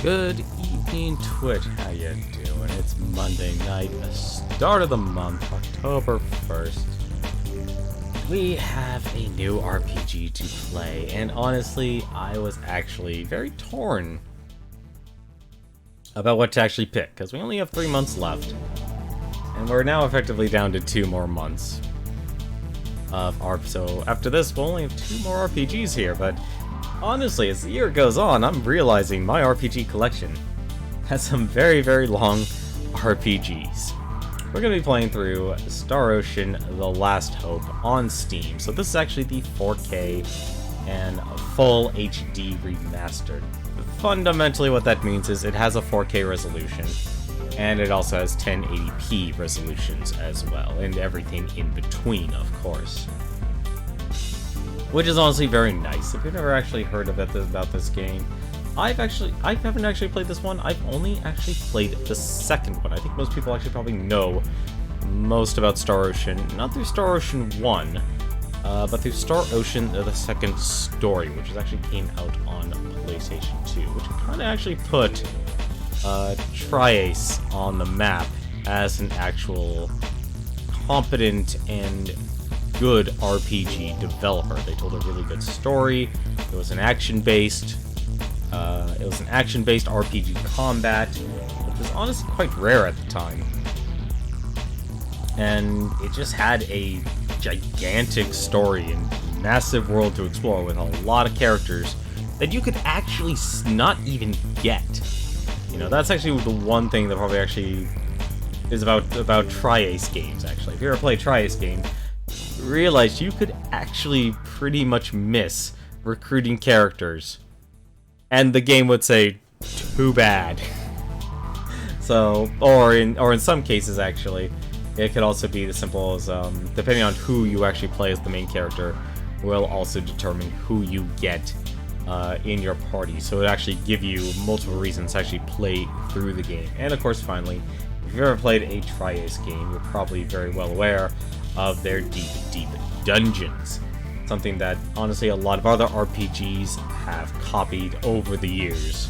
Good evening, Twitch. How you doing? It's Monday night, the start of the month, October 1st. We have a new RPG to play, and honestly, I was actually very torn about what to actually pick, because we only have 3 months left, and we're now effectively down to 2 more months of ARP. So after this, we'll only have 2 more RPGs here, but honestly, as the year goes on, I'm realizing my RPG collection has some very, very long RPGs. We're going to be playing through Star Ocean: The Last Hope on Steam. So this is actually the 4K and full HD remastered. Fundamentally what that means is it has a 4K resolution, and it also has 1080p resolutions as well, and everything in between, of course. Which is honestly very nice. If you've never actually heard of about this game, I haven't actually played this one. I've only actually played the second one. I think most people actually probably know most about Star Ocean, not through Star Ocean 1, but through Star Ocean: The Second Story, which actually came out on PlayStation 2, which kind of actually put Tri-Ace on the map as an actual competent and good RPG developer. They told a really good story. It was an action-based RPG combat, which was honestly quite rare at the time. And it just had a gigantic story and massive world to explore with a lot of characters that you could actually not even get. You know, that's actually the one thing that probably actually is about Tri-Ace games, actually. If you ever play a Tri-Ace game, realize you could actually pretty much miss recruiting characters, and the game would say, too bad. So, or in some cases, actually, it could also be as simple as, depending on who you actually play as the main character, will also determine who you get in your party. So it actually give you multiple reasons to actually play through the game. And of course, finally, if you've ever played a Tri-Ace game, you're probably very well aware of their deep, deep dungeons. Something that, honestly, a lot of other RPGs have copied over the years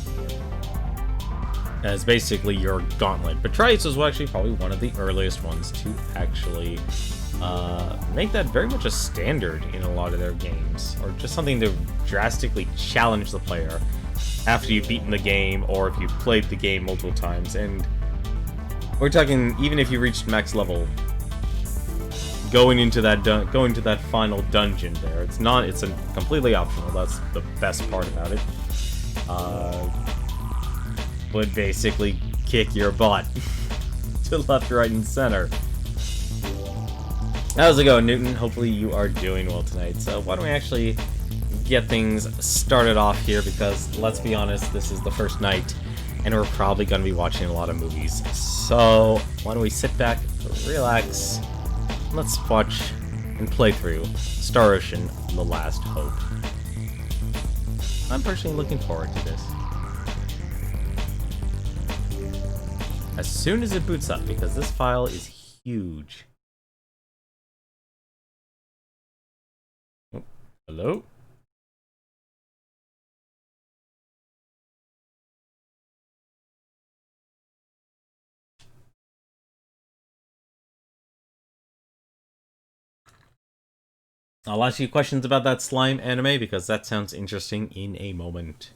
as basically your gauntlet. But Tri-Ace was actually probably one of the earliest ones to actually make that very much a standard in a lot of their games, or just something to drastically challenge the player after you've beaten the game, or if you've played the game multiple times. And we're talking, even if you reached max level, going into that final dungeon there, it's completely optional. That's the best part about it. Would basically kick your butt to left, right, and center. How's it going, Newton? Hopefully you are doing well tonight. So why don't we actually get things started off here, because let's be honest, this is the first night and we're probably going to be watching a lot of movies. So why don't we sit back, relax, let's watch and play through Star Ocean: The Last Hope. I'm personally looking forward to this as soon as it boots up, because this file is huge. Oh, hello? I'll ask you questions about that slime anime, because that sounds interesting in a moment.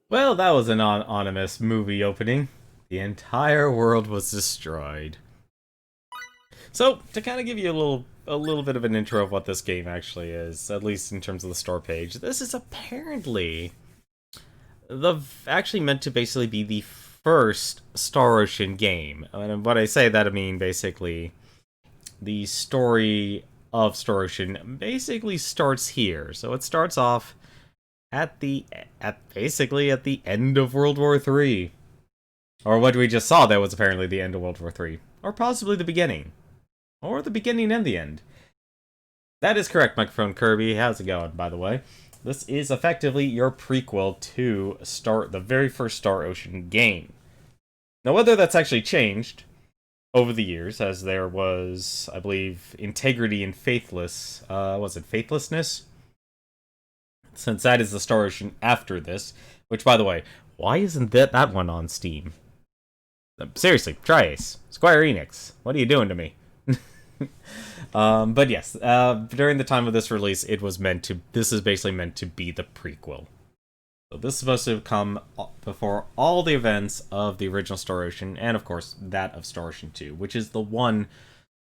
Well, that was an anonymous movie opening. The entire world was destroyed. So, to kind of give you a little bit of an intro of what this game actually is, at least in terms of the store page, this is apparently actually meant to basically be the first Star Ocean game. And when I say that, I mean basically the story of Star Ocean basically starts here. So it starts off at basically at the end of World War III. Or what we just saw that was apparently the end of World War III. Or possibly the beginning. Or the beginning and the end. That is correct, Microphone Kirby. How's it going, by the way? This is effectively your prequel to the very first Star Ocean game. Now, whether that's actually changed over the years, as there was, I believe, integrity and was it faithlessness? Since that is the Star Ocean after this, which, by the way, why isn't that one on Steam? Seriously, try Ace. Square Enix, what are you doing to me? But yes, during the time of this release, this is basically meant to be the prequel. So this is supposed to come before all the events of the original Star Ocean, and of course, that of Star Ocean 2, which is the one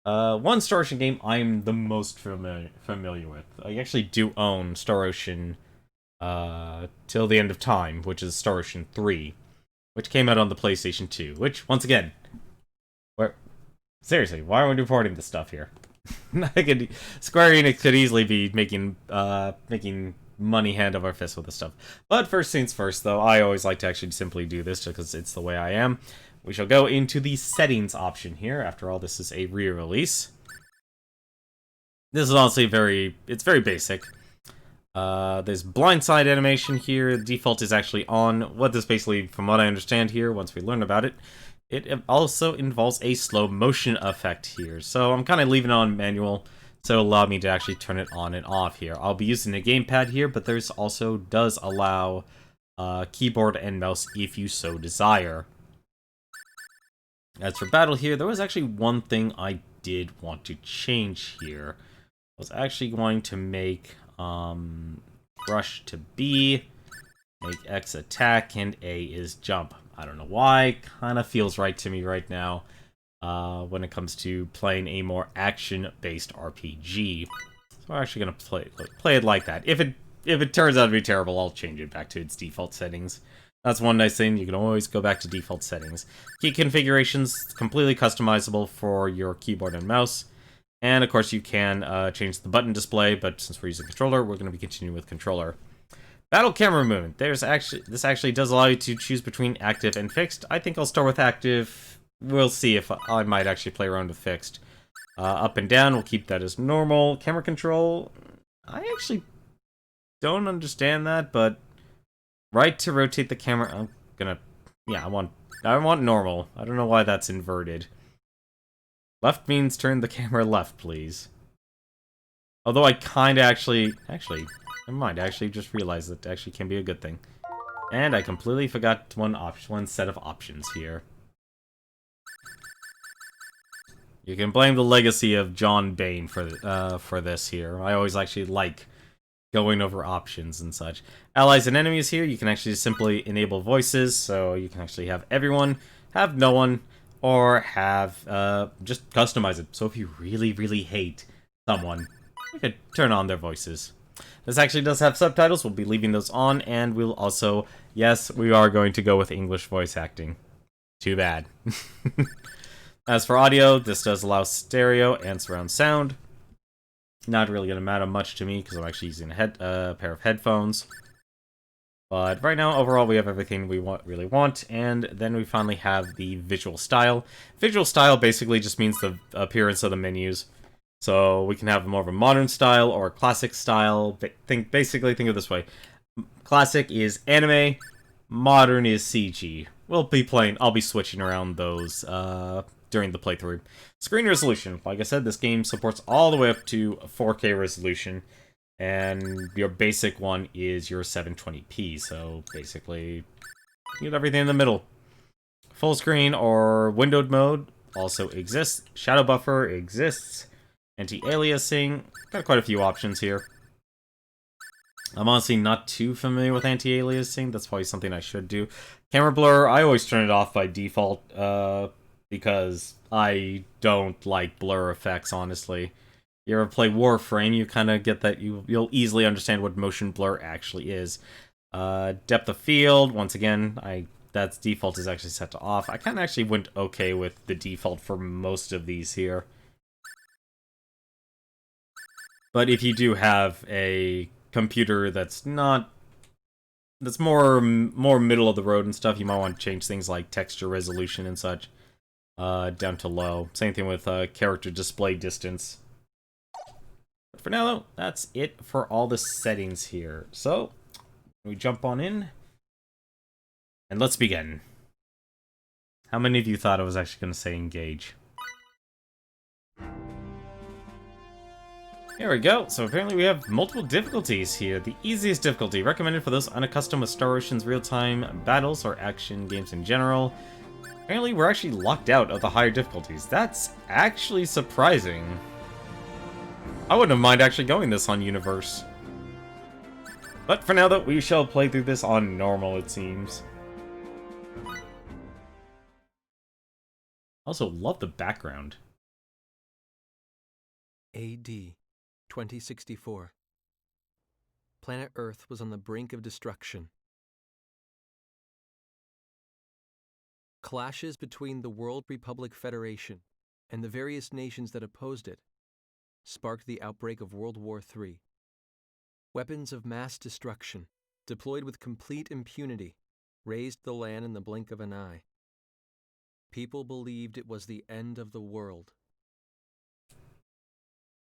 Star Ocean game I'm the most familiar with. I actually do own Star Ocean Till the End of Time, which is Star Ocean 3, which came out on the PlayStation 2, which, once again, seriously, why are we reporting this stuff here? Square Enix could easily be making money hand over fist with this stuff. But first things first, though, I always like to actually simply do this because it's the way I am. We shall go into the settings option here. After all, this is a re-release. This is honestly very basic. There's blindside animation here. The default is actually on. What this basically, from what I understand here, once we learn about it, it also involves a slow motion effect here. So I'm kind of leaving it on manual, so it'll allow me to actually turn it on and off here. I'll be using a gamepad here, but there's also does allow keyboard and mouse if you so desire. As for battle here, there was actually one thing I did want to change here. I was actually going to make rush to B, make X attack, and A is jump. I don't know why, kind of feels right to me right now when it comes to playing a more action-based RPG. So we're actually going to play it like that. If it turns out to be terrible, I'll change it back to its default settings. That's one nice thing, you can always go back to default settings. Key configurations, completely customizable for your keyboard and mouse. And of course you can change the button display, but since we're using controller, we're going to be continuing with controller. Battle camera movement. This actually does allow you to choose between active and fixed. I think I'll start with active. We'll see if I might actually play around with fixed. Up and down, we'll keep that as normal. Camera control, I actually don't understand that, but right to rotate the camera, I want normal. I don't know why that's inverted. Left means turn the camera left, please. Although I kinda actually, never mind, I actually just realized that actually can be a good thing. And I completely forgot one set of options here. You can blame the legacy of John Bain for this here. I always actually like going over options and such. Allies and enemies here, you can actually simply enable voices, so you can actually have everyone, have no one, or have, just customize it. So if you really, really hate someone, you could turn on their voices. This actually does have subtitles, we'll be leaving those on, and we'll also, yes, we are going to go with English voice acting. Too bad. As for audio, this does allow stereo and surround sound. Not really going to matter much to me, because I'm actually using a pair of headphones. But right now, overall, we have everything we really want, and then we finally have the visual style. Visual style basically just means the appearance of the menus. So we can have more of a modern style or a classic style. Basically, think of it this way. Classic is anime, modern is CG. I'll be switching around those during the playthrough. Screen resolution. Like I said, this game supports all the way up to 4K resolution. And your basic one is your 720p, so basically, you get everything in the middle. Full screen or windowed mode also exists. Shadow buffer exists. Anti-Aliasing, got quite a few options here. I'm honestly not too familiar with anti-aliasing. That's probably something I should do. Camera blur, I always turn it off by default, because I don't like blur effects, honestly. You ever play Warframe, you kind of get that, you'll easily understand what motion blur actually is. Depth of field, once again, that's default is actually set to off. I kind of actually went okay with the default for most of these here. But if you do have a computer that's more middle of the road and stuff, you might want to change things like texture resolution and such down to low. Same thing with character display distance. But for now, though, that's it for all the settings here. So, we jump on in, and let's begin. How many of you thought I was actually going to say engage? Here we go. So apparently we have multiple difficulties here. The easiest difficulty, recommended for those unaccustomed with Star Ocean's real-time battles or action games in general. Apparently we're actually locked out of the higher difficulties. That's actually surprising. I wouldn't have mind actually going this on Universe. But for now though, we shall play through this on normal, it seems. Also, love the background. AD 2064. Planet Earth was on the brink of destruction. Clashes between the World Republic Federation and the various nations that opposed it sparked the outbreak of World War III. Weapons of mass destruction, deployed with complete impunity, razed the land in the blink of an eye. People believed it was the end of the world.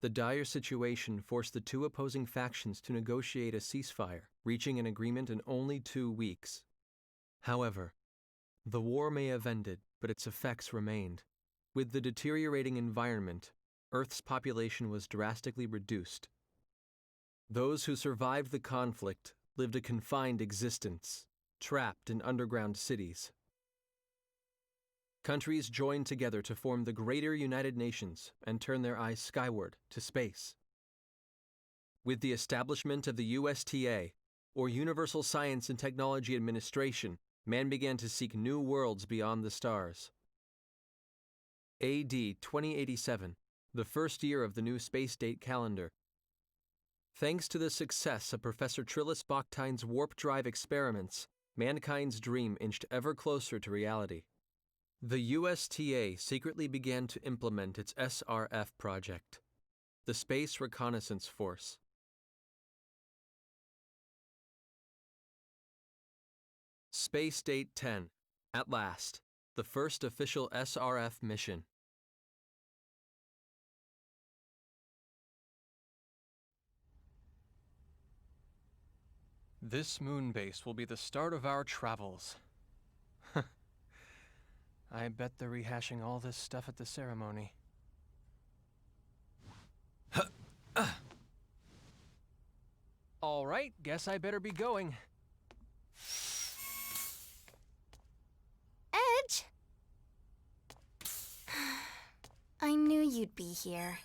The dire situation forced the two opposing factions to negotiate a ceasefire, reaching an agreement in only 2 weeks. However, the war may have ended, but its effects remained. With the deteriorating environment, Earth's population was drastically reduced. Those who survived the conflict lived a confined existence, trapped in underground cities. Countries joined together to form the Greater United Nations and turn their eyes skyward to space. With the establishment of the USTA, or Universal Science and Technology Administration, man began to seek new worlds beyond the stars. AD 2087, the first year of the new space date calendar. Thanks to the success of Professor Trillis Bachtine's warp drive experiments, mankind's dream inched ever closer to reality. The USTA secretly began to implement its SRF project, the Space Reconnaissance Force. Space Date 10, at last, the first official SRF mission. This moon base will be the start of our travels. I bet they're rehashing all this stuff at the ceremony. All right, guess I better be going. Edge? I knew you'd be here.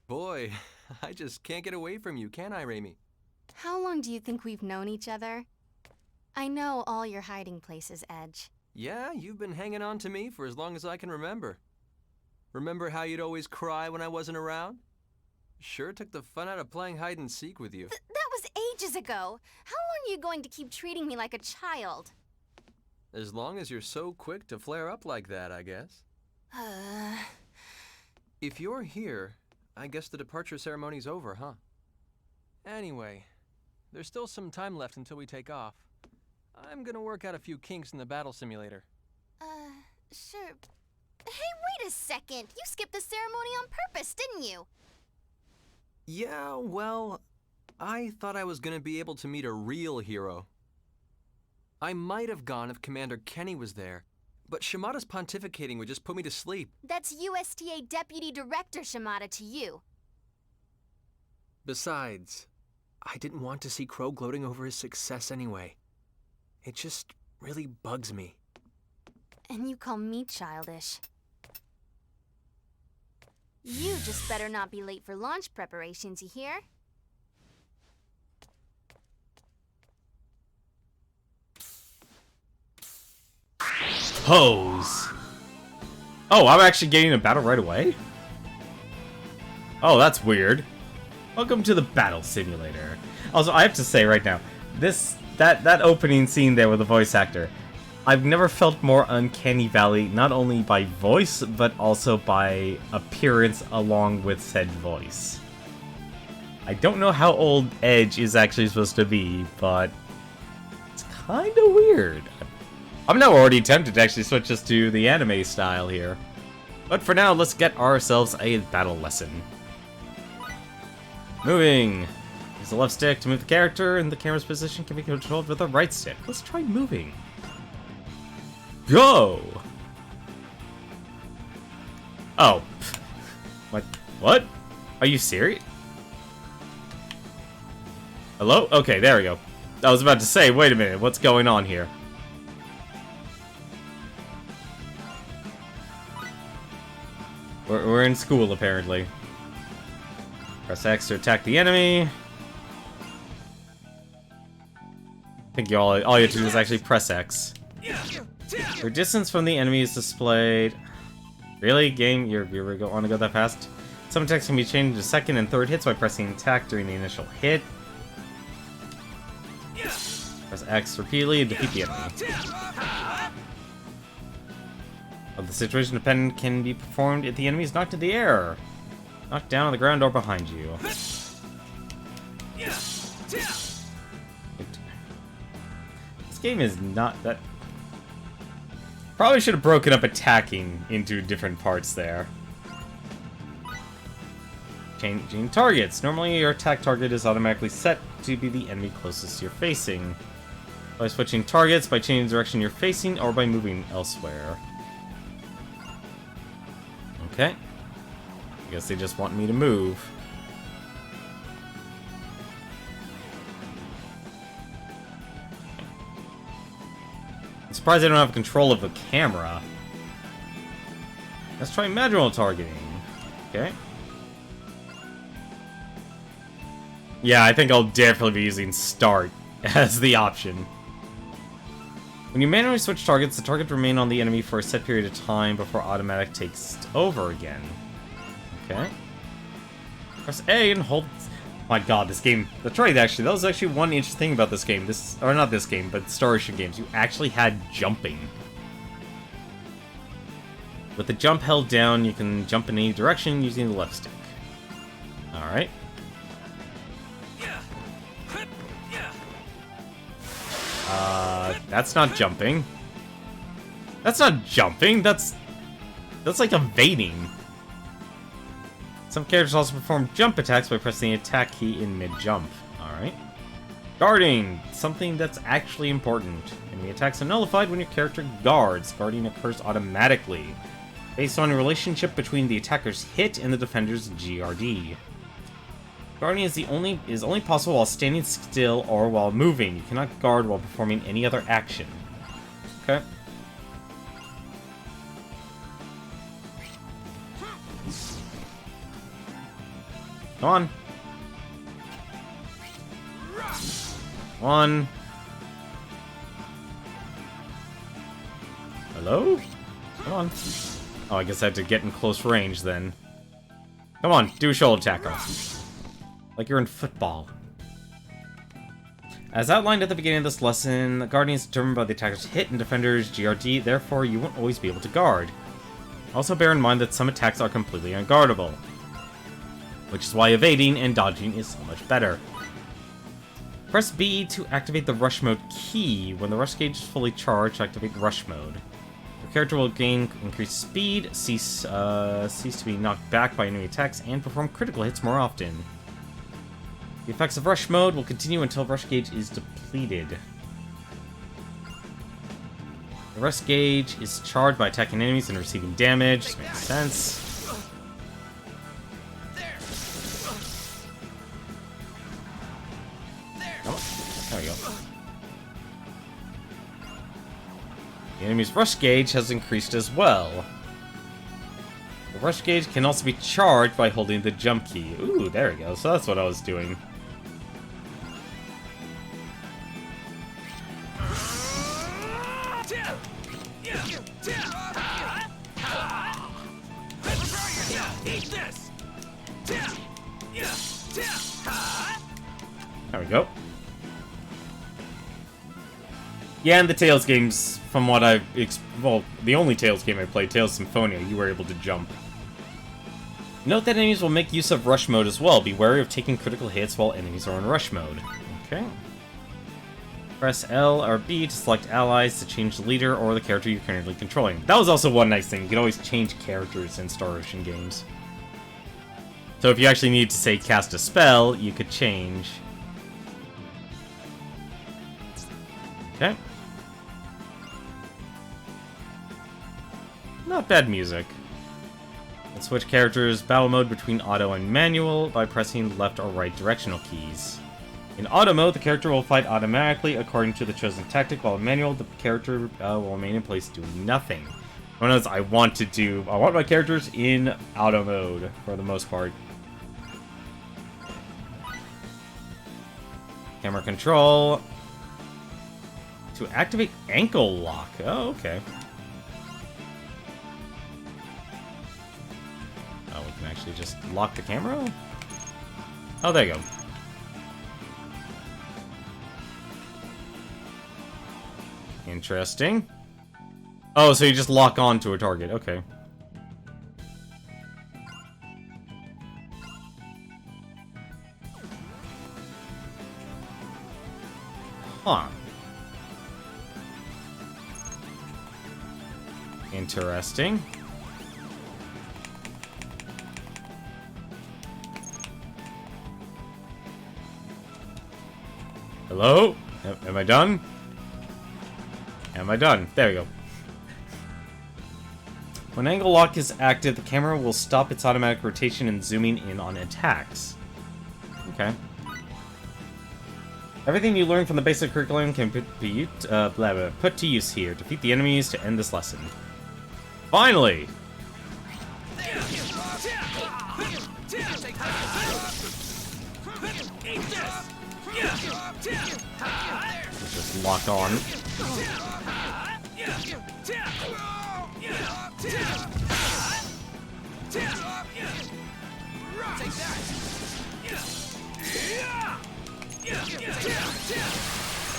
Boy, I just can't get away from you, can I, Raimi? How long do you think we've known each other? I know all your hiding places, Edge. Yeah, you've been hanging on to me for as long as I can remember. Remember how you'd always cry when I wasn't around? Sure took the fun out of playing hide and seek with you. That was ages ago. How long are you going to keep treating me like a child? As long as you're so quick to flare up like that, I guess. If you're here, I guess the departure ceremony's over, huh? Anyway, there's still some time left until we take off. I'm gonna work out a few kinks in the battle simulator. Sure. Hey, wait a second! You skipped the ceremony on purpose, didn't you? Yeah, well, I thought I was gonna be able to meet a real hero. I might have gone if Commander Kenny was there, but Shimada's pontificating would just put me to sleep. That's USTA Deputy Director Shimada to you. Besides, I didn't want to see Crow gloating over his success anyway. It just really bugs me. And you call me childish. You just better not be late for launch preparations, you hear? pose. Oh, I'm actually getting a battle right away? Oh, that's weird. Welcome to the battle simulator. Also, I have to say right now, that opening scene there with the voice actor, I've never felt more uncanny valley, not only by voice, but also by appearance along with said voice. I don't know how old Edge is actually supposed to be, but it's kind of weird. I'm now already tempted to actually switch this to the anime style here. But for now, let's get ourselves a battle lesson. Moving. Use the left stick to move the character, and the camera's position can be controlled with the right stick. Let's try moving. Go! Oh. What? Are you serious? Hello? Okay, there we go. I was about to say, wait a minute, what's going on here? We're in school, apparently. Press X to attack the enemy. I think all you have to do is actually press X. Your distance from the enemy is displayed. Really? Game? You want to go that fast? Some attacks can be changed to second and third hits by pressing attack during the initial hit. Press X repeatedly to defeat the enemy. The situation dependent can be performed if the enemy is knocked in the air, knocked down on the ground, or behind you. This game is not that... Probably should have broken up attacking into different parts there. Changing targets. Normally your attack target is automatically set to be the enemy closest you're facing. By switching targets, by changing the direction you're facing, or by moving elsewhere. Okay. I guess they just want me to move. I'm surprised I don't have control of the camera. Let's try manual targeting. Okay. Yeah, I think I'll definitely be using start as the option. When you manually switch targets, the target will remain on the enemy for a set period of time before automatic takes over again. Okay. Press A and hold... My god, this game... That's right, actually. That was actually one interesting thing about this game. Or not this game, but Star Ocean games. You actually had jumping. With the jump held down, you can jump in any direction using the left stick. Alright. That's not jumping. That's not jumping, that's like evading. Some characters also perform jump attacks by pressing the attack key in mid-jump. Alright. Guarding! Something that's actually important. Enemy attacks are nullified when your character guards. Guarding occurs automatically, based on a relationship between the attacker's hit and the defender's GRD. Guarding is only possible while standing still or while moving. You cannot guard while performing any other action. Okay. Come on. One. Hello? Come on. Oh, I guess I have to get in close range then. Come on, do a shoulder tackle. Like you're in football. As outlined at the beginning of this lesson, the guarding is determined by the attacker's hit and defender's GRD, therefore you won't always be able to guard. Also bear in mind that some attacks are completely unguardable, which is why evading and dodging is so much better. Press B to activate the rush mode key. When the rush gauge is fully charged, activate rush mode. Your character will gain increased speed, cease to be knocked back by enemy attacks, and perform critical hits more often. The effects of rush mode will continue until rush gauge is depleted. The rush gauge is charged by attacking enemies and receiving damage. This makes sense. Oh, there we go. The enemy's rush gauge has increased as well. The rush gauge can also be charged by holding the jump key. Ooh, there we go. So that's what I was doing. Yeah, and the Tales games, from what I've... well, the only Tales game I played, Tales Symphonia, you were able to jump. Note that enemies will make use of rush mode as well. Be wary of taking critical hits while enemies are in rush mode. Okay. Press L or B to select allies to change the leader or the character you're currently controlling. That was also one nice thing. You can always change characters in Star Ocean games. So if you actually need to, say, cast a spell, you could change. Okay. Not bad music. And switch characters battle mode between auto and manual by pressing left or right directional keys. In auto mode, the character will fight automatically according to the chosen tactic, while in manual, the character will remain in place doing nothing. One of those I want my characters in auto mode for the most part. Camera control. To activate ankle lock. Oh, okay. Oh, we can actually just lock the camera? Oh, there you go. Interesting. Oh, so you just lock on to a target. Okay. Huh. Interesting. Hello? Am I done? Am I done? There we go. When angle lock is active, the camera will stop its automatic rotation and zooming in on attacks. Okay. Everything you learn from the basic curriculum can be put to use here. Defeat the enemies to end this lesson. Finally! Just lock on.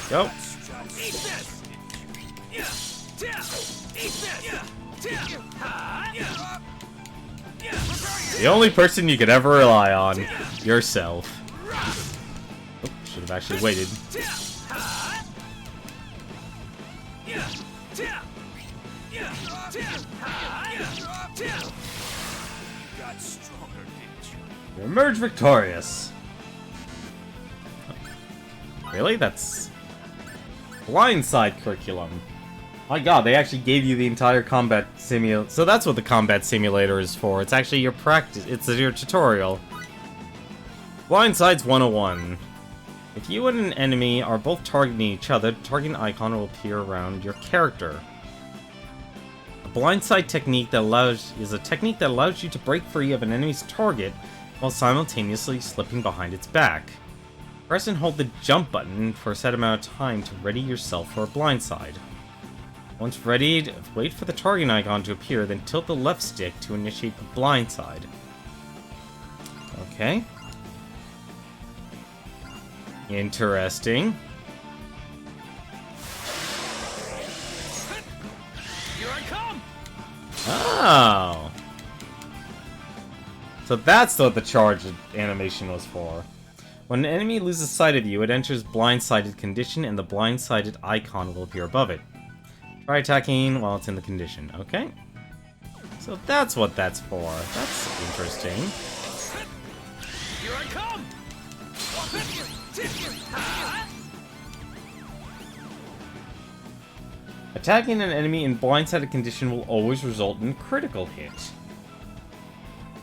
Go. The only person you could ever rely on. Yourself. Oh, should have actually waited. You emerge victorious. Really? That's blindside curriculum. My god, they actually gave you the entire combat simulator. So that's what the combat simulator is for. It's actually your practice. It's your tutorial. Blindsides 101. If you and an enemy are both targeting each other, the targeting icon will appear around your character. A blindside technique is a technique that allows you to break free of an enemy's target while simultaneously slipping behind its back. Press and hold the jump button for a set amount of time to ready yourself for a blindside. Once readied, wait for the targeting icon to appear, then tilt the left stick to initiate the blindside. Okay. Interesting. Here I come! Oh. So that's what the charge animation was for. When an enemy loses sight of you, it enters blindsided condition and the blindsided icon will appear above it. Try attacking while it's in the condition. Okay. So that's what that's for. That's interesting. Here I come! Attacking an enemy in blindsided condition will always result in a critical hit.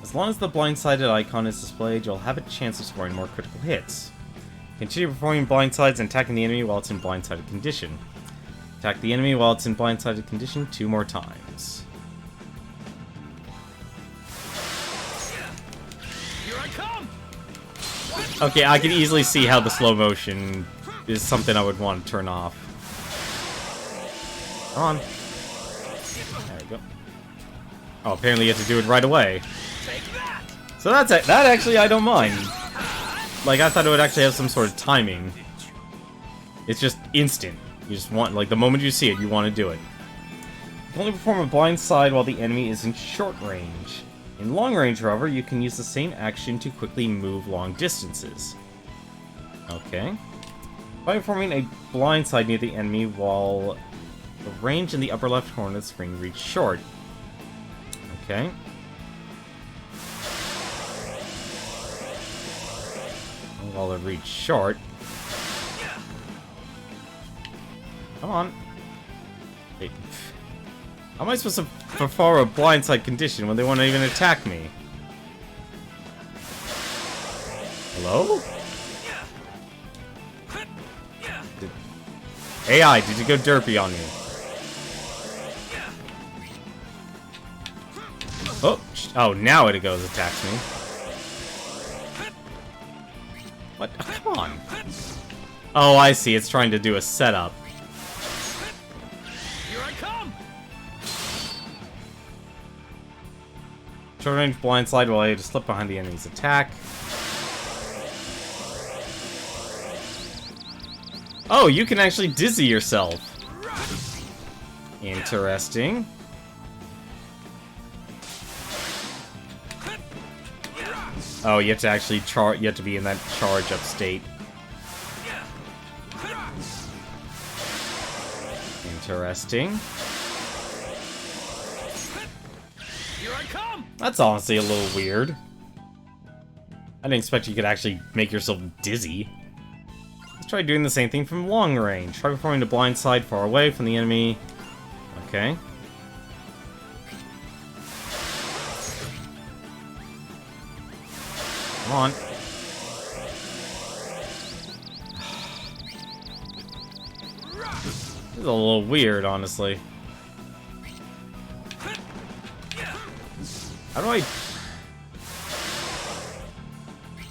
As long as the blindsided icon is displayed, you'll have a chance of scoring more critical hits. Continue performing blindsides and attacking the enemy while it's in blindsided condition. Attack the enemy while it's in blindsided condition 2 more times. Here I come! Okay, I can easily see how the slow motion is something I would want to turn off. Come on. There we go. Oh, apparently you have to do it right away. So that actually I don't mind. Like, I thought it would actually have some sort of timing. It's just instant. You just want, like, the moment you see it, you want to do it. You can only perform a blind side while the enemy is in short range. In long range, however, you can use the same action to quickly move long distances. Okay. By performing a blind side near the enemy while the range in the upper left corner of the screen reach short. Okay. While it reach short. Come on. Wait. How am I supposed to perform a blindside condition when they won't even attack me? Hello? AI, did you go derpy on me? Oh, now it goes attacks me. What? Oh, come on. Oh, I see. It's trying to do a setup. Here I come! Short range blind slide while I just slip behind the enemy's attack. Oh, you can actually dizzy yourself. Interesting. Oh, you have to actually you have to be in that charge up state. Interesting. Here I come! That's honestly a little weird. I didn't expect you could actually make yourself dizzy. Let's try doing the same thing from long range. Try performing the blind side far away from the enemy. Okay. Come on. This is a little weird, honestly. How do I...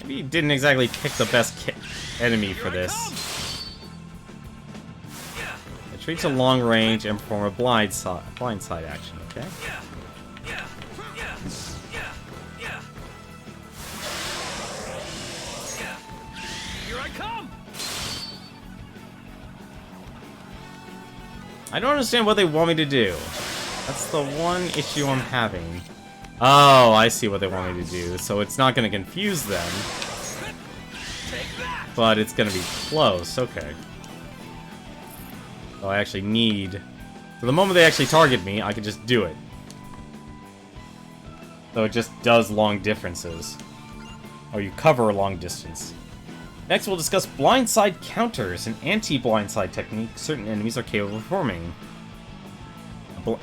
Maybe you didn't exactly pick the best enemy for this. Retreat to long range and perform a blind side action, okay? Here I come! I don't understand what they want me to do. That's the one issue I'm having. Oh, I see what they want me to do. So it's not going to confuse them. But it's going to be close. Okay. So I actually need... So the moment they actually target me, I can just do it. So it just does long differences. Or you cover a long distance. Next, we'll discuss blindside counters, an anti-blindside technique certain enemies are capable of performing.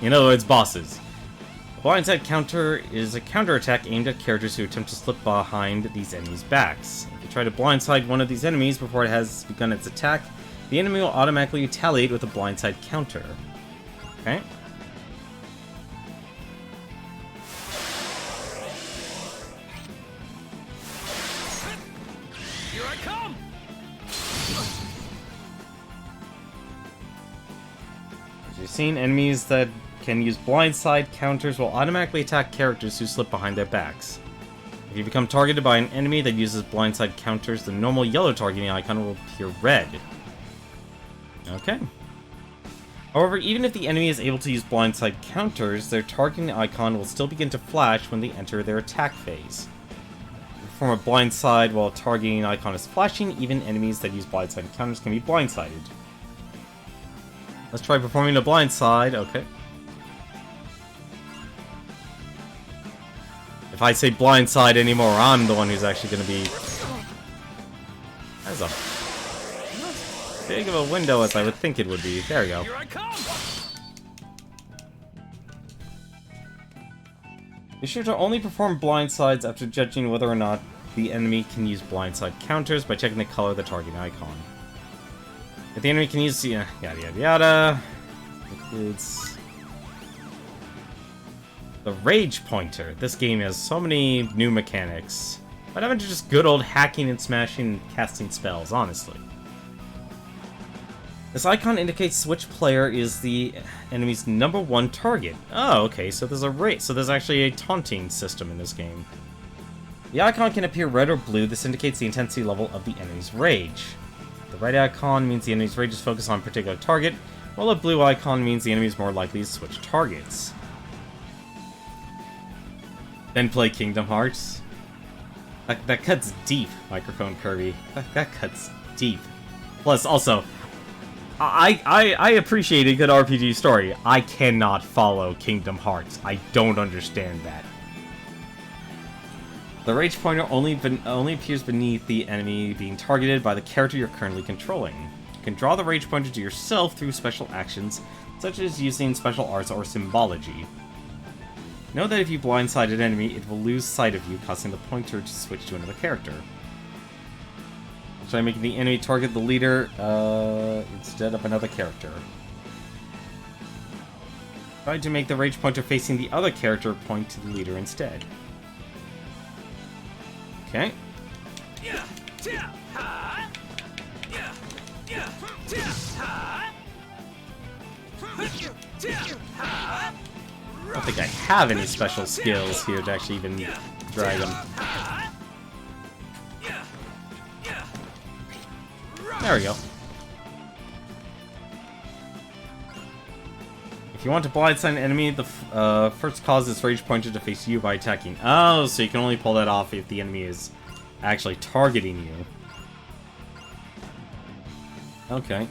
In other words, bosses. A blindside counter is a counterattack aimed at characters who attempt to slip behind these enemies' backs. If you try to blindside one of these enemies before it has begun its attack, the enemy will automatically retaliate with a blindside counter. Okay? Here I come! As you've seen, enemies that can use blindside counters will automatically attack characters who slip behind their backs. If you become targeted by an enemy that uses blindside counters, the normal yellow targeting icon will appear red. Okay. However, even if the enemy is able to use blindside counters, their targeting icon will still begin to flash when they enter their attack phase. Perform a blindside while targeting icon is flashing, even enemies that use blindside counters can be blindsided. Let's try performing a blindside. Okay. If I say blindside anymore, I'm the one who's actually going to be... That's a... not as big of a window as I would think it would be. There we go. Here I come! Be sure to only perform blindsides after judging whether or not the enemy can use blindside counters by checking the color of the target icon. If the enemy can use... yada yada yada... Includes... the Rage Pointer. This game has so many new mechanics. But I'm into just good old hacking and smashing and casting spells, honestly. This icon indicates which player is the enemy's #1 target. Oh, okay, so there's actually a taunting system in this game. The icon can appear red or blue. This indicates the intensity level of the enemy's rage. The red icon means the enemy's rage is focused on a particular target, while a blue icon means the enemy is more likely to switch targets. Then play Kingdom Hearts. That cuts deep, Microphone Kirby. That cuts deep. Plus, also, I appreciate a good RPG story. I cannot follow Kingdom Hearts. I don't understand that. The rage pointer only appears beneath the enemy being targeted by the character you're currently controlling. You can draw the rage pointer to yourself through special actions, such as using special arts or symbology. Know that if you blindside an enemy, it will lose sight of you, causing the pointer to switch to another character. Try making the enemy target the leader instead of another character. Try to make the rage pointer facing the other character point to the leader instead. Okay. I don't think I have any special skills here to actually even drag them. There we go. If you want to blindside an enemy, the first cause this rage pointer to face you by attacking. Oh, so you can only pull that off if the enemy is actually targeting you. Okay.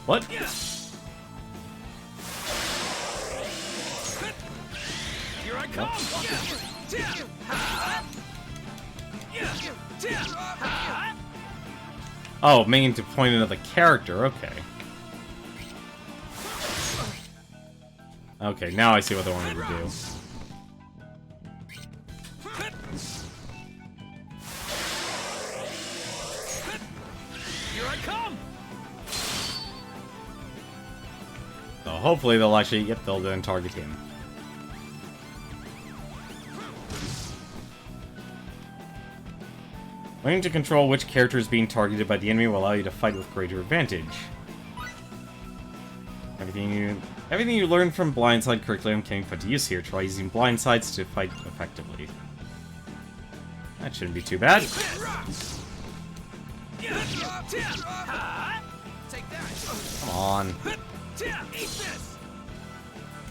What? Here I come! Oh, meaning to point another character, okay. Okay, now I see what they wanted to do. Here I come! So hopefully they'll actually, yep, they'll then target him. Learning to control which character is being targeted by the enemy will allow you to fight with greater advantage. Everything you learned from Blindside curriculum can be put to use here. Try using Blindsides to fight effectively. That shouldn't be too bad. Come on.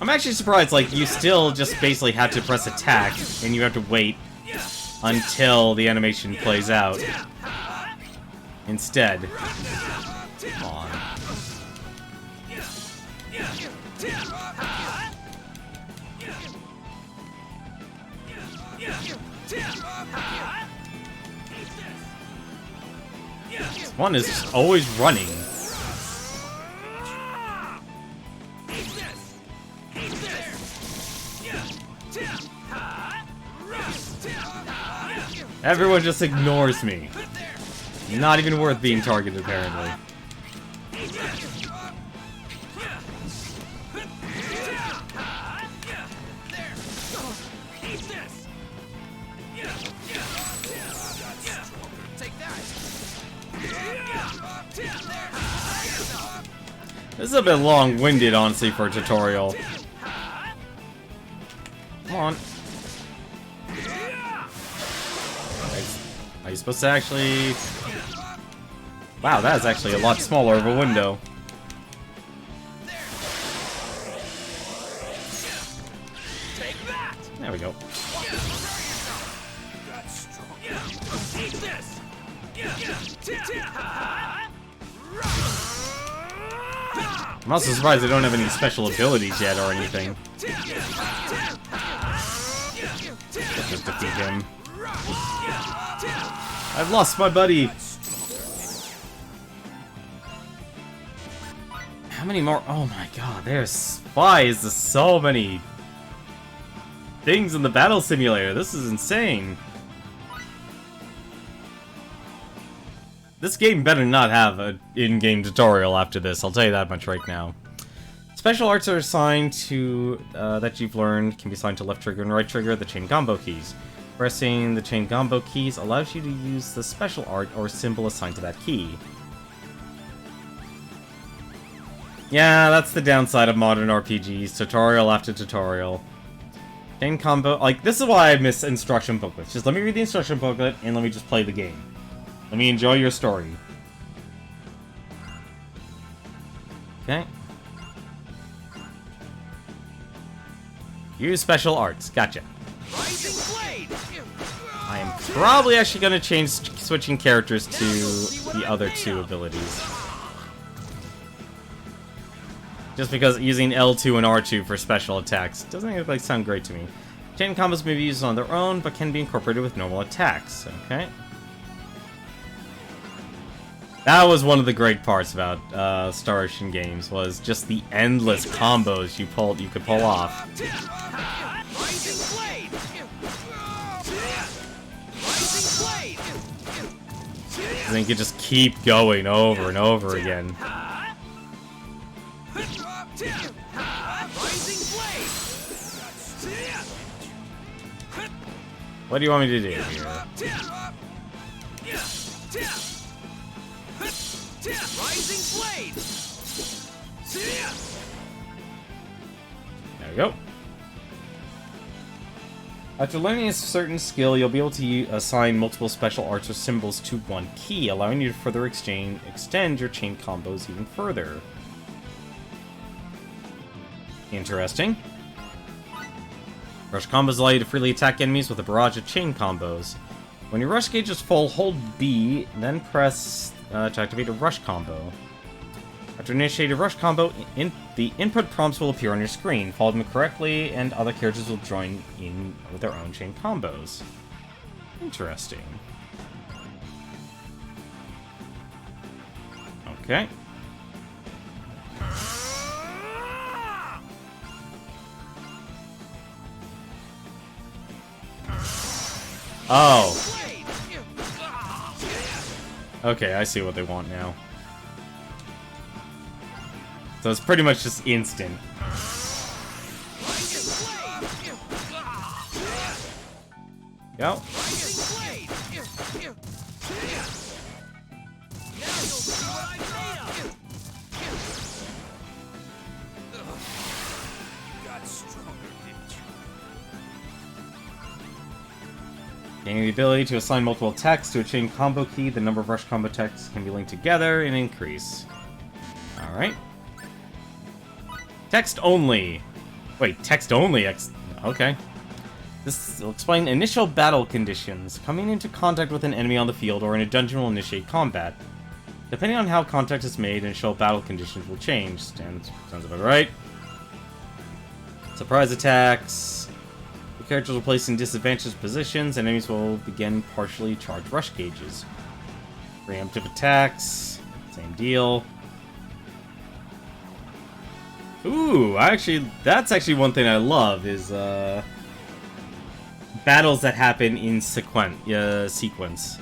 I'm actually surprised, like, you still just basically have to press attack, and you have to wait until the animation plays out. Instead. Come on. This one is just always running. Everyone just ignores me. Not even worth being targeted, apparently. This is a bit long-winded, honestly, for a tutorial. Come on. Are you supposed to actually... Wow, that is actually a lot smaller of a window. There we go. I'm also surprised they don't have any special abilities yet or anything. Let's just defeat him. I've lost my buddy! How many more? Oh my god, there's... Why is there so many things in the battle simulator? This is insane. This game better not have an in-game tutorial after this, I'll tell you that much right now. Special arts are assigned to, that you've learned, can be assigned to left trigger and right trigger, the chain combo keys. Pressing the chain combo keys allows you to use the special art or symbol assigned to that key. Yeah, that's the downside of modern RPGs, tutorial after tutorial. Chain combo, like, this is why I miss instruction booklets. Just let me read the instruction booklet, and let me just play the game. Let me enjoy your story. Okay. Use special arts. Gotcha. I am probably actually going to change switching characters to the other two abilities. Just because using L2 and R2 for special attacks doesn't like sound great to me. Chain combos may be used on their own, but can be incorporated with normal attacks. Okay. That was one of the great parts about Star Ocean games, was just the endless combos you could pull off. And then you could just keep going over and over again. What do you want me to do here? Rising blade. There we go. After learning a certain skill, you'll be able to assign multiple special arts or symbols to one key, allowing you to further extend your chain combos even further. Interesting. Rush combos allow you to freely attack enemies with a barrage of chain combos. When your rush gauge is full, hold B, then press to activate a rush combo. After initiating a rush combo, the input prompts will appear on your screen. Follow them correctly, and other characters will join in with their own chain combos. Interesting. Okay. Oh. Okay, I see what they want now. So it's pretty much just instant. Go. Gaining the ability to assign multiple attacks to a chain combo key, the number of rush combo attacks can be linked together and increase. Alright. Text only. Wait, text only? Okay. This will explain initial battle conditions. Coming into contact with an enemy on the field or in a dungeon will initiate combat. Depending on how contact is made, initial battle conditions will change. Sounds about right. Surprise attacks. The characters will place in disadvantaged positions, and enemies will begin partially charged rush gauges. Preemptive attacks. Same deal. Ooh, that's actually one thing I love, is, battles that happen in sequence.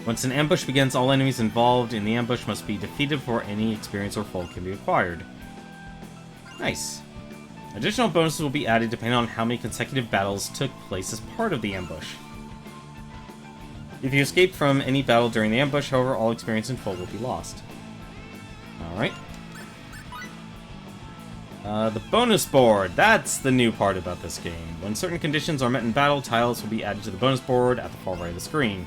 Once an ambush begins, all enemies involved in the ambush must be defeated before any experience or fold can be acquired. Nice. Additional bonuses will be added depending on how many consecutive battles took place as part of the ambush. If you escape from any battle during the ambush, however, all experience and fold will be lost. Alright. The bonus board. That's the new part about this game. When certain conditions are met in battle, tiles will be added to the bonus board at the far right of the screen.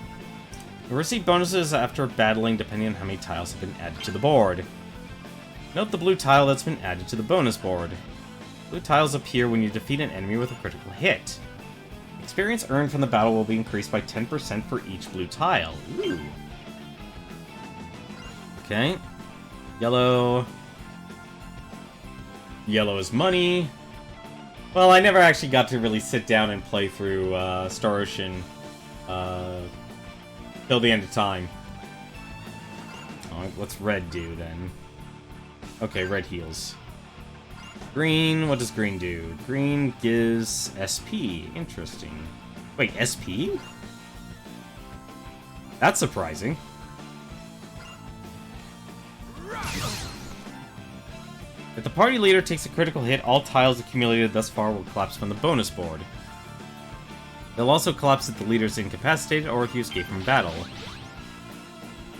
You'll receive bonuses after battling depending on how many tiles have been added to the board. Note the blue tile that's been added to the bonus board. Blue tiles appear when you defeat an enemy with a critical hit. Experience earned from the battle will be increased by 10% for each blue tile. Ooh. Okay. Yellow. Yellow is money. Well, I never actually got to really sit down and play through Star Ocean till the end of time. Alright, what's red do then? Okay, red heals. Green, what does green do? Green gives SP. Interesting. Wait, SP? That's surprising. If the party leader takes a critical hit, all tiles accumulated thus far will collapse from the bonus board. They'll also collapse if the leader is incapacitated or if you escape from battle.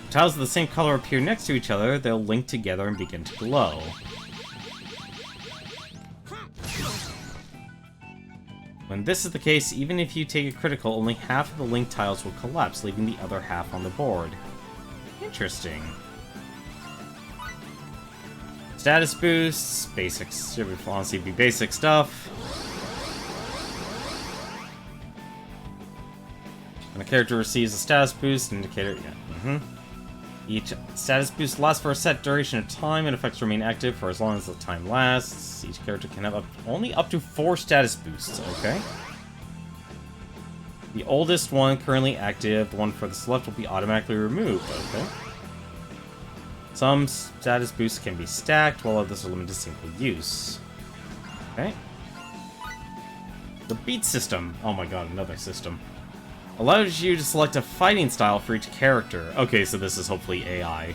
If tiles of the same color appear next to each other, they'll link together and begin to glow. When this is the case, even if you take a critical, only half of the link tiles will collapse, leaving the other half on the board. Interesting. Status boosts, basics, should honestly be basic stuff. When a character receives a status boost, indicator, Each status boost lasts for a set duration of time and effects remain active for as long as the time lasts. Each character can have only up to 4 status boosts, okay? The oldest one currently active, the one furthest left, will be automatically removed, okay? Some status boosts can be stacked, while others are limited to single use. Okay. The beat system. Oh my god, another system. Allows you to select a fighting style for each character. Okay, so this is hopefully AI.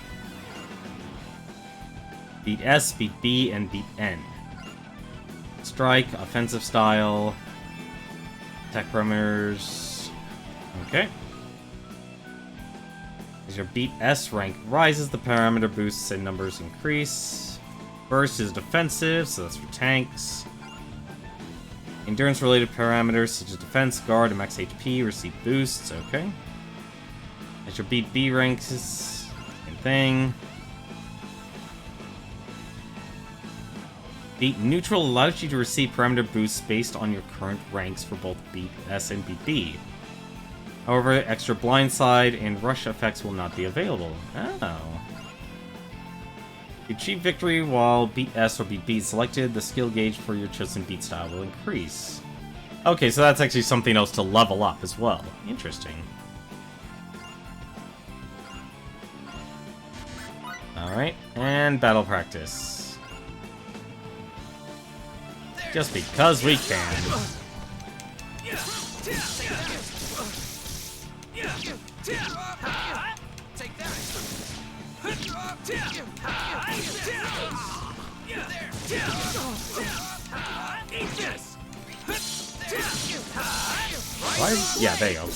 Beat S, beat B, and beat N. Strike, offensive style, attack parameters. Okay. As your beat S rank rises, the parameter boosts and numbers increase. Burst is defensive, so that's for tanks. Endurance-related parameters such as defense, guard, and max HP receive boosts. Okay. As your beat B ranks, same thing. Beat neutral allows you to receive parameter boosts based on your current ranks for both beat S and beat B. However, extra blindside and rush effects will not be available. Oh. If you achieve victory while beat S or beat B is selected, the skill gauge for your chosen beat style will increase. Okay, so that's actually something else to level up as well. Interesting. Alright, and battle practice. Just because we can. Take that. Eat this. Why? Yeah, there you go.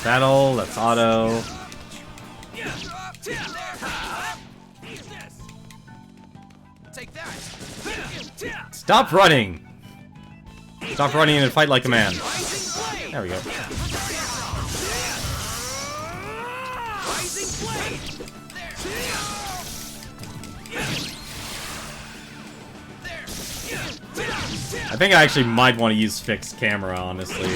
Battle, that's auto. Take that. Stop running! Stop running and fight like a man. There we go. I think I actually might want to use fixed camera, honestly.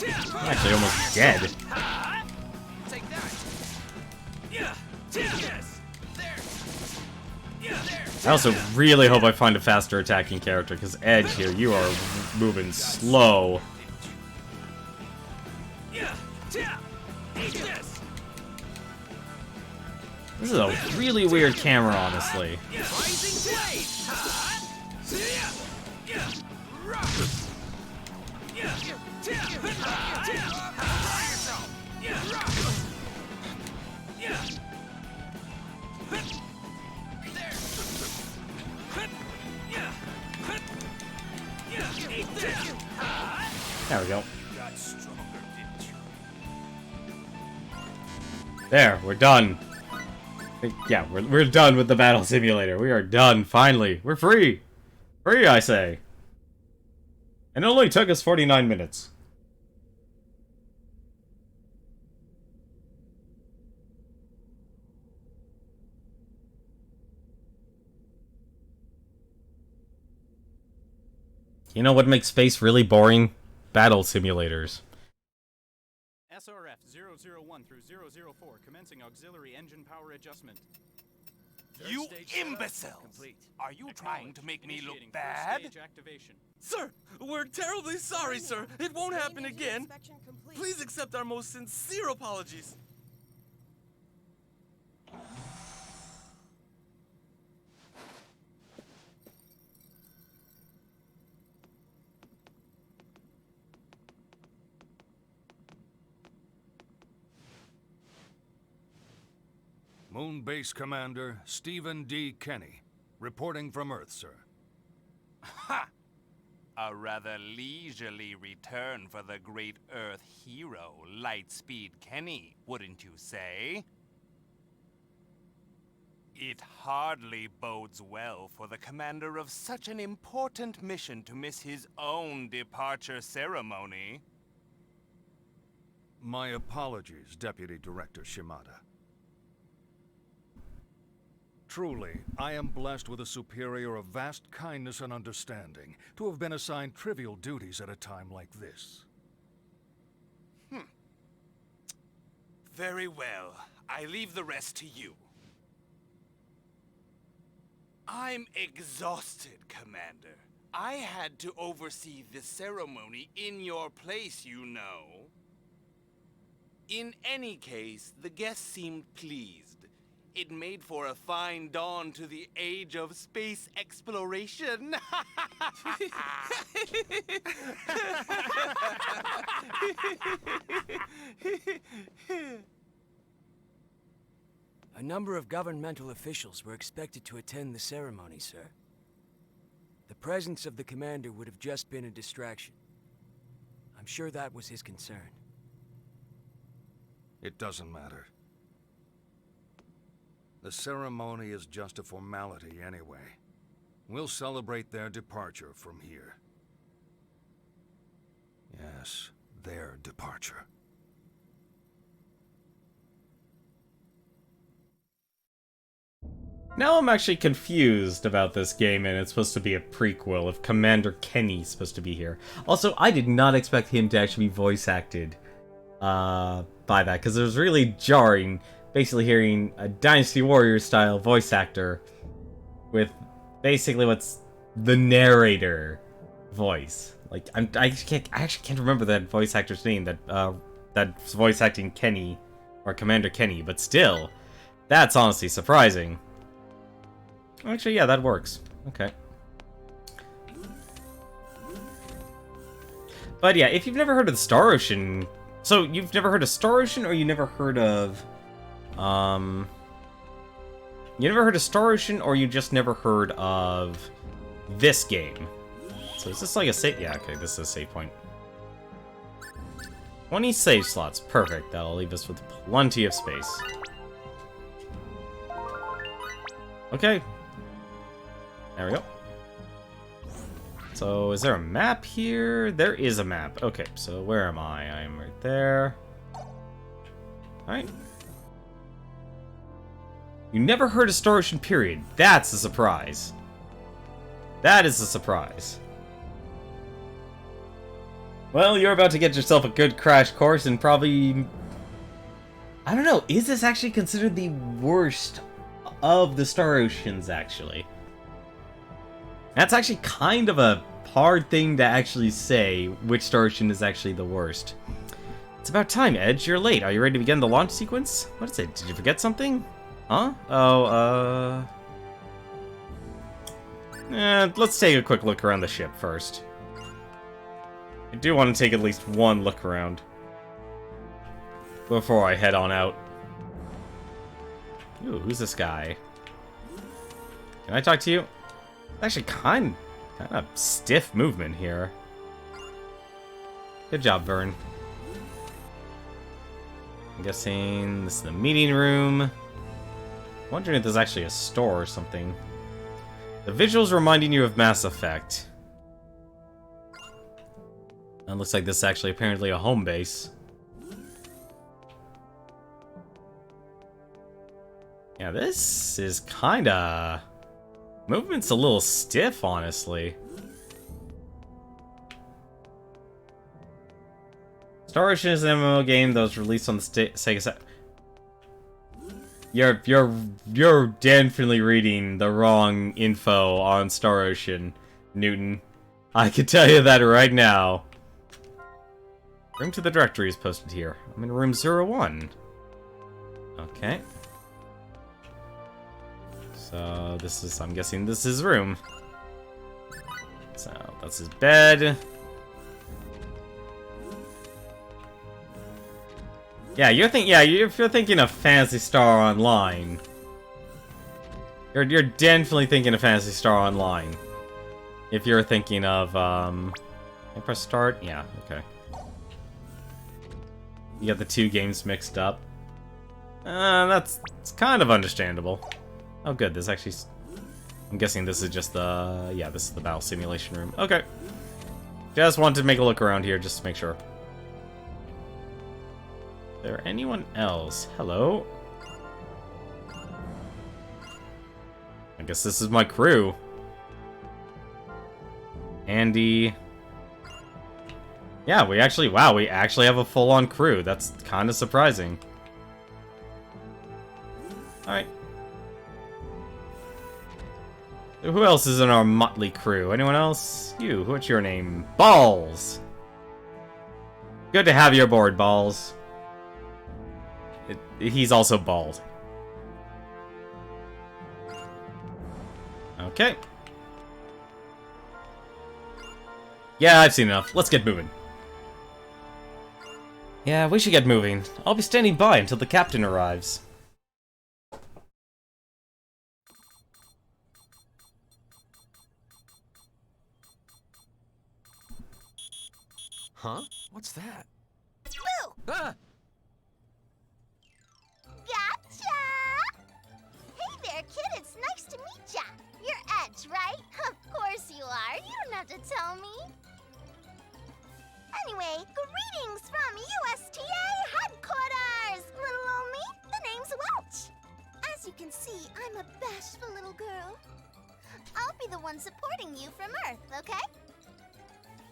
I'm actually almost dead. I also really hope I find a faster attacking character, because Edge here, you are moving slow. This is a really weird camera, honestly. There we go. There, we're done. Yeah, we're done with the battle simulator. We are done, finally. We're free. Free, I say. And it only took us 49 minutes. You know what makes space really boring? Battle simulators. SRF 001 through 004, commencing auxiliary engine power adjustment. You imbecile! Are you trying to make me look bad? Activation. Sir, we're terribly sorry, sir. It won't happen again. Please accept our most sincere apologies. Moon Base Commander Stephen D. Kenny, reporting from Earth, sir. Ha! A rather leisurely return for the great Earth hero, Lightspeed Kenny, wouldn't you say? It hardly bodes well for the commander of such an important mission to miss his own departure ceremony. My apologies, Deputy Director Shimada. Truly, I am blessed with a superior of vast kindness and understanding to have been assigned trivial duties at a time like this. Very well. I leave the rest to you. I'm exhausted, Commander. I had to oversee the ceremony in your place, you know. In any case, the guests seemed pleased. It made for a fine dawn to the age of space exploration. A number of governmental officials were expected to attend the ceremony, sir. The presence of the commander would have just been a distraction. I'm sure that was his concern. It doesn't matter. The ceremony is just a formality anyway. We'll celebrate their departure from here. Yes, their departure. Now I'm actually confused about this game, and it's supposed to be a prequel if Commander Kenny's supposed to be here. Also, I did not expect him to actually be voice acted by that, because it was really jarring, basically hearing a Dynasty Warriors style voice actor with basically what's the narrator voice. Like, I actually can't remember that voice actor's name that's voice acting Kenny, or Commander Kenny, but still, that's honestly surprising. Actually, yeah, that works. Okay. But yeah, if you've never heard of the Star Ocean... So, you've never heard of Star Ocean, or you never heard of... You never heard of Star Ocean, or you just never heard of this game? So is this like a save... Yeah, okay, this is a save point. 20 save slots. Perfect. That'll leave us with plenty of space. Okay. There we go. So, is there a map here? There is a map. Okay, so where am I? I am right there. Alright. You never heard of Star Ocean, period. That's a surprise. That is a surprise. Well, you're about to get yourself a good crash course and probably... I don't know, is this actually considered the worst of the Star Oceans, actually? That's actually kind of a hard thing to actually say, which Star Ocean is actually the worst. It's about time, Edge. You're late. Are you ready to begin the launch sequence? What is it? Did you forget something? Huh? Oh, let's take a quick look around the ship first. I do want to take at least one look around before I head on out. Ooh, who's this guy? Can I talk to you? Actually, kind of stiff movement here. Good job, Vern. I'm guessing this is the meeting room. Wondering if there's actually a store or something. The visuals reminding you of Mass Effect. And it looks like this is actually apparently a home base. Yeah, this is kinda... Movement's a little stiff, honestly. Star Ocean is an MMO game that was released on the Sega Saturn. You're definitely reading the wrong info on Star Ocean, Newton. I can tell you that right now. Room to the directory is posted here. I'm in room 01. Okay. So, this is, I'm guessing this is his room. So, that's his bed. Yeah, if you're thinking of Phantasy Star Online, you're definitely thinking of Phantasy Star Online. If you're thinking of, can I press start? Yeah, okay. You got the two games mixed up. It's kind of understandable. Oh good, this actually... I'm guessing this is just the... Yeah, this is the battle simulation room. Okay. Just wanted to make a look around here, just to make sure. Is there anyone else? Hello? I guess this is my crew. Andy... Yeah, we actually have a full-on crew. That's kind of surprising. Alright. So who else is in our motley crew? Anyone else? You, what's your name? Balls! Good to have you aboard, Balls. He's also bald. Okay. Yeah, I've seen enough. Let's get moving. Yeah, we should get moving. I'll be standing by until the captain arrives. Huh? What's that? Boo! Ah! Gotcha! Hey there, kid. It's nice to meet ya. You're Edge, right? Of course you are. You don't have to tell me. Anyway, greetings from USTA headquarters, little old me. The name's Welch. As you can see, I'm a bashful little girl. I'll be the one supporting you from Earth, okay?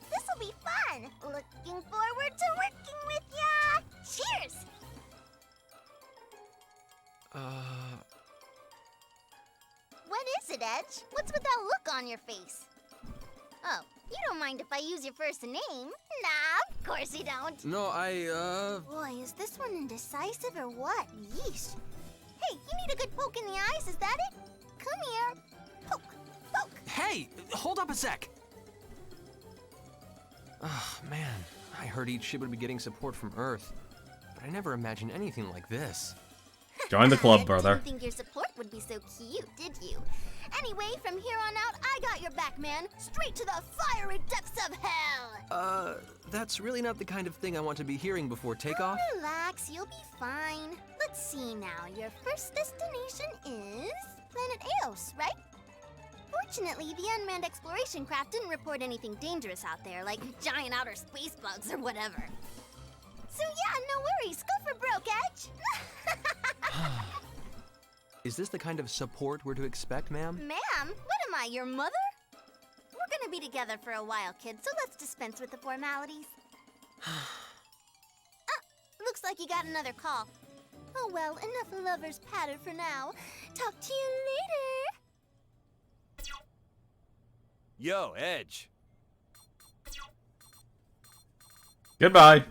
This'll be fun. Looking forward to working with ya. Cheers! What is it, Edge? What's with that look on your face? Oh, you don't mind if I use your first name? Nah, of course you don't. No, Boy, is this one indecisive or what? Yeesh. Hey, you need a good poke in the eyes, is that it? Come here. Poke, poke. Hey! Hold up a sec! Oh, man. I heard each ship would be getting support from Earth, but I never imagined anything like this. Join the club, brother. Didn't think your support would be so cute, did you? Anyway, from here on out, I got your back, man. Straight to the fiery depths of hell. That's really not the kind of thing I want to be hearing before takeoff. Relax, you'll be fine. Let's see now. Your first destination is planet Eos, right? Fortunately, the unmanned exploration craft didn't report anything dangerous out there, like giant outer space bugs or whatever. So yeah, no worries. Go for broke, Edge. Is this the kind of support we're to expect, ma'am? Ma'am? What am I, your mother? We're gonna be together for a while, kid, so let's dispense with the formalities. Looks like you got another call. Oh well, enough lovers patter for now. Talk to you later. Yo, Edge. Goodbye.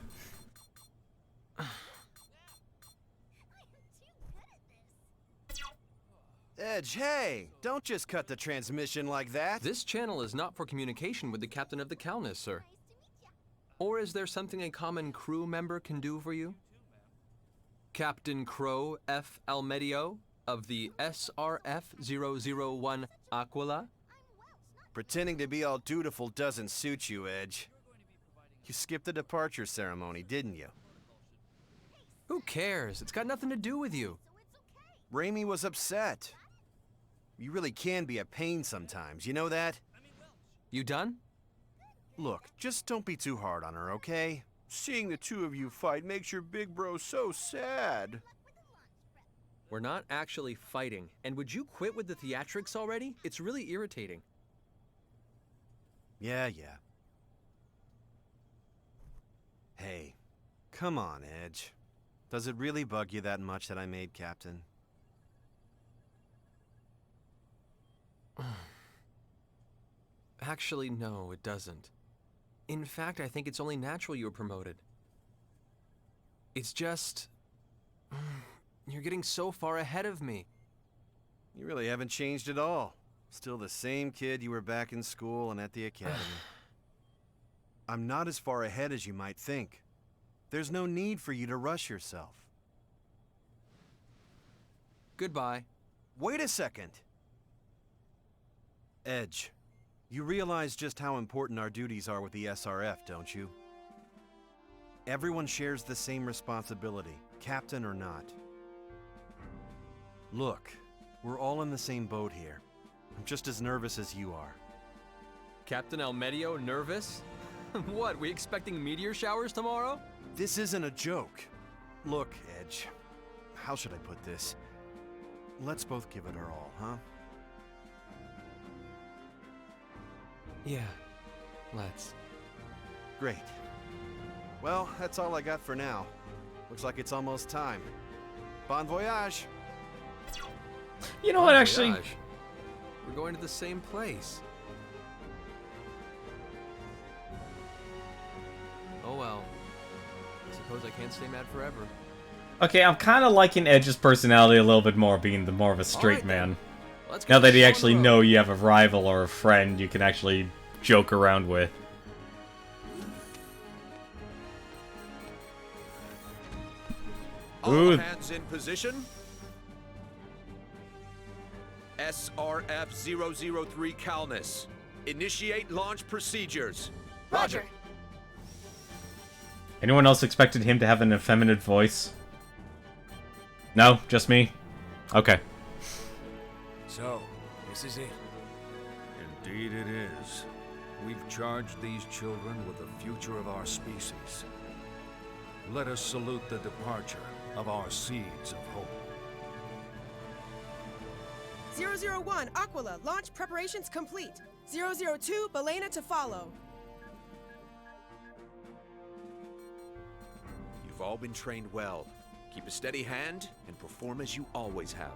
Edge, hey! Don't just cut the transmission like that! This channel is not for communication with the captain of the Calnus, sir. Or is there something a common crew member can do for you? Captain Crow F. Almedio of the SRF-001 Aquila? Pretending to be all dutiful doesn't suit you, Edge. You skipped the departure ceremony, didn't you? Who cares? It's got nothing to do with you. Raimi was upset. You really can be a pain sometimes, you know that? You done? Look, just don't be too hard on her, okay? Seeing the two of you fight makes your big bro so sad. We're not actually fighting, and would you quit with the theatrics already? It's really irritating. Yeah. Hey, come on, Edge. Does it really bug you that much that I made captain? Actually, no, it doesn't. In fact, I think it's only natural you were promoted. It's just... You're getting so far ahead of me. You really haven't changed at all. Still the same kid you were back in school and at the academy. I'm not as far ahead as you might think. There's no need for you to rush yourself. Goodbye. Wait a second. Edge, You realize just how important our duties are with the SRF, don't you? Everyone shares the same responsibility, captain or not. Look, we're all in the same boat here. I'm just as nervous as you are. Captain Almedio nervous? What, we expecting meteor showers tomorrow? This isn't a joke. Look, Edge, how should I put this? Let's both give it our all, huh? Yeah, let's. Great. Well, that's all I got for now. Looks like it's almost time. Bon voyage! You know what, actually? Gosh. We're going to the same place. Oh well. I suppose I can't stay mad forever. Okay, I'm kind of liking Edge's personality a little bit more, being the more of a straight man. Now that you actually know you have a rival or a friend you can actually joke around with. All hands in position. SRF-003 Calnus. Initiate launch procedures. Roger. Anyone else expected him to have an effeminate voice? No? Just me? Okay. So, this is it. Indeed it is. We've charged these children with the future of our species. Let us salute the departure of our seeds of hope. 001, Aquila, launch preparations complete. 002, Belena to follow. You've all been trained well. Keep a steady hand and perform as you always have.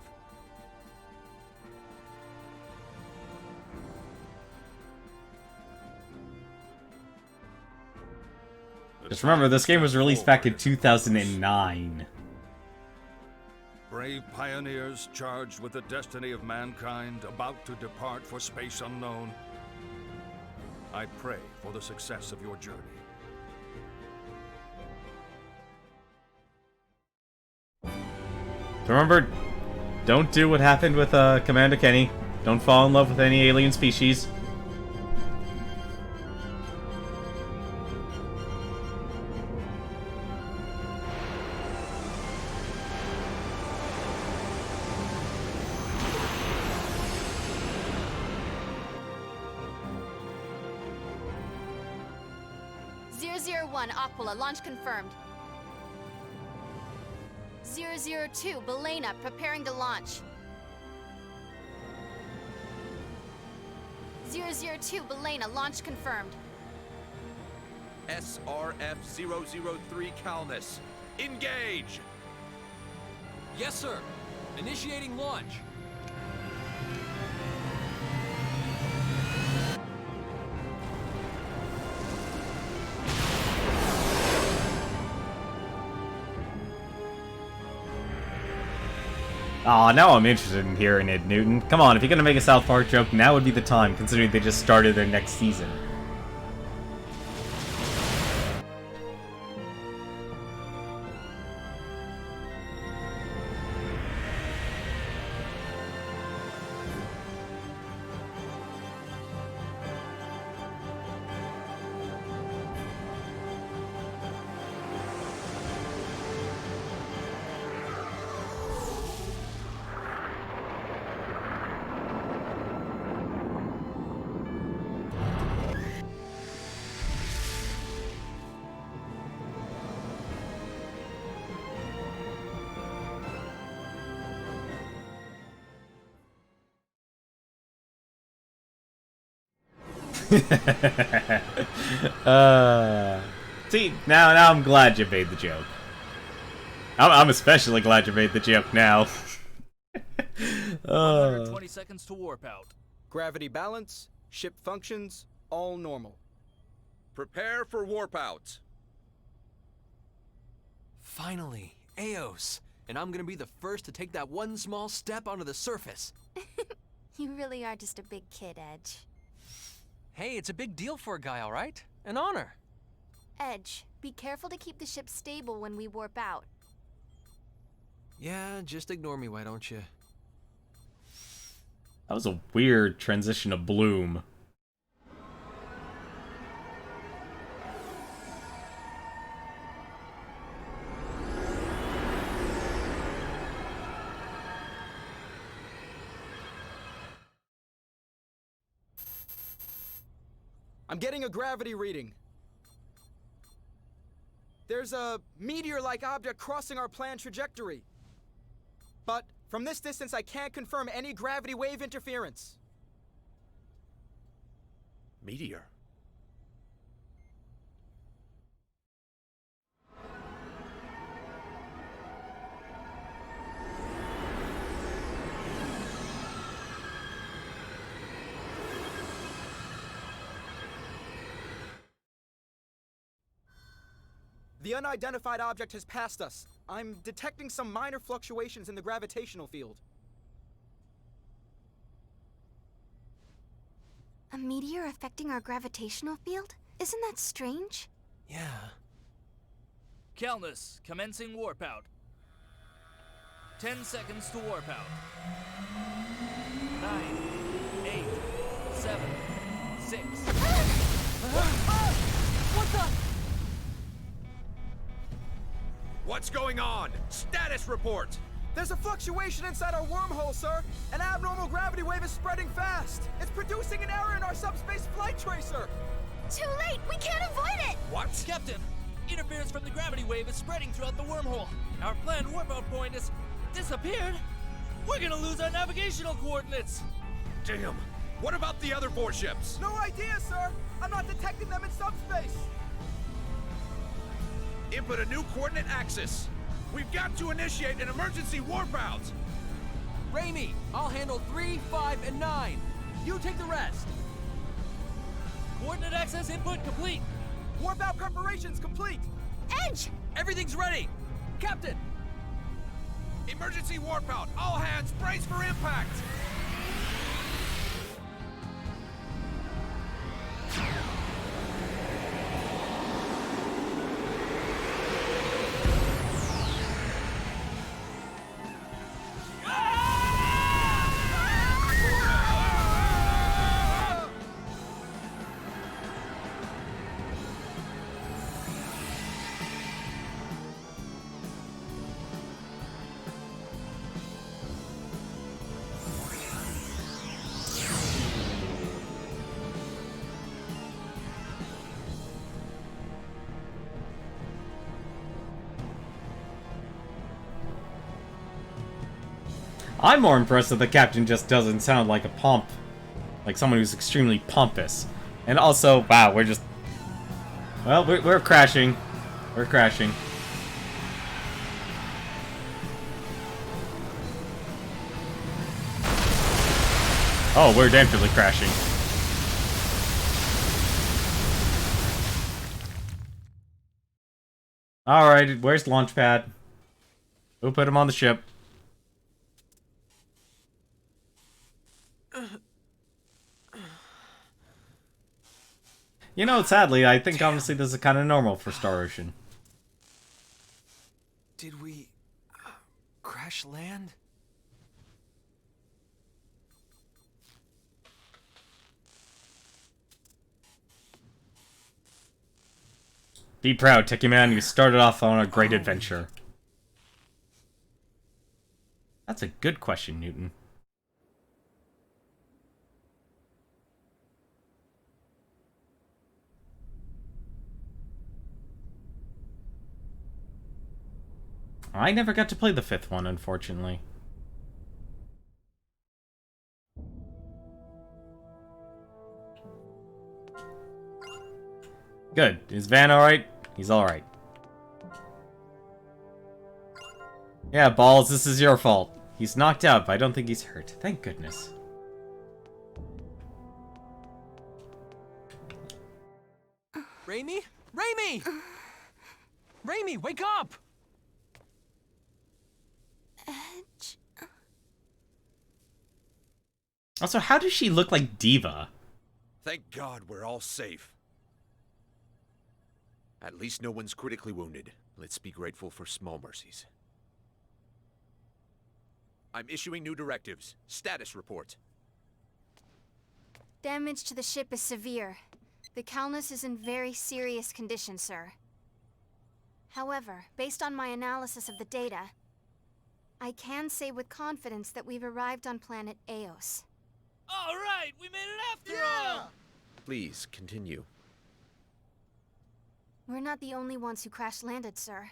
Just remember, this game was released back in 2009. Brave pioneers charged with the destiny of mankind, about to depart for space unknown. I pray for the success of your journey. Remember, don't do what happened with Commander Kenny. Don't fall in love with any alien species. Aquila, launch confirmed. 002, Belena, preparing to launch. 002, Belena, launch confirmed. SRF-003 Calnus. Engage! Yes, sir. Initiating launch. Aw, now I'm interested in hearing it, Newton. Come on, if you're gonna make a South Park joke, now would be the time, considering they just started their next season. See, now I'm glad you made the joke. I'm especially glad you made the joke now. 120 seconds to warp out. Gravity balance, ship functions, all normal. Prepare for warp out. Finally, Eos. And I'm gonna be the first to take that one small step onto the surface. You really are just a big kid, Edge. Hey, it's a big deal for a guy, all right? An honor. Edge, be careful to keep the ship stable when we warp out. Yeah, just ignore me, why don't you? That was a weird transition of Bloom. I'm getting a gravity reading. There's a meteor-like object crossing our planned trajectory. But from this distance, I can't confirm any gravity wave interference. Meteor? The unidentified object has passed us. I'm detecting some minor fluctuations in the gravitational field. A meteor affecting our gravitational field? Isn't that strange? Yeah. Calnus, commencing warp out. 10 seconds to warp out. 9, 8, 7, 6. What the? What's going on? Status report! There's a fluctuation inside our wormhole, sir! An abnormal gravity wave is spreading fast! It's producing an error in our subspace flight tracer! Too late! We can't avoid it! What? Captain, interference from the gravity wave is spreading throughout the wormhole. Our planned warp out point has disappeared. We're gonna lose our navigational coordinates. Damn! What about the other 4 ships? No idea, sir! I'm not detecting them in subspace! Input a new coordinate axis. We've got to initiate an emergency warp out. Raimi, I'll handle 3, 5, and 9. You take the rest. Coordinate access input complete. Warp out preparations complete. Edge! Everything's ready. Captain! Emergency warp out. All hands, brace for impact. I'm more impressed that the captain just doesn't sound like a like someone who's extremely pompous. And also, wow, we're just... Well, we're crashing. We're crashing. Oh, we're definitely crashing. Alright, where's Launchpad? Who put him on the ship? You know, sadly, I think honestly this is kind of normal for Star Ocean. Did we crash land? Be proud, Techie Man. You started off on a great adventure. That's a good question, Newton. I never got to play the 5th one, unfortunately. Good. Is Van alright? He's alright. Yeah, Balls, this is your fault. He's knocked out, but I don't think he's hurt. Thank goodness. Raimi? Raimi! Raimi, wake up! Edge. Also, how does she look like Diva? Thank God we're all safe. At least no one's critically wounded. Let's be grateful for small mercies. I'm issuing new directives. Status report. Damage to the ship is severe. The Calnus is in very serious condition, sir. However, based on my analysis of the data, I can say with confidence that we've arrived on planet Eos. All right, we made it after all. Please, continue. We're not the only ones who crash-landed, sir.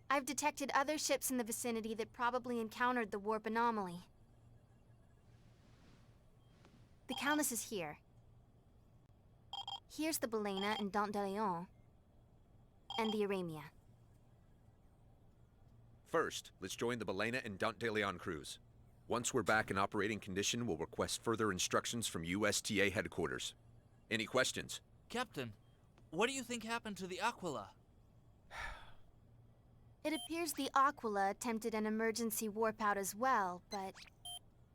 I've detected other ships in the vicinity that probably encountered the warp anomaly. The Countess is here. Here's the Balena and Dante de Leon. And the Aramia. First, let's join the Balena and Dante de Leon crews. Once we're back in operating condition, we'll request further instructions from USTA headquarters. Any questions? Captain, what do you think happened to the Aquila? It appears the Aquila attempted an emergency warp out as well, but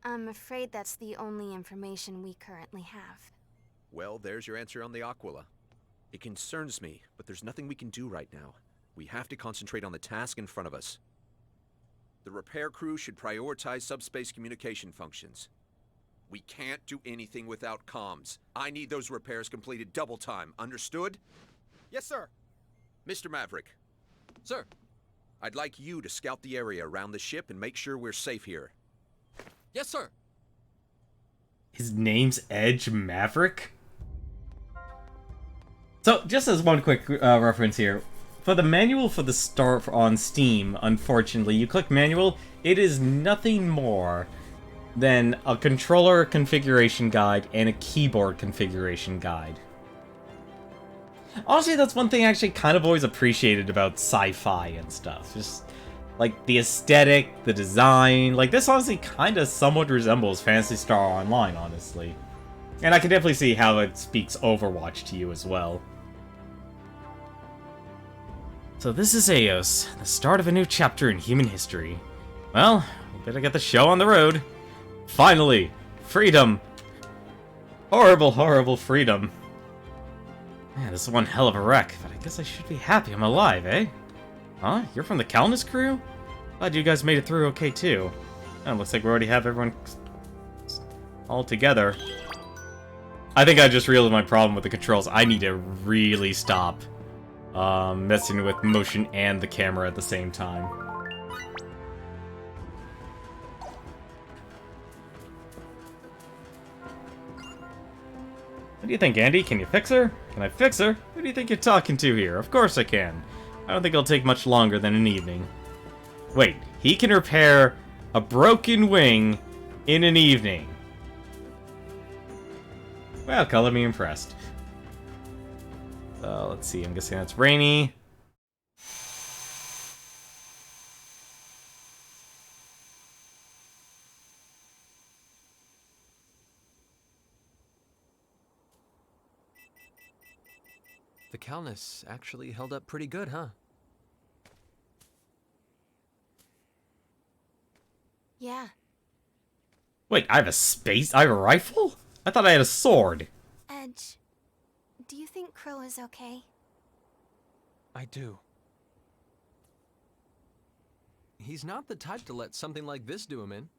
I'm afraid that's the only information we currently have. Well, there's your answer on the Aquila. It concerns me, but there's nothing we can do right now. We have to concentrate on the task in front of us. The repair crew should prioritize subspace communication functions. We can't do anything without comms. I need those repairs completed double time, understood? Yes, sir. Mr. Maverick. Sir. I'd like you to scout the area around the ship and make sure we're safe here. Yes, sir. His name's Edge Maverick? So, just as one quick reference here, for the manual for the start on Steam, unfortunately, you click manual, it is nothing more than a controller configuration guide and a keyboard configuration guide. Honestly, that's one thing I actually kind of always appreciated about sci-fi and stuff. Just, like, the aesthetic, the design. Like, this honestly kind of somewhat resembles Phantasy Star Online, honestly. And I can definitely see how it speaks Overwatch to you as well. So this is Eos, the start of a new chapter in human history. Well, we better get the show on the road. Finally! Freedom! Horrible, horrible freedom. Man, this is one hell of a wreck, but I guess I should be happy I'm alive, eh? Huh? You're from the Calnus crew? Glad you guys made it through okay, too. Oh, looks like we already have everyone all together. I think I just realized my problem with the controls. I need to really stop messing with motion and the camera at the same time. What do you think, Andy? Can you fix her? Can I fix her? Who do you think you're talking to here? Of course I can. I don't think it'll take much longer than an evening. Wait, he can repair a broken wing in an evening. Well, color me impressed. Let's see, I'm guessing that's rainy. The Calnus actually held up pretty good, huh? Yeah. Wait, I have a rifle? I thought I had a sword. Edge, do you think Crow is okay? I do. He's not the type to let something like this do him in.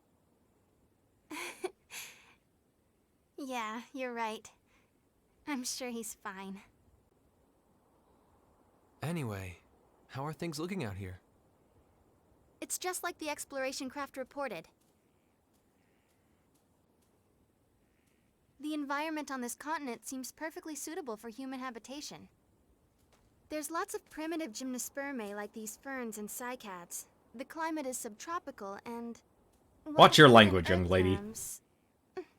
Yeah, you're right. I'm sure he's fine. Anyway, how are things looking out here? It's just like the exploration craft reported. The environment on this continent seems perfectly suitable for human habitation. There's lots of primitive gymnospermae like these ferns and cycads. The climate is subtropical and... Watch your language, young lady.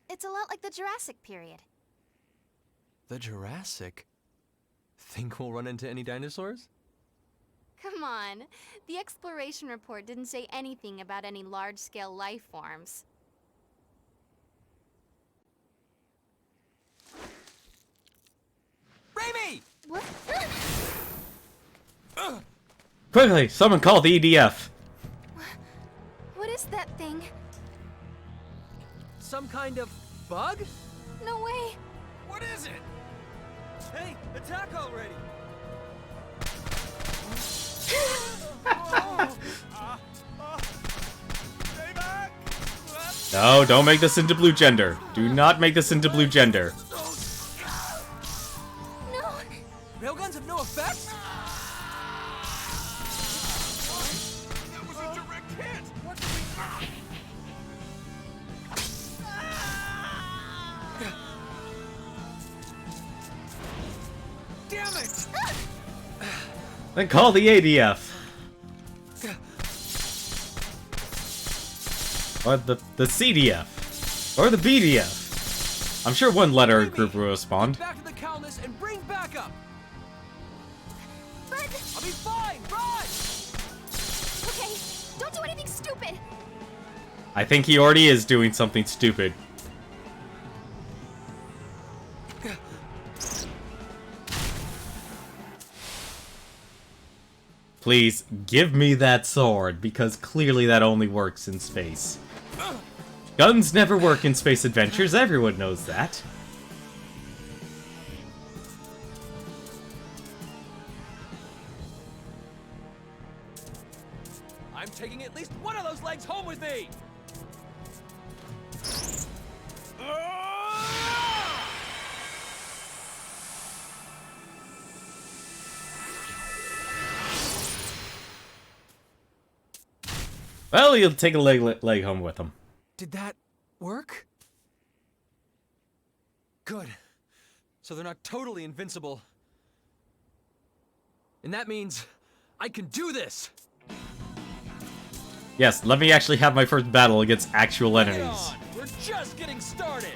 It's a lot like the Jurassic period. The Jurassic? Think we'll run into any dinosaurs? Come on. The exploration report didn't say anything about any large-scale life forms. Raimi! What? Quickly, someone call the EDF. What is that thing? Some kind of bug? No way! What is it? Hey, attack already! No, don't make this into blue gender. Do not make this into blue gender. No! Railguns have no effect? That was a direct hit! What do we... Then call the ADF. Or the CDF. Or the BDF. I'm sure one letter group will respond. Back to the Calnus and bring backup. But... I'll be fine. Run! Okay, don't do anything stupid. I think he already is doing something stupid. Please, give me that sword, because clearly that only works in space. Guns never work in space adventures, everyone knows that. I'm taking at least one of those legs home with me! Well, he'll take a leg home with him. Did that work? Good. So they're not totally invincible. And that means I can do this! Yes, let me actually have my first battle against actual enemies. We're just getting started!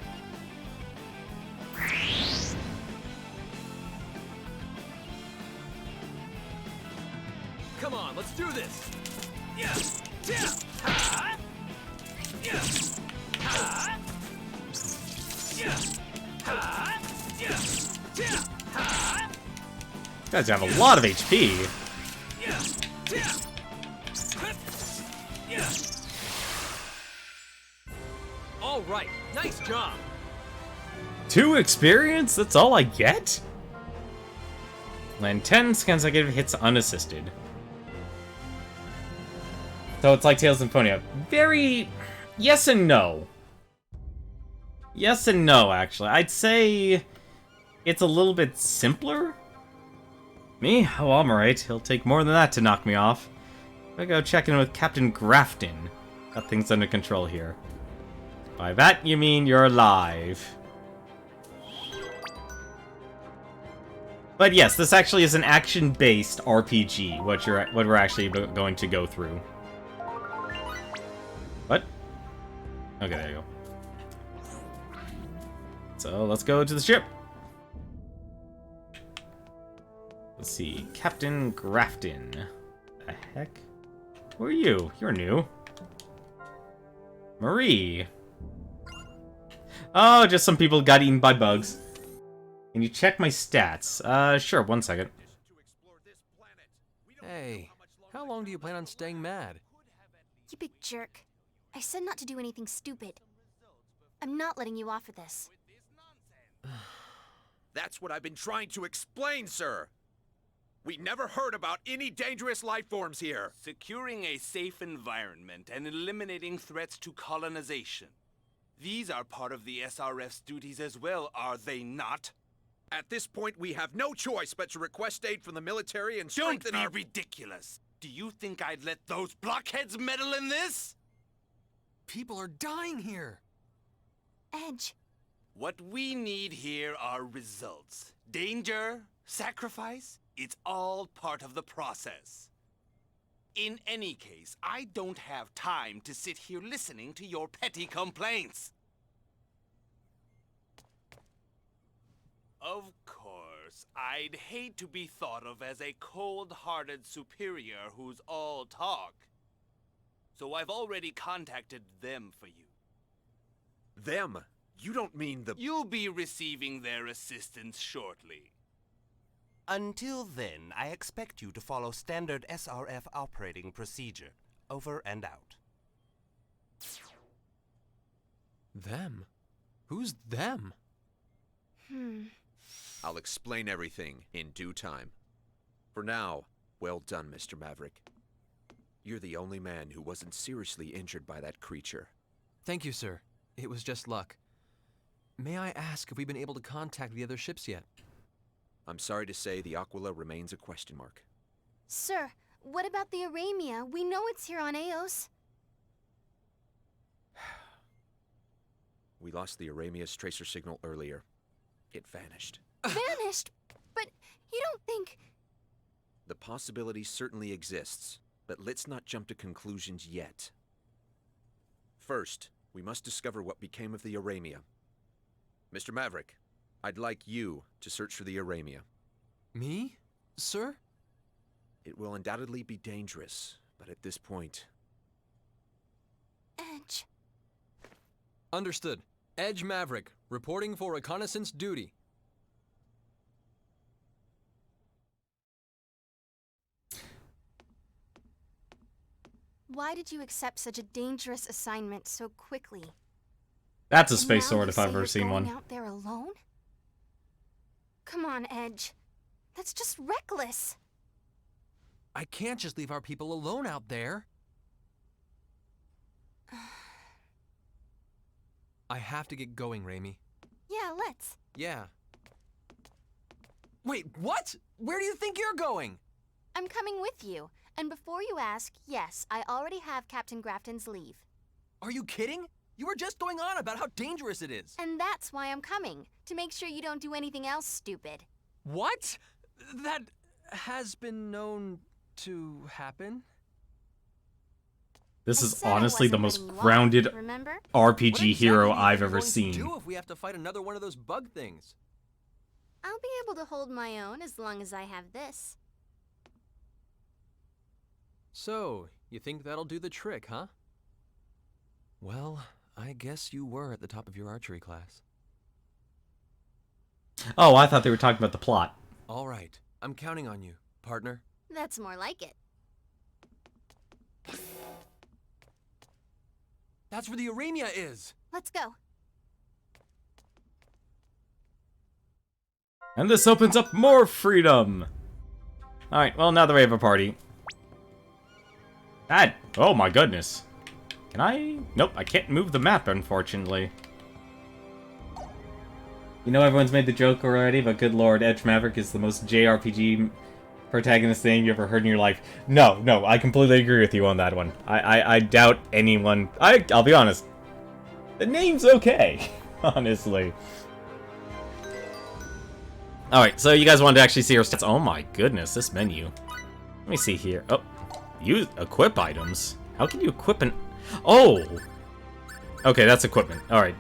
Come on, let's do this! Yeah! Yeah! Ha! Yeah! Ha! Yeah! Ha! Yeah! Yeah! Ha! You guys have a lot of HP. Yeah! Yeah! Yeah! All right, nice job. 2 experience? That's all I get? Land 10 consecutive hits unassisted. So it's like Tales of Symphonia. Very... yes and no. Yes and no, actually. I'd say it's a little bit simpler. Me? Oh, I'm alright. He'll take more than that to knock me off. I go check in with Captain Grafton. Got things under control here. By that, you mean you're alive. But yes, this actually is an action-based RPG, what we're actually going to go through. What? Okay, there you go. So, let's go to the ship. Let's see. Captain Grafton. The heck? Who are you? You're new. Marie. Oh, just some people got eaten by bugs. Can you check my stats? Sure, 1 second. Hey, how long do you plan on staying mad? You big jerk. I said not to do anything stupid. I'm not letting you off of this. That's what I've been trying to explain, sir. We never heard about any dangerous life forms here. Securing a safe environment and eliminating threats to colonization. These are part of the SRF's duties as well, are they not? At this point, we have no choice but to request aid from the military and strengthen Don't be ridiculous. Do you think I'd let those blockheads meddle in this? People are dying here. Edge. What we need here are results. Danger, sacrifice, it's all part of the process. In any case, I don't have time to sit here listening to your petty complaints. Of course, I'd hate to be thought of as a cold-hearted superior who's all talk. So I've already contacted them for you. Them? You don't mean the... You'll be receiving their assistance shortly. Until then, I expect you to follow standard SRF operating procedure. Over and out. Them? Who's them? I'll explain everything in due time. For now, well done, Mr. Maverick. You're the only man who wasn't seriously injured by that creature. Thank you, sir. It was just luck. May I ask if we've been able to contact the other ships yet? I'm sorry to say the Aquila remains a question mark. Sir, what about the Aramia? We know it's here on Eos. We lost the Aramia's tracer signal earlier. It vanished. Vanished? But you don't think... The possibility certainly exists, but let's not jump to conclusions yet. First, we must discover what became of the Aramia. Mr. Maverick, I'd like you to search for the Aramia. Me? Sir? It will undoubtedly be dangerous, but at this point... Edge. Understood. Edge Maverick, reporting for reconnaissance duty. Why did you accept such a dangerous assignment so quickly? That's a And space now sword you if say I've ever you're seen going one. out there alone? Come on, Edge. That's just reckless. I can't just leave our people alone out there. I have to get going, Raimi. Yeah, let's. Yeah. Wait, what? Where do you think you're going? I'm coming with you. And before you ask, yes, I already have Captain Grafton's leave. Are you kidding? You were just going on about how dangerous it is. And that's why I'm coming. To make sure you don't do anything else stupid. What? That has been known to happen? This I is said I honestly the wasn't most letting you off, grounded remember? RPG hero I've ever What are seen. you going to do if we have to fight another one of those bug things? I'll be able to hold my own as long as I have this. So, you think that'll do the trick, huh? Well, I guess you were at the top of your archery class. Oh, I thought they were talking about the plot. All right, I'm counting on you, partner. That's more like it. That's where the Aramia is! Let's go. And this opens up more freedom! Alright, well, now that we have a party. Oh my goodness. Can I? Nope, I can't move the map, unfortunately. You know everyone's made the joke already, but good lord, Edge Maverick is the most JRPG protagonist name you ever heard in your life. No, I completely agree with you on that one. I doubt anyone... I'll be honest. The name's okay, honestly. Alright, so you guys wanted to actually see our stats. Oh my goodness, this menu. Let me see here. Oh, use equip items. How can you equip an... Oh! Okay, that's equipment. Alright.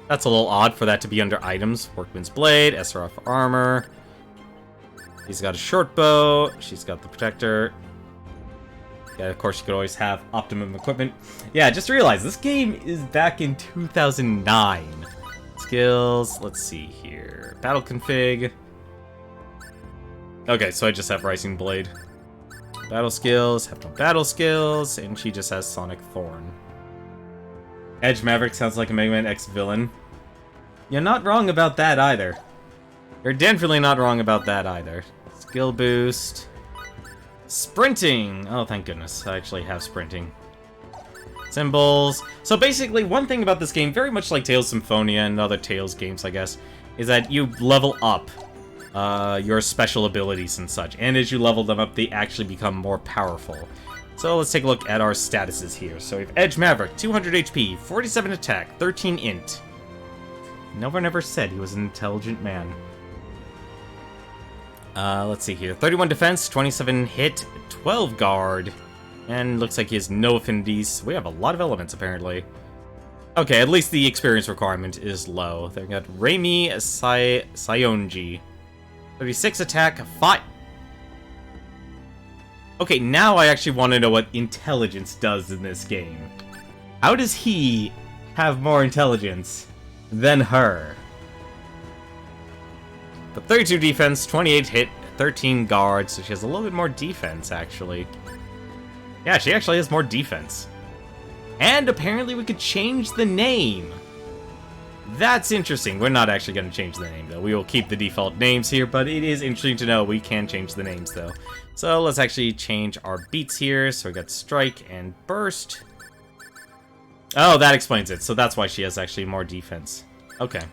That's a little odd for that to be under items. Workman's Blade, SRF Armor. He's got a short bow. She's got the protector. Yeah, of course, you could always have optimum equipment. Yeah, just realized this game is back in 2009. Skills, let's see here. Battle config. Okay, so I just have Rising Blade. Battle skills, have no battle skills, and she just has Sonic Thorn. Edge Maverick sounds like a Mega Man X villain. You're not wrong about that either. You're definitely not wrong about that either. Skill boost. Sprinting! Oh, thank goodness. I actually have sprinting. Symbols. So basically, one thing about this game, very much like Tales Symphonia and other Tales games, I guess, is that you level up your special abilities and such. And as you level them up, they actually become more powerful. So let's take a look at our statuses here. So we have Edge Maverick, 200 HP, 47 attack, 13 int. No one ever said he was an intelligent man. Let's see here. 31 defense, 27 hit, 12 guard. And looks like he has no affinities. We have a lot of elements, apparently. Okay, at least the experience requirement is low. Then we got Raimi Sayonji. 36 attack, 5... Okay, now I actually want to know what intelligence does in this game. How does he have more intelligence than her? But 32 defense, 28 hit, 13 guard, so she has a little bit more defense, actually. Yeah, she actually has more defense. And apparently we could change the name. That's interesting. We're not actually going to change the name, though. We will keep the default names here, but it is interesting to know we can change the names, though. So let's actually change our beats here. So we got Strike and Burst. Oh, that explains it. So that's why she has actually more defense. Okay.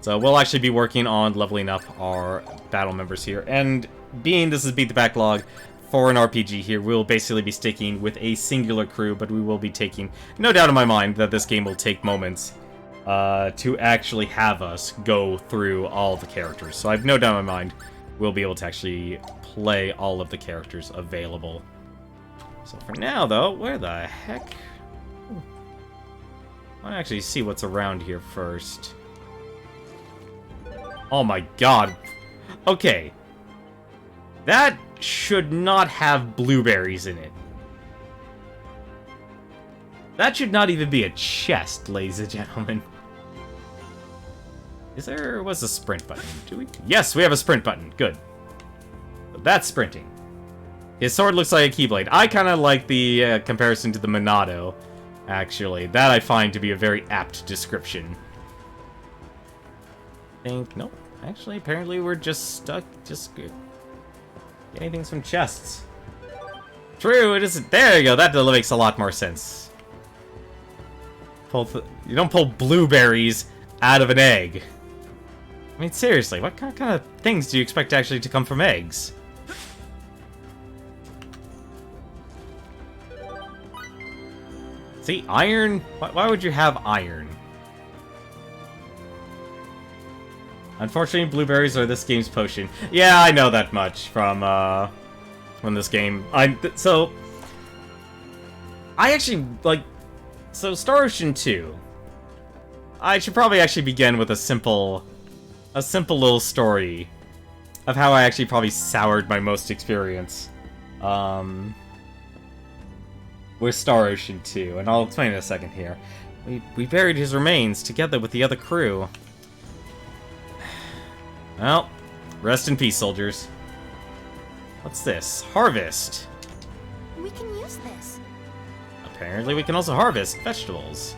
So we'll actually be working on leveling up our battle members here. And being this is Beat the Backlog, for an RPG here, we'll basically be sticking with a singular crew, but we will be taking, no doubt in my mind, that this game will take moments to actually have us go through all the characters. So I have no doubt in my mind we'll be able to actually play all of the characters available. So for now, though, where the heck? I want to actually see what's around here first. Oh my god. Okay. That should not have blueberries in it. That should not even be a chest, ladies and gentlemen. Is there... what's the sprint button? Do we? Yes, we have a sprint button. Good. So that's sprinting. His sword looks like a keyblade. I kind of like the comparison to the Monado, actually. That I find to be a very apt description. Nope. Actually, apparently we're just stuck, getting things from chests. True, it isn't. There you go, that makes a lot more sense. You don't pull blueberries out of an egg. I mean, seriously, what kind of things do you expect actually to come from eggs? See, iron? Why would you have iron? Unfortunately, blueberries are this game's potion. Yeah, I know that much from this game. So Star Ocean 2. I should probably actually begin with a simple little story of how I actually probably soured my most experience with Star Ocean 2, and I'll explain in a second here. We buried his remains together with the other crew. Well, rest in peace, soldiers. What's this? Harvest. We can use this. Apparently we can also harvest vegetables.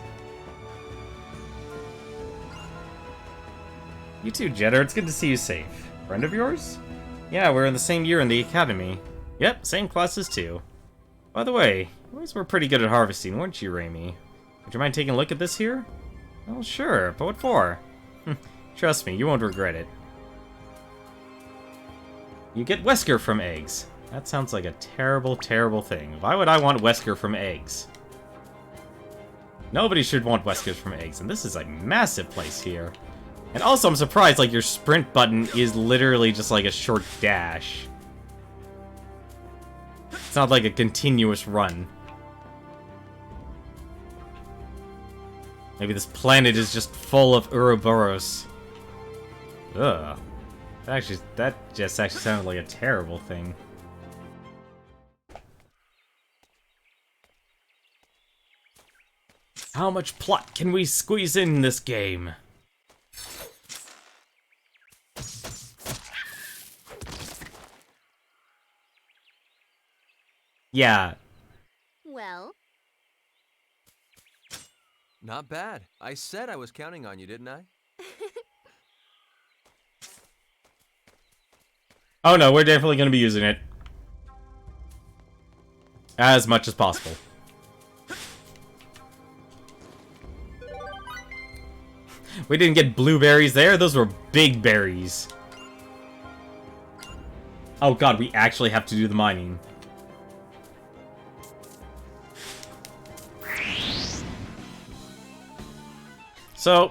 You too, Jetter. It's good to see you safe. Friend of yours? Yeah, we're in the same year in the academy. Yep, same classes too. By the way, you always were pretty good at harvesting, weren't you, Raimi? Would you mind taking a look at this here? Oh, sure, but what for? Trust me, you won't regret it. You get Wesker from eggs. That sounds like a terrible, terrible thing. Why would I want Wesker from eggs? Nobody should want Weskers from eggs, and this is a massive place here. And also, I'm surprised, like, your sprint button is literally just like a short dash. It's not like a continuous run. Maybe this planet is just full of Ouroboros. Ugh. That just actually sounded like a terrible thing. How much plot can we squeeze in this game? Yeah. Well? Not bad. I said I was counting on you, didn't I? Oh no, we're definitely going to be using it. As much as possible. We didn't get blueberries there, those were big berries. Oh god, we actually have to do the mining. So,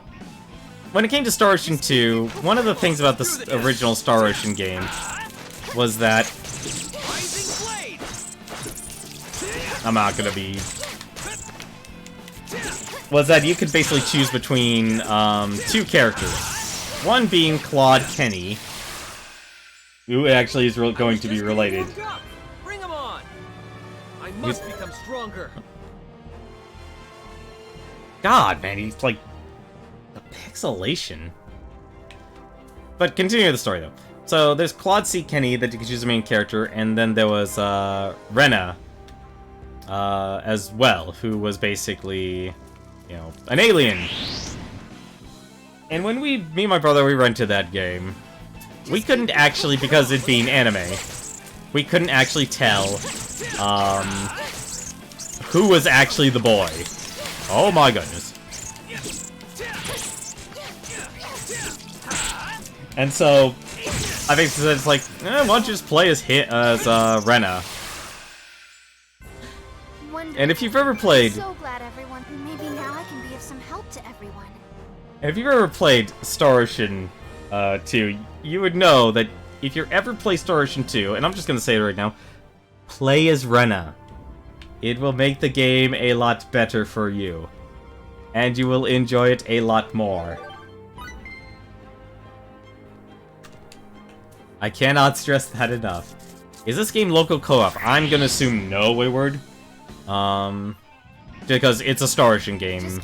when it came to Star Ocean 2, one of the things about the original Star Ocean game was that... I'm not gonna be... was that you could basically choose between two characters. One being Claude Kenny, who actually is going to be related. Bring him on! I must become stronger. God, man, he's like... the pixelation. But continue the story, though. So, there's Claude C. Kenny that you could choose the main character, and then there was Rena as well, who was basically, you know, an alien. And when me and my brother, we rented that game, we couldn't actually, because it being anime, we couldn't actually tell who was actually the boy. Oh my goodness. And so, I think it's like, why don't you just play as Rena? And if you've ever played... I'm so glad everyone... Maybe now I can be of some help to everyone. If you've ever played Star Ocean 2, you would know that if you ever play Star Ocean 2, and I'm just gonna say it right now, play as Rena. It will make the game a lot better for you. And you will enjoy it a lot more. I cannot stress that enough. Is this game local co-op? I'm gonna assume no, Wayward. Because it's a Star Ocean game.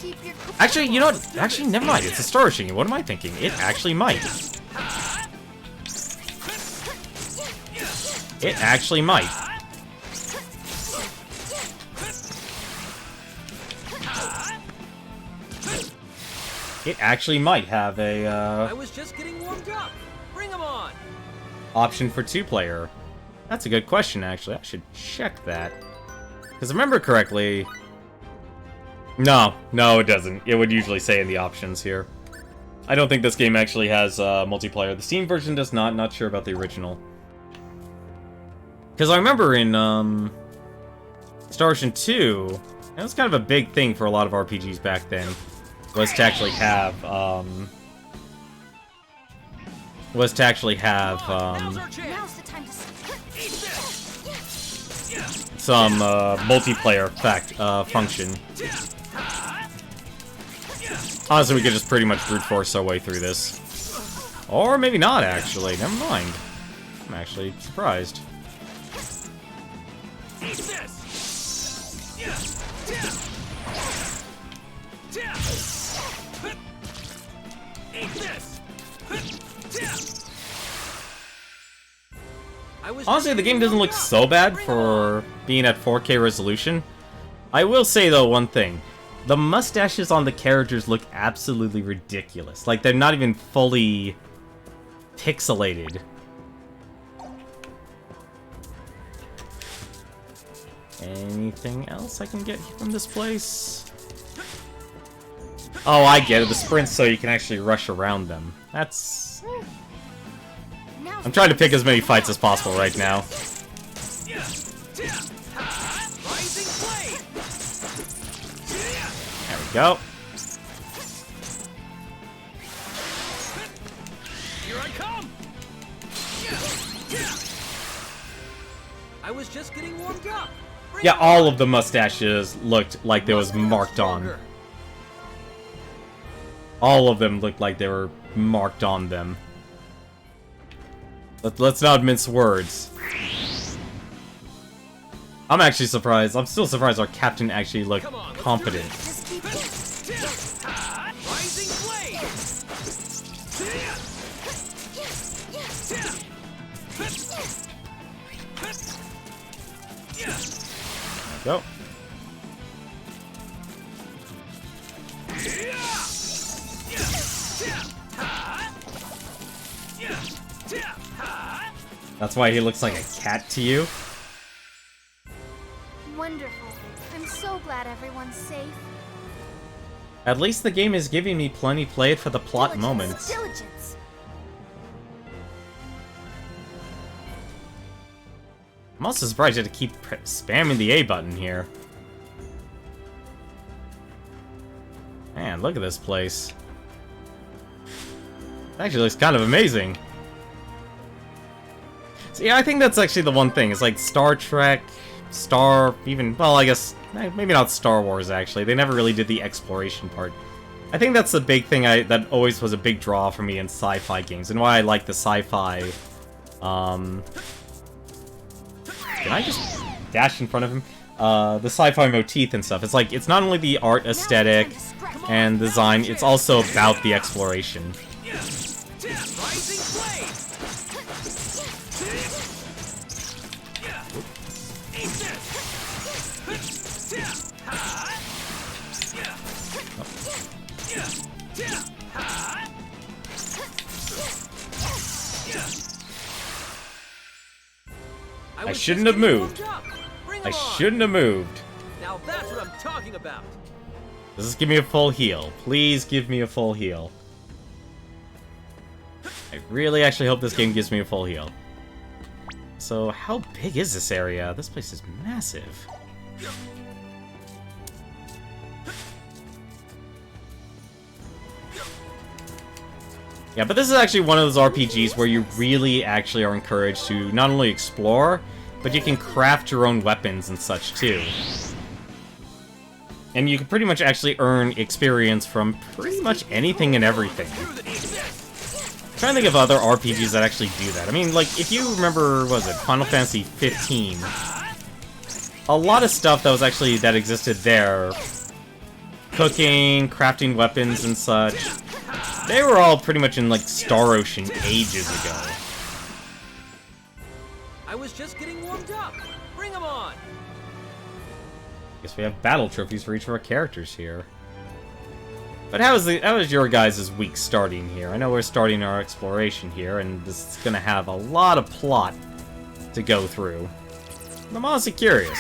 Actually, you know what? Actually, never mind. It's a Star Ocean game. What am I thinking? It actually might. It actually might. It actually might have a, I was just getting warmed up. Bring 'em on. Option for 2-player. That's a good question, actually. I should check that. Because I remember correctly... No, it doesn't. It would usually say in the options here. I don't think this game actually has multiplayer. The Steam version does not. Not sure about the original. Because I remember in Star Ocean 2, that was kind of a big thing for a lot of RPGs back then, was to actually have some multiplayer function. Honestly, we could just pretty much brute force our way through this. Or maybe not, actually. Never mind. I'm actually surprised. Honestly, the game doesn't look so bad for being at 4K resolution. I will say, though, one thing. The mustaches on the characters look absolutely ridiculous. Like, they're not even fully pixelated. Anything else I can get from this place? Oh, I get it. The sprint's so you can actually rush around them. That's... I'm trying to pick as many fights as possible right now. There we go. Here I come. I was just getting warmed up. Yeah, all of the mustaches looked like they was marked on. All of them looked like they were marked on them. Let's not mince words. I'm actually surprised. I'm still surprised our captain actually looked competent. Go. That's why he looks like a cat to you? Wonderful. I'm so glad everyone's safe. At least the game is giving me plenty played for the plot moments. Diligence. I'm also surprised you had to keep spamming the A button here. Man, look at this place. It actually looks kind of amazing. So yeah, I think that's actually the one thing. It's like Star Trek, well, I guess, maybe not Star Wars, actually. They never really did the exploration part. I think that's the big thing that always was a big draw for me in sci-fi games, and why I like the sci-fi, Can I just dash in front of him? The sci-fi motif and stuff. It's like, it's not only the art aesthetic and design, it's also about the exploration. I shouldn't have moved. I shouldn't have moved. Now that's what I'm talking about. Just give me a full heal. Please give me a full heal. I really actually hope this game gives me a full heal. So, how big is this area? This place is massive. Yeah, but this is actually one of those RPGs where you really actually are encouraged to not only explore, but you can craft your own weapons and such too. And you can pretty much actually earn experience from pretty much anything and everything. I'm trying to think of other RPGs that actually do that. I mean, like, if you remember, what was it, Final Fantasy 15? A lot of stuff that was actually, that existed there, cooking, crafting weapons and such, they were all pretty much in, like, Star Ocean ages ago. I was just getting warmed up. Bring 'em on. Guess we have battle trophies for each of our characters here. But how is your guys' week starting here? I know we're starting our exploration here, and this is gonna have a lot of plot to go through. I'm honestly curious.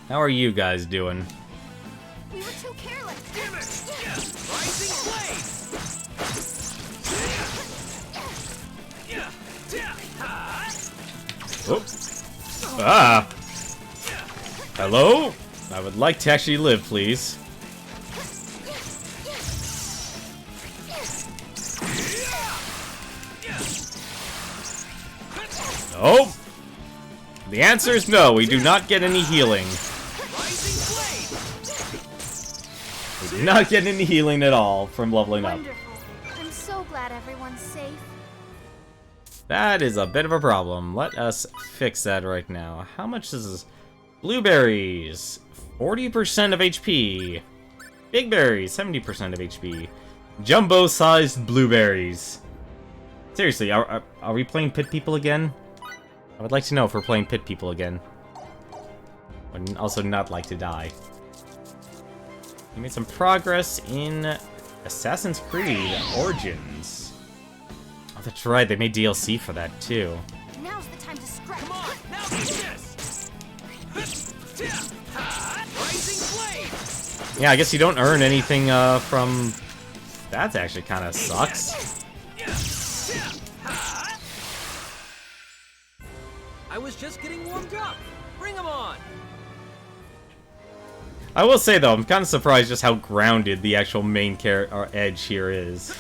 How are you guys doing? We were too careless. Rising blade. Oops. Ah! Hello? I would like to actually live, please. Oh! The answer is no, we do not get any healing. We do not get any healing at all from leveling up. Wonderful. I'm so glad everyone's safe. That is a bit of a problem. Let us fix that right now. How much is this? Blueberries, 40% of HP. Big berries, 70% of HP. Jumbo-sized blueberries. Seriously, are we playing Pit People again? I would like to know if we're playing Pit People again. Would also not like to die. We made some progress in Assassin's Creed Origins. Oh, that's right, they made DLC for that too. Now's the time to scrap. Come on, now do this. Rising blade. Yeah, I guess you don't earn anything from... That actually kind of sucks. I was just getting warmed up. Bring 'em on. I will say though, I'm kind of surprised just how grounded the actual main Edge here is.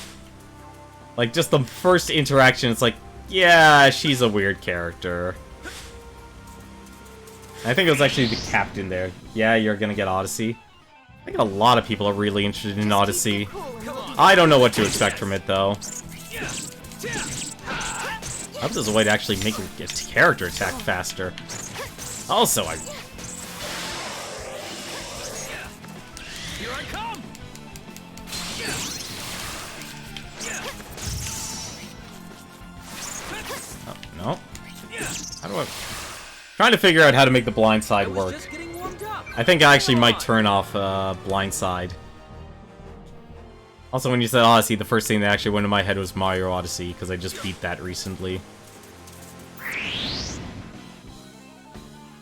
Like, just the first interaction, it's like, yeah, she's a weird character. I think it was actually the captain there. Yeah, you're gonna get Odyssey. I think a lot of people are really interested in Odyssey. I don't know what to expect from it, though. I hope there's a way to actually make a character attack faster. Also, Here I come. oh, no. How do I... Trying to figure out how to make the blind side work. I think I actually might turn off blind side. Also, when you said Odyssey, the first thing that actually went in my head was Mario Odyssey, because I just beat that recently.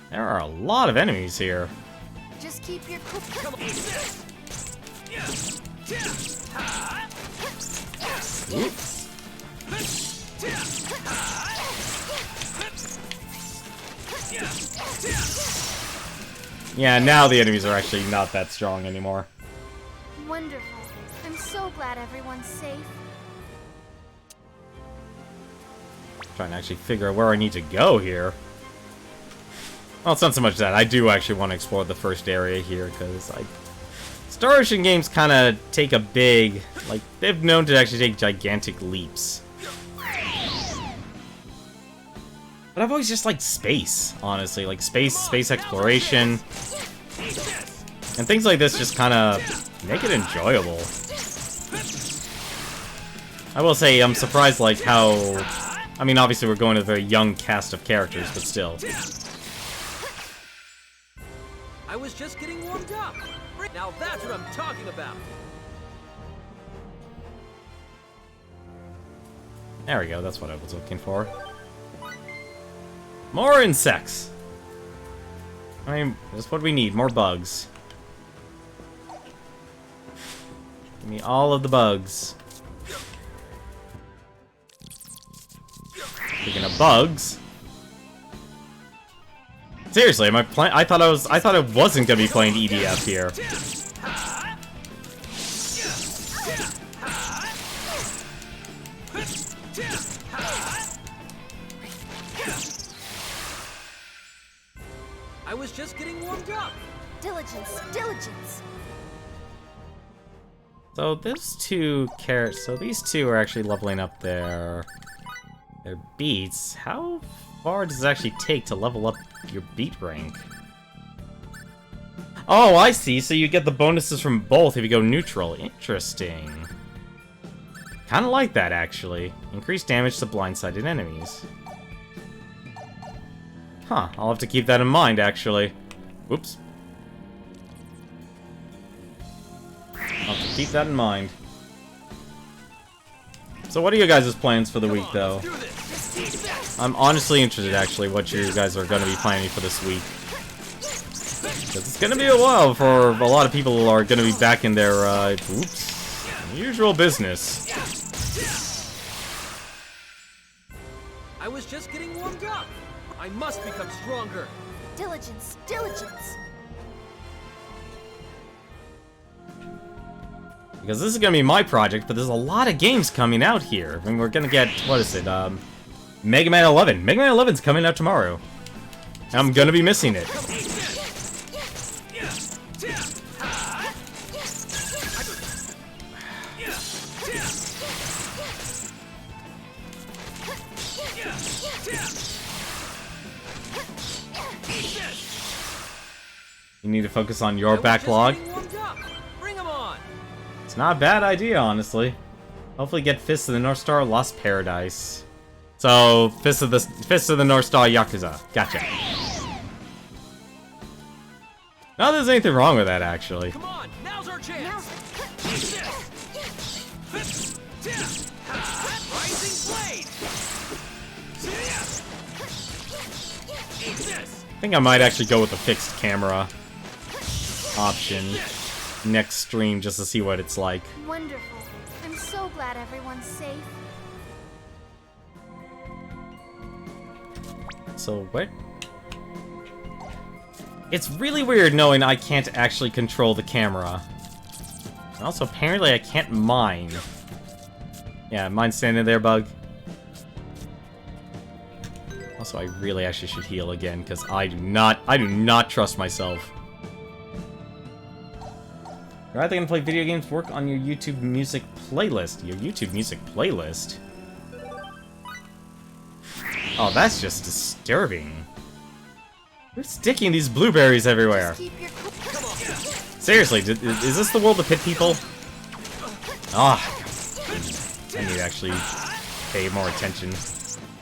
There are a lot of enemies here. Just keep your cool. Oops. Yeah, now the enemies are actually not that strong anymore. Wonderful. I'm so glad everyone's safe. Trying to actually figure out where I need to go here. Well, it's not so much that. I do actually want to explore the first area here, because Star Ocean games kind of take a big... Like, they've known to actually take gigantic leaps. But I've always just liked space, honestly. Like, space exploration. And things like this just kind of make it enjoyable. I will say, I'm surprised, like, how... I mean, obviously we're going to a very young cast of characters, but still. I was just getting warmed up. Now that's what I'm talking about. There we go, that's what I was looking for. More insects! I mean, that's what we need, more bugs. Give me all of the bugs. Speaking of bugs... Seriously, am I playing? I thought I wasn't gonna be playing EDF here. was just getting warmed up. Diligence, diligence. So these two are actually leveling up their beats. How far does it actually take to level up your beat rank? Oh, I see. So you get the bonuses from both if you go neutral. Interesting. Kind of like that, actually. Increased damage to blindsided enemies. Huh, I'll have to keep that in mind, actually. Whoops. I'll have to keep that in mind. So what are you guys' plans for the week, though? I'm honestly interested, actually, what you guys are going to be planning for this week. Because it's going to be a while before a lot of people are going to be back in their, usual business. I was just getting warmed up. I must become stronger. Diligence, diligence. Because this is going to be my project, but there's a lot of games coming out here. I mean, we're going to get, what is it, Mega Man 11. Mega Man 11's coming out tomorrow. And I'm going to be missing it. You need to focus on your backlog. It's not a bad idea, honestly. Hopefully get Fist of the North Star, Lost Paradise. So, Fist of the North Star, Yakuza. Gotcha. Not that there's anything wrong with that, actually. Come on, now's our chance. Rising blade. I think I might actually go with the fixed camera option next stream just to see what it's like. Wonderful. I'm so glad everyone's safe. So, what? It's really weird knowing I can't actually control the camera. And also, apparently I can't mine. Yeah, mine standing there, bug. Also, I really actually should heal again, because I do not trust myself. You're either gonna play video games, work on your YouTube music playlist. Your YouTube music playlist? Oh, that's just disturbing. Who's sticking these blueberries everywhere? Seriously, is this the world of pit people? Ah, I need to actually pay more attention.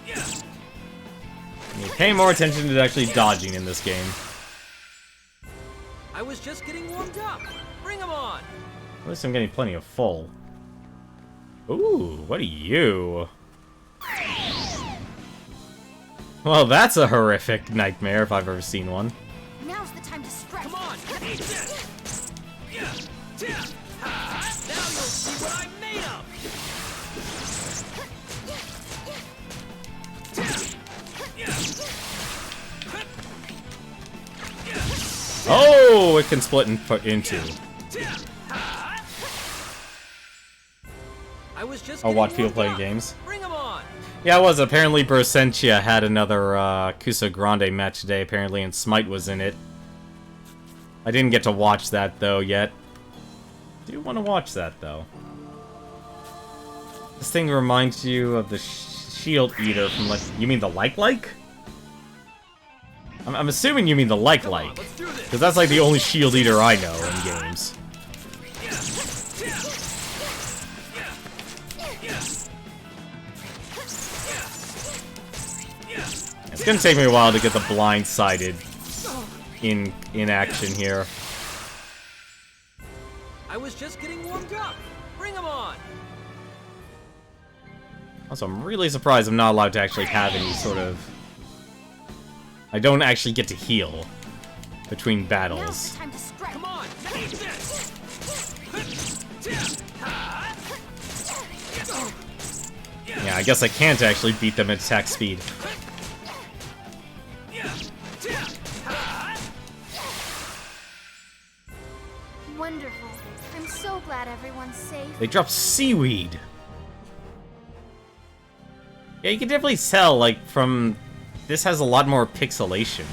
I need to pay more attention to actually dodging in this game. I was just getting warmed up. Bring them on. At least I'm getting plenty of full. Ooh, what are you? Well, that's a horrific nightmare if I've ever seen one. Now's the time to stretch. Come on, eat this. Now you'll see what I'm made of. Oh, it can split into. I was just I'll watch people playing games. Bring 'em on. Yeah, it was. Apparently, Bersentia had another Kusa Grande match today, apparently, and Smite was in it. I didn't get to watch that, though, yet. I do want to watch that, though. This thing reminds you of the Shield Eater from, like, you mean the like? I'm assuming you mean the like. Because that's, like, the only Shield Eater I know in games. It's gonna take me a while to get the blindsided in action here. I was just getting warmed up. Bring 'em on. Also, I'm really surprised I'm not allowed to actually have any sort of... I don't actually get to heal between battles. Come on, eat this. Yeah, I guess I can't actually beat them at attack speed. Wonderful. I'm so glad everyone's safe. They drop seaweed. Yeah, you can definitely tell, like, from... This has a lot more pixelation.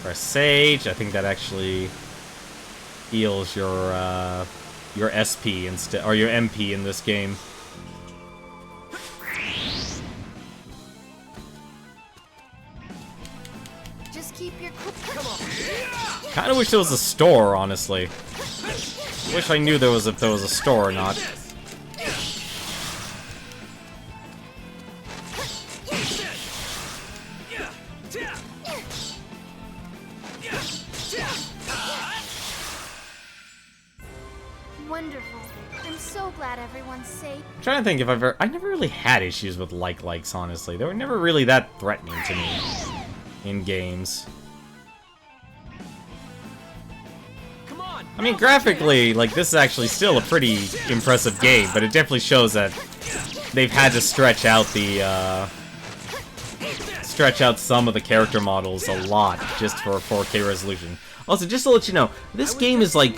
Press Sage. I think that actually heals your SP instead, or your MP in this game. Just keep your Kind of wish there was a store, honestly. Wish I knew there was a store or not. Wonderful. I'm so glad everyone's safe. I'm trying to think if I never really had issues with likes, honestly. They were never really that threatening to me in games. I mean, graphically, like, this is actually still a pretty impressive game, but it definitely shows that they've had to stretch out some of the character models a lot just for 4K resolution. Also, just to let you know, this game is like,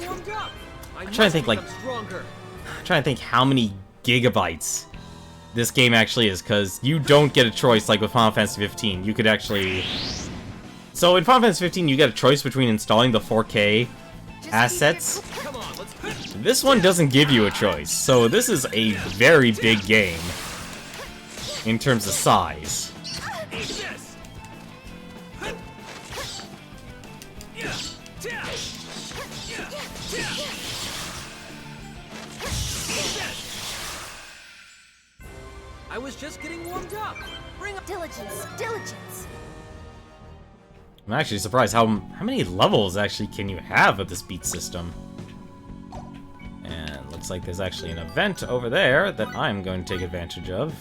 I'm trying to think how many gigabytes this game actually is, because you don't get a choice like with Final Fantasy 15. You could actually... So in Final Fantasy 15, you get a choice between installing the 4K assets. This one doesn't give you a choice, so this is a very big game in terms of size. I was just getting warmed up. Bring up diligence, diligence. I'm actually surprised how many levels actually can you have with this beat system. And looks like there's actually an event over there that I'm going to take advantage of.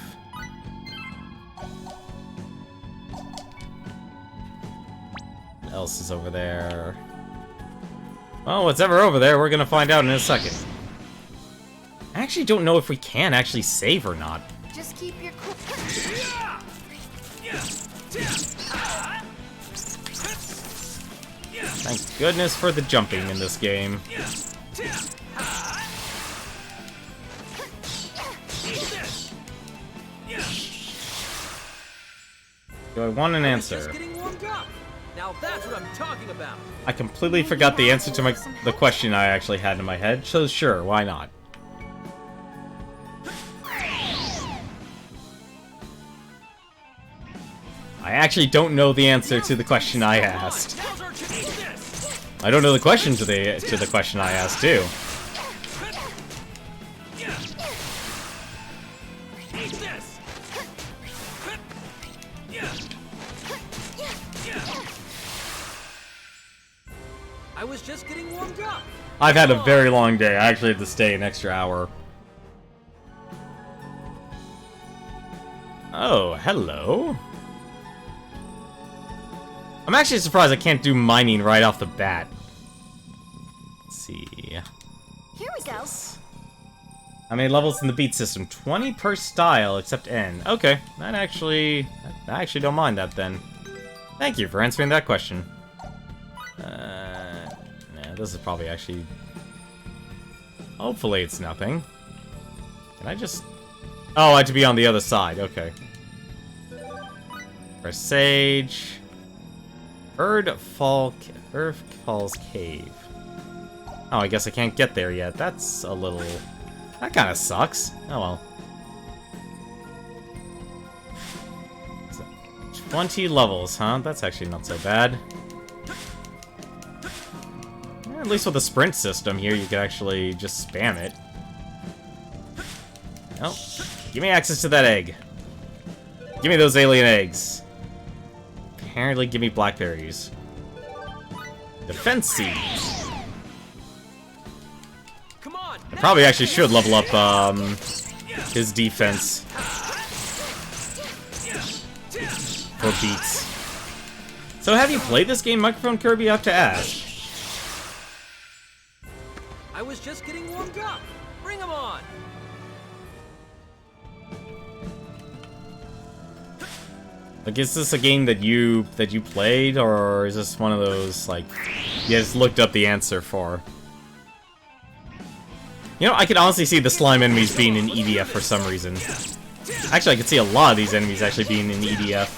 What else is over there? Well, what's ever over there, we're gonna find out in a second. I actually don't know if we can actually save or not. Just keep your cool. Thank goodness for the jumping in this game. Do I want an answer? Now that's what I'm talking about. I completely forgot the answer to the question I actually had in my head, so sure, why not? I actually don't know the answer to the question I asked. I don't know the question to the question I asked too. I was just getting warmed up. I've had a very long day. I actually had to stay an extra hour. Oh, hello. I'm actually surprised I can't do mining right off the bat. Let's see. Here we go. How many levels in the beat system? 20 per style, except N. Okay, I actually don't mind that then. Thank you for answering that question. Yeah, this is probably actually... Hopefully it's nothing. Can I just... Oh, I have to be on the other side. Okay. Press Sage. Earth Falls Cave. Oh, I guess I can't get there yet. That's a little... That kind of sucks. Oh well. So, 20 levels, huh? That's actually not so bad. Yeah, at least with the sprint system here, you can actually just spam it. Oh, give me access to that egg. Give me those alien eggs. Apparently, give me blackberries. Defense seeds. I probably actually should level up his defense for beats. So, have you played this game, Microphone Kirby? I have to ask. I was just getting warmed up. Bring 'em on. Like, is this a game that you played, or is this one of those, like, you just looked up the answer for? You know, I could honestly see the slime enemies being in EDF for some reason. Actually, I could see a lot of these enemies actually being in EDF.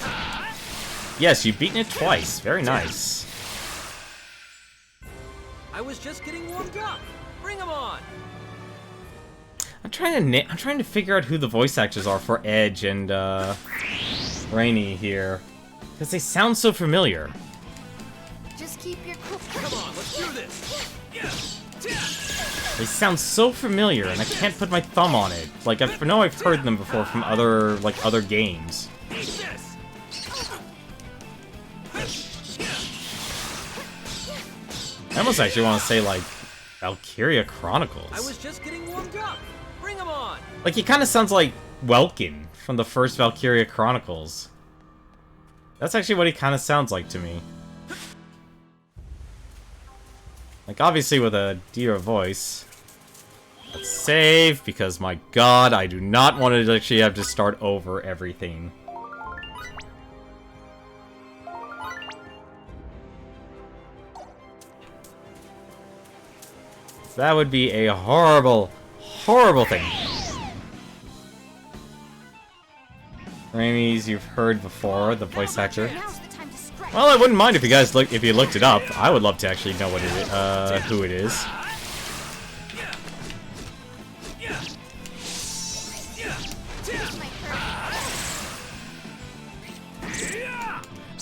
Yes, you've beaten it twice. Very nice. I was just getting warmed up. Bring 'em on. I'm trying to figure out who the voice actors are for Edge and Rainy here, because they sound so familiar. Just keep your cool. Come on, let's do this. They sound so familiar, and I can't put my thumb on it. Like I know I've heard them before from other games. I almost actually want to say like Valkyria Chronicles. I was just getting warmed up. Bring 'em on. Like he kind of sounds like Welkin from the first Valkyria Chronicles. That's actually what he kind of sounds like to me. Like obviously with a deeper voice. Let's save because my god, I do not want to actually have to start over everything. That would be a horrible, horrible thing. Ramie's you've heard before, the voice actor. Well, I wouldn't mind if you guys if you looked it up. I would love to actually know what it is, who it is.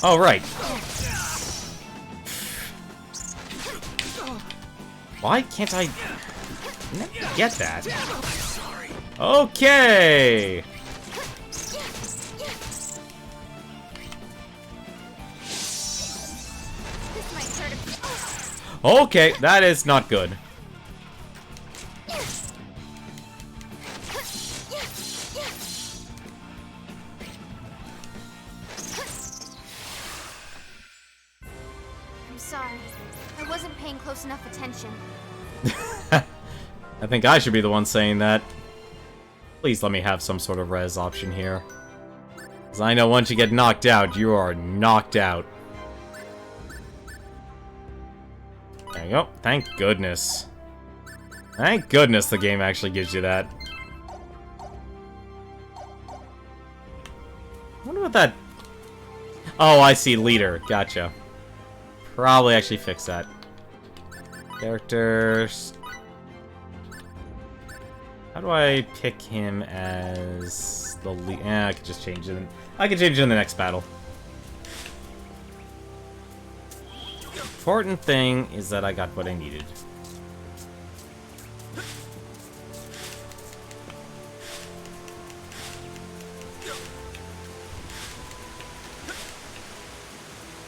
Oh right. Why can't I never get that? Okay. Okay, that is not good. I'm sorry. I wasn't paying close enough attention. I think I should be the one saying that. Please let me have some sort of res option here. Because I know once you get knocked out, you are knocked out. There you go. Thank goodness. Thank goodness the game actually gives you that. I wonder what that... Oh, I see. Leader. Gotcha. Probably actually fix that. Characters... How do I pick him as the lead? I could just change it. I can change it in the next battle. Important thing is that I got what I needed.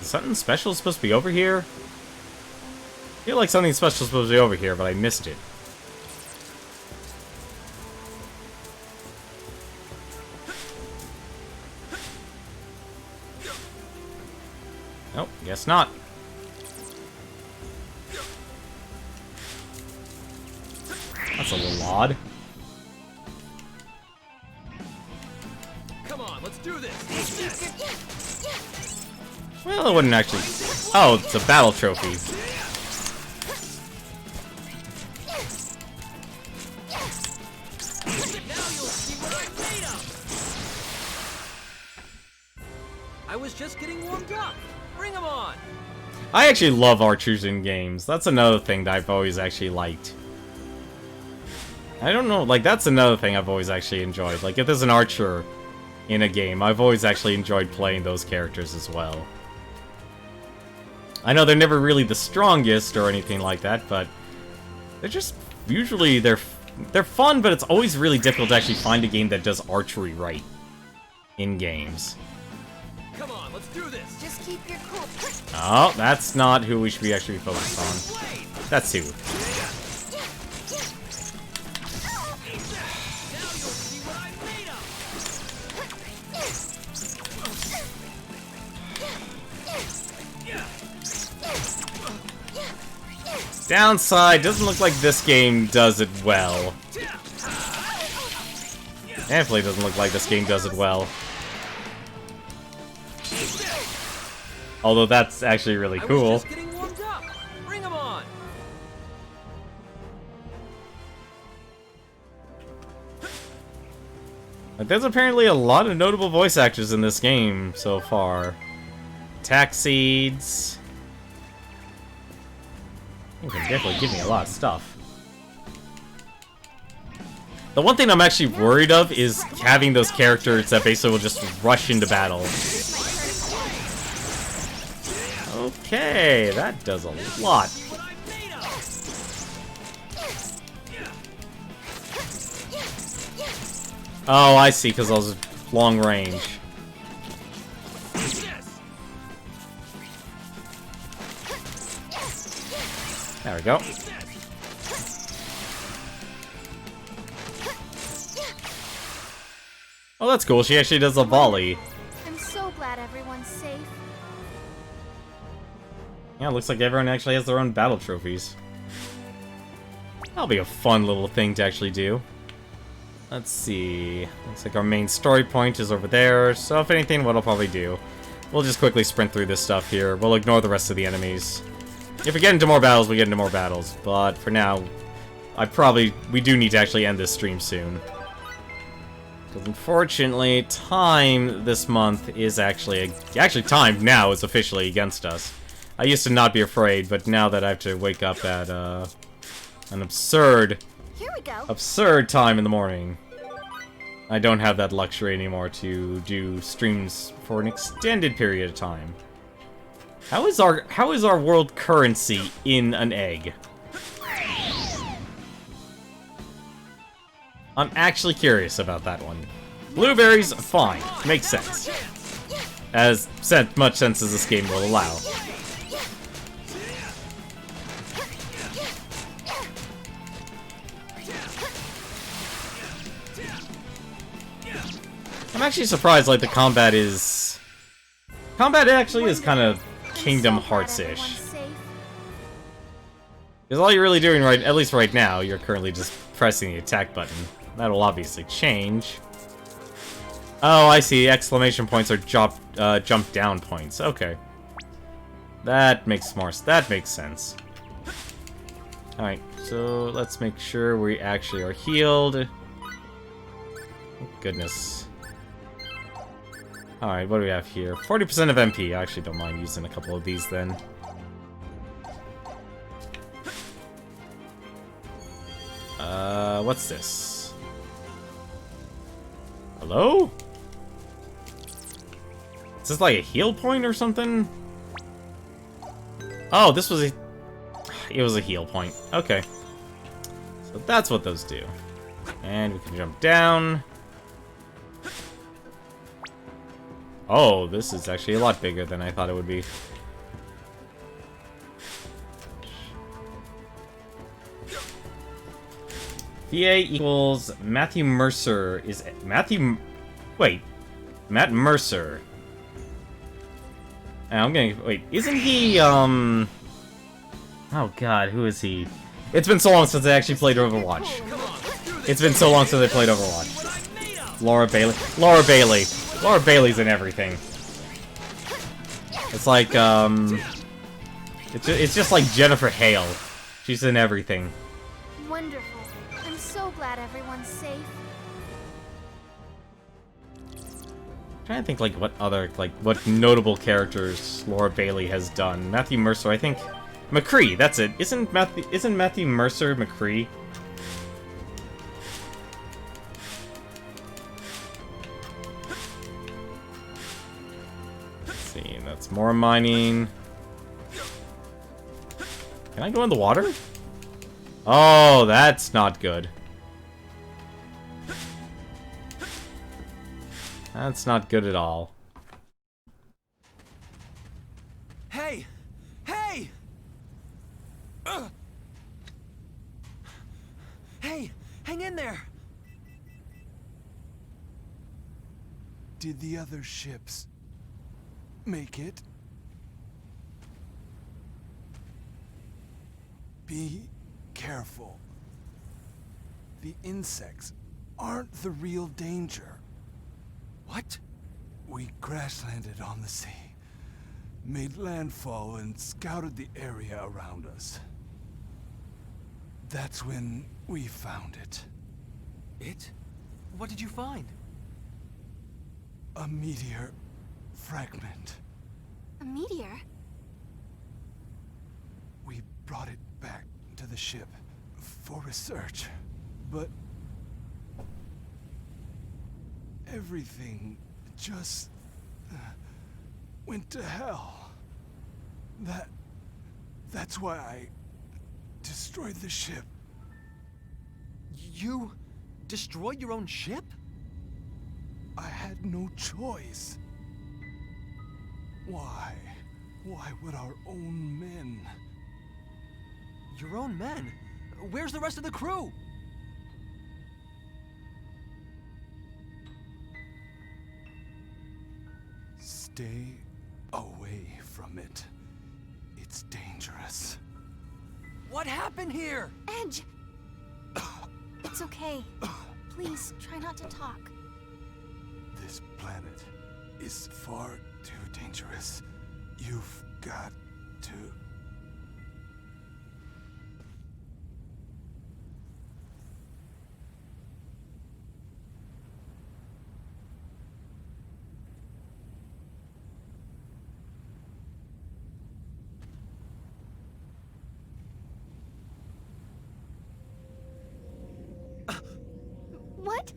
Is something special supposed to be over here? I feel like something special is supposed to be over here, but I missed it. Nope, guess not. That's a little odd. Come on, let's do this. Well, it wouldn't actually... Oh, it's a battle trophy. I was just getting warmed up. Bring 'em on. I actually love archers in games. That's another thing that I've always actually liked. I don't know, like, that's another thing I've always actually enjoyed. Like, if there's an archer in a game, I've always actually enjoyed playing those characters as well. I know they're never really the strongest or anything like that, but they're just, usually, they're fun, but it's always really difficult to actually find a game that does archery right in games. Come on, let's do this. Just keep your cool. Oh, that's not who we should be actually focused on. That's who. Downside, doesn't look like this game does it well. Definitely doesn't look like this game does it well. Although that's actually really cool. I was just getting warmed up. Bring 'em on. Like, there's apparently a lot of notable voice actors in this game so far. Tax Seeds. You can definitely give me a lot of stuff. The one thing I'm actually worried of is having those characters that basically will just rush into battle. Okay, that does a lot. Oh, I see, because I was long range. There we go. Oh, that's cool. She actually does a volley. I'm so glad everyone's safe. Yeah, it looks like everyone actually has their own battle trophies. That'll be a fun little thing to actually do. Let's see. Looks like our main story point is over there. So if anything, what I'll probably do, we'll just quickly sprint through this stuff here. We'll ignore the rest of the enemies. If we get into more battles, we get into more battles. But for now, we do need to actually end this stream soon. Because unfortunately, time this month is actually time now is officially against us. I used to not be afraid, but now that I have to wake up at an absurd time in the morning, I don't have that luxury anymore to do streams for an extended period of time. How is our world currency in an egg? I'm actually curious about that one. Blueberries, fine. Makes sense. As much sense as this game will allow. I'm actually surprised, like, the combat actually is kind of Kingdom Hearts-ish. Because all you're really doing at least right now, you're currently just pressing the attack button. That'll obviously change. Oh, I see. Exclamation points are jump down points. Okay. That makes sense. Alright, so let's make sure we actually are healed. Oh, goodness. Alright, what do we have here? 40% of MP. I actually don't mind using a couple of these then. What's this? Hello? Is this like a heal point or something? Oh, this was it was a heal point. Okay. So that's what those do. And we can jump down. Oh, this is actually a lot bigger than I thought it would be. VA equals Matthew Mercer is Matt Mercer. Isn't he oh god, who is he? It's been so long since I actually played Overwatch. Laura Bailey. Laura Bailey's in everything. It's like it's just like Jennifer Hale. She's in everything. Wonderful. I'm so glad everyone's safe. I'm trying to think like what notable characters Laura Bailey has done. Matthew Mercer, I think McCree, that's it. Isn't Matthew Mercer McCree? Let's see, that's more mining. Can I go in the water? Oh, that's not good. That's not good at all. Hey! Hey! Hey! Hang in there! Did the other ships make it? Be careful. The insects aren't the real danger. What? We crash-landed on the sea, made landfall, and scouted the area around us. That's when we found it. It? What did you find? A meteor fragment. A meteor? We brought it back the ship for research, but everything just went to hell. That's why I destroyed the ship. You destroyed your own ship? I had no choice. Why? Why would our own men? Your own men? Where's the rest of the crew? Stay away from it. It's dangerous. What happened here? Edge! It's okay. Please, try not to talk. This planet is far too dangerous. You've got to... What?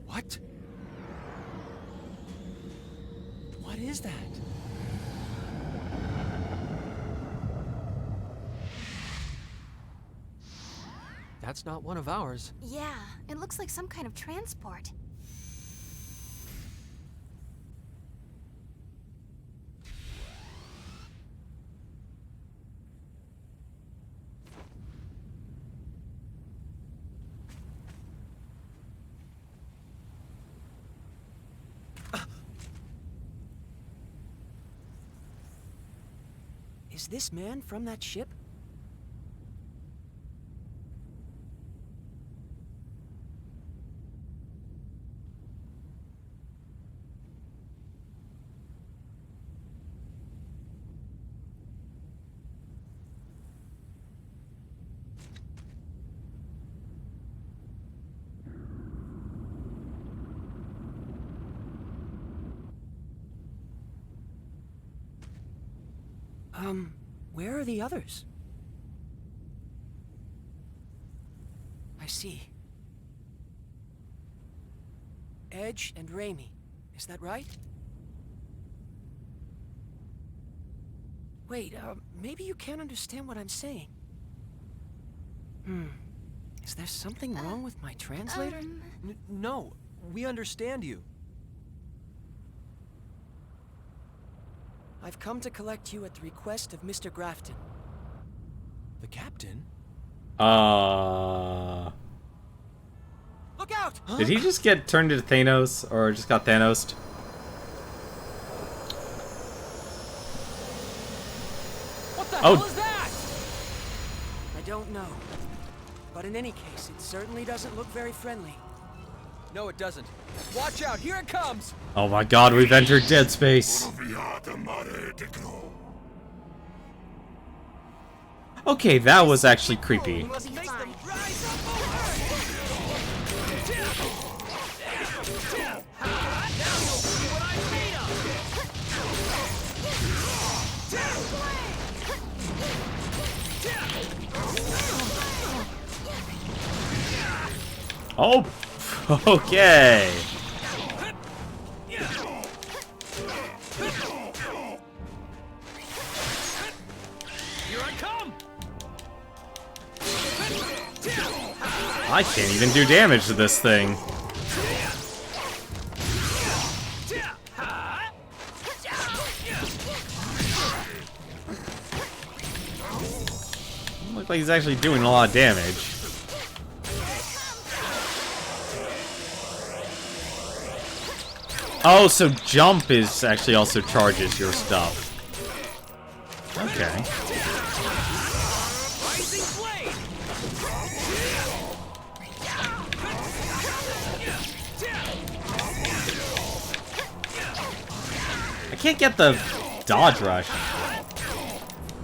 What? What is that? That's not one of ours. Yeah, it looks like some kind of transport. Is this man from that ship? Where are the others? I see. Edge and Raimi, is that right? Wait, maybe you can't understand what I'm saying. Is there something wrong with my translator? No, we understand you. I've come to collect you at the request of Mr. Grafton. The captain? Look out! Did he just get turned into Thanos, or just got Thanos'd? What the hell is that? I don't know. But in any case, it certainly doesn't look very friendly. No, it doesn't. Watch out, here it comes! Oh my god, we've entered Dead Space. Okay, that was actually creepy. Oh, okay. I can't even do damage to this thing. Looks like he's actually doing a lot of damage. Oh, so jump is actually also charges your stuff. Okay. I can't get the dodge rush.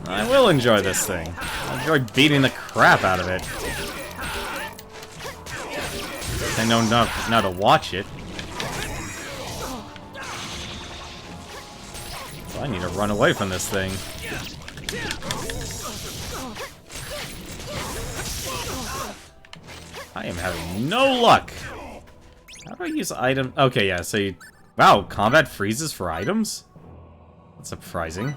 I will enjoy this thing. I'll enjoy beating the crap out of it. I know now to watch it. So I need to run away from this thing. I am having no luck. How do I use item? Okay, yeah, so you... Wow, combat freezes for items? That's surprising.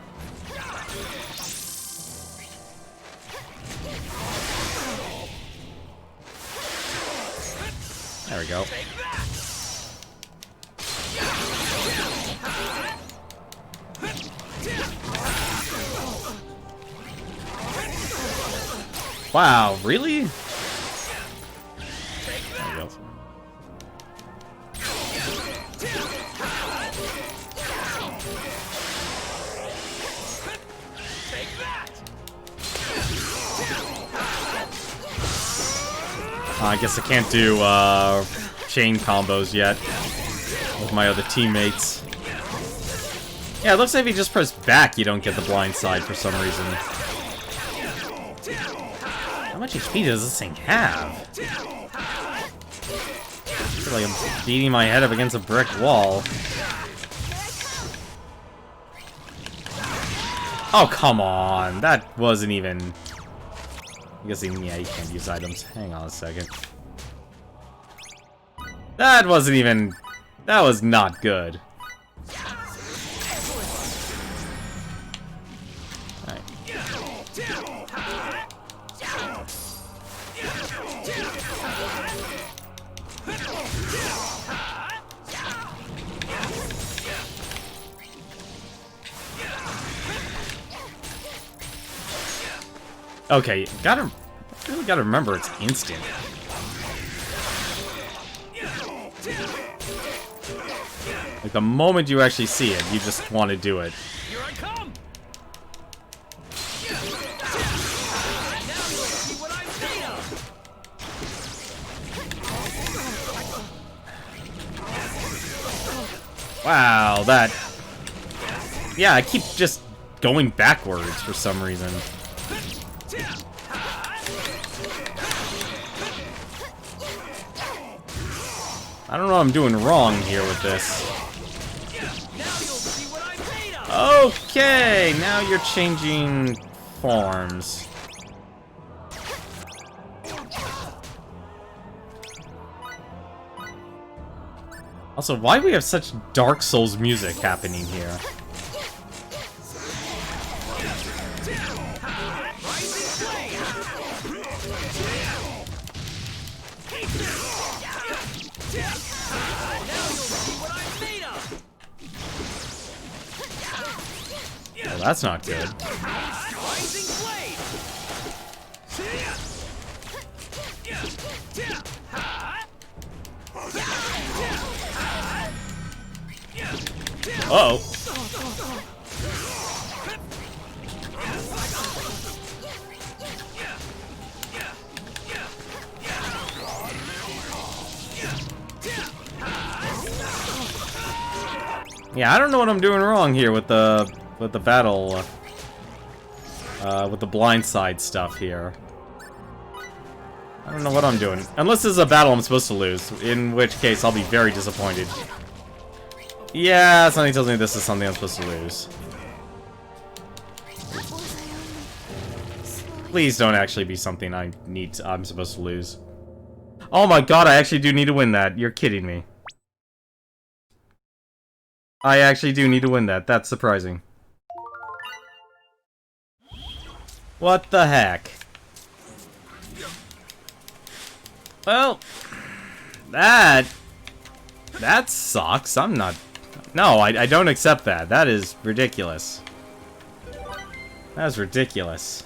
There we go. Wow, really? There we go. I guess I can't do chain combos yet with my other teammates. Yeah, it looks like if you just press back, you don't get the blind side for some reason. How much HP does this thing have? I feel like I'm beating my head up against a brick wall. Oh, come on. That wasn't even... I guess, yeah, you can't use items. Hang on a second. That wasn't even... That was not good. Alright. Okay, really gotta remember it's instant. Like, the moment you actually see it, you just want to do it. Here I come! Wow, that... Yeah, I keep just going backwards for some reason. I don't know what I'm doing wrong here with this. Okay, now you're changing forms. Also, why do we have such Dark Souls music happening here? Well, that's not good. Uh-oh. Yeah, I don't know what I'm doing wrong here with the battle, with the blindside stuff here. I don't know what I'm doing. Unless this is a battle I'm supposed to lose, in which case I'll be very disappointed. Yeah, something tells me this is something I'm supposed to lose. Please don't actually be something I'm supposed to lose. Oh my god, I actually do need to win that. You're kidding me. I actually do need to win that. That's surprising. What the heck? Well, that sucks. I'm not... No, I don't accept that. That is ridiculous. That is ridiculous.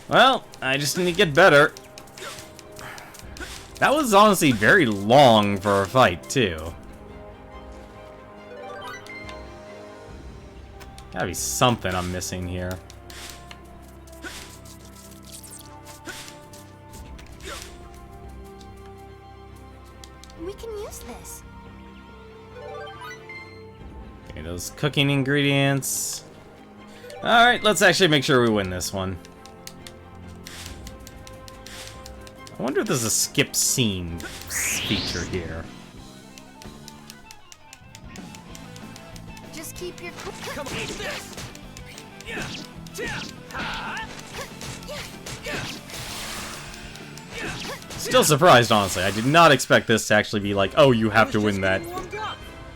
Well, I just need to get better. That was honestly very long for a fight, too. Gotta be something I'm missing here. We can use this. Okay, those cooking ingredients. Alright, let's actually make sure we win this one. I wonder if there's a skip scene feature here. Just keep your cool. Come on, eat this! Still surprised, honestly. I did not expect this to actually be like, oh, you have to win that.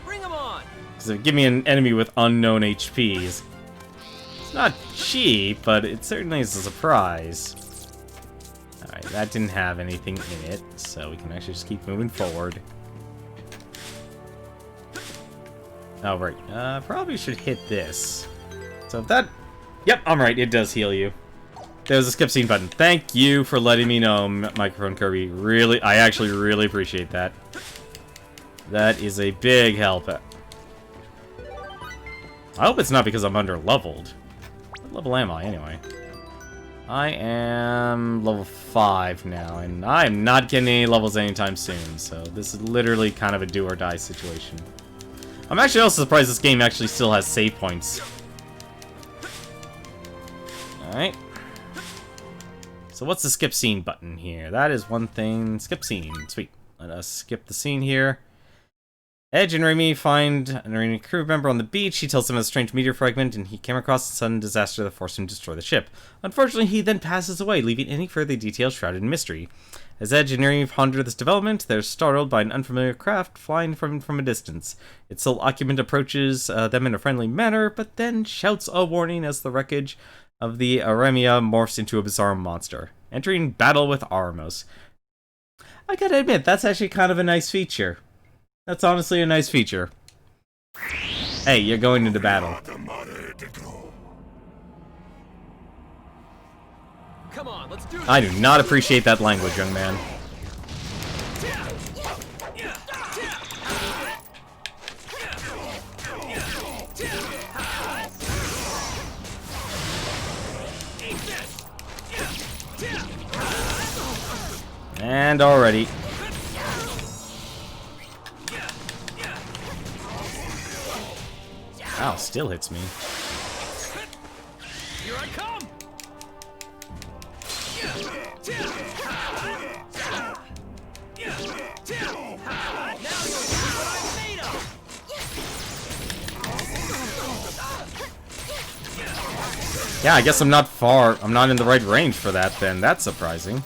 Bring 'em on. Because if give me an enemy with unknown HPs, it's not cheap, but it certainly is a surprise. Alright, that didn't have anything in it, so we can actually just keep moving forward. Oh, right. Probably should hit this. So if that... Yep, I'm right. It does heal you. There's a skip scene button. Thank you for letting me know, Microphone Kirby. Really, I actually really appreciate that. That is a big help. I hope it's not because I'm under-leveled. What level am I, anyway? I am level 5 now, and I am not getting any levels anytime soon, so this is literally kind of a do-or-die situation. I'm actually also surprised this game actually still has save points. Alright. So what's the skip scene button here? That is one thing. Skip scene. Sweet. Let us skip the scene here. Edge and Remy find a Marine crew member on the beach. He tells them of a strange meteor fragment, and he came across a sudden disaster that forced him to destroy the ship. Unfortunately, he then passes away, leaving any further details shrouded in mystery. As Edge and Remy ponder this development, they're startled by an unfamiliar craft flying from a distance. Its sole occupant approaches them in a friendly manner, but then shouts a warning as the wreckage of the Aremia morphs into a bizarre monster, entering battle with Armos. I gotta admit, that's actually kind of a nice feature. That's honestly a nice feature. Hey, you're going into battle. Come on, let's do this. I do not appreciate that language, young man. And already. Ow, still hits me. Here I come. Yeah, I guess I'm not far. I'm not in the right range for that then. That's surprising.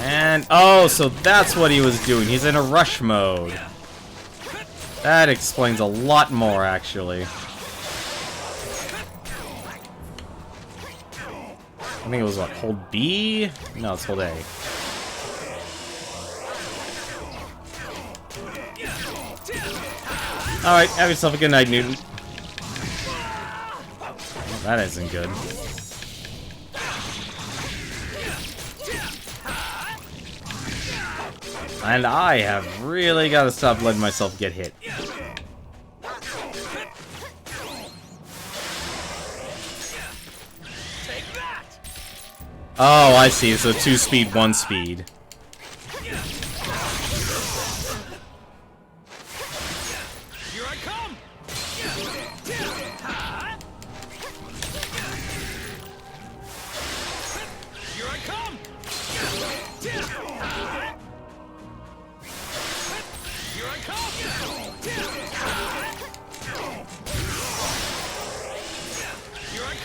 And, oh, so that's what he was doing. He's in a rush mode. That explains a lot more, actually. I think it was, what, hold B? No, it's hold A. Alright, have yourself a good night, Newton. Well, that isn't good. And I have really got to stop letting myself get hit. Oh, I see. So 2 speed, 1 speed. Here I come. Here I come. Here I come.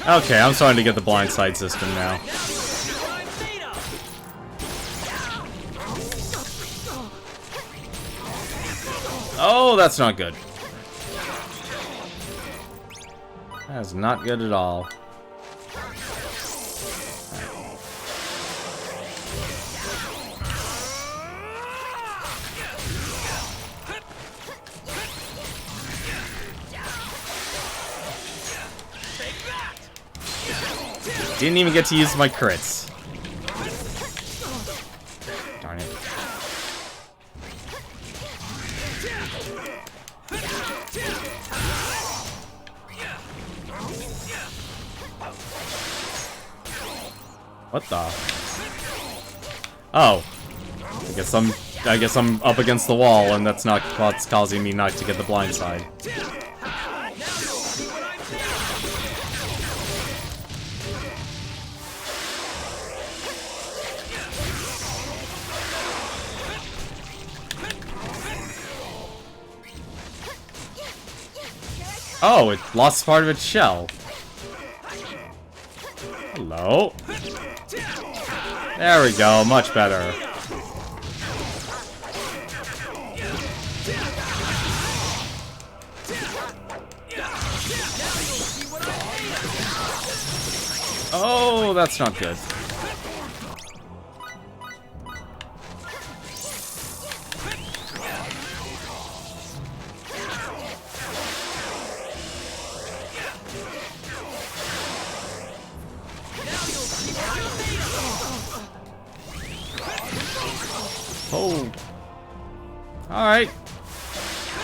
Okay, I'm starting to get the blindside system now. Oh, that's not good. That is not good at all. Didn't even get to use my crits. Darn it. What the? Oh. I guess I'm up against the wall, and that's not what's causing me not to get the blind side. Oh, it lost part of its shell. Hello. There we go, much better. Oh, that's not good. Oh. Alright.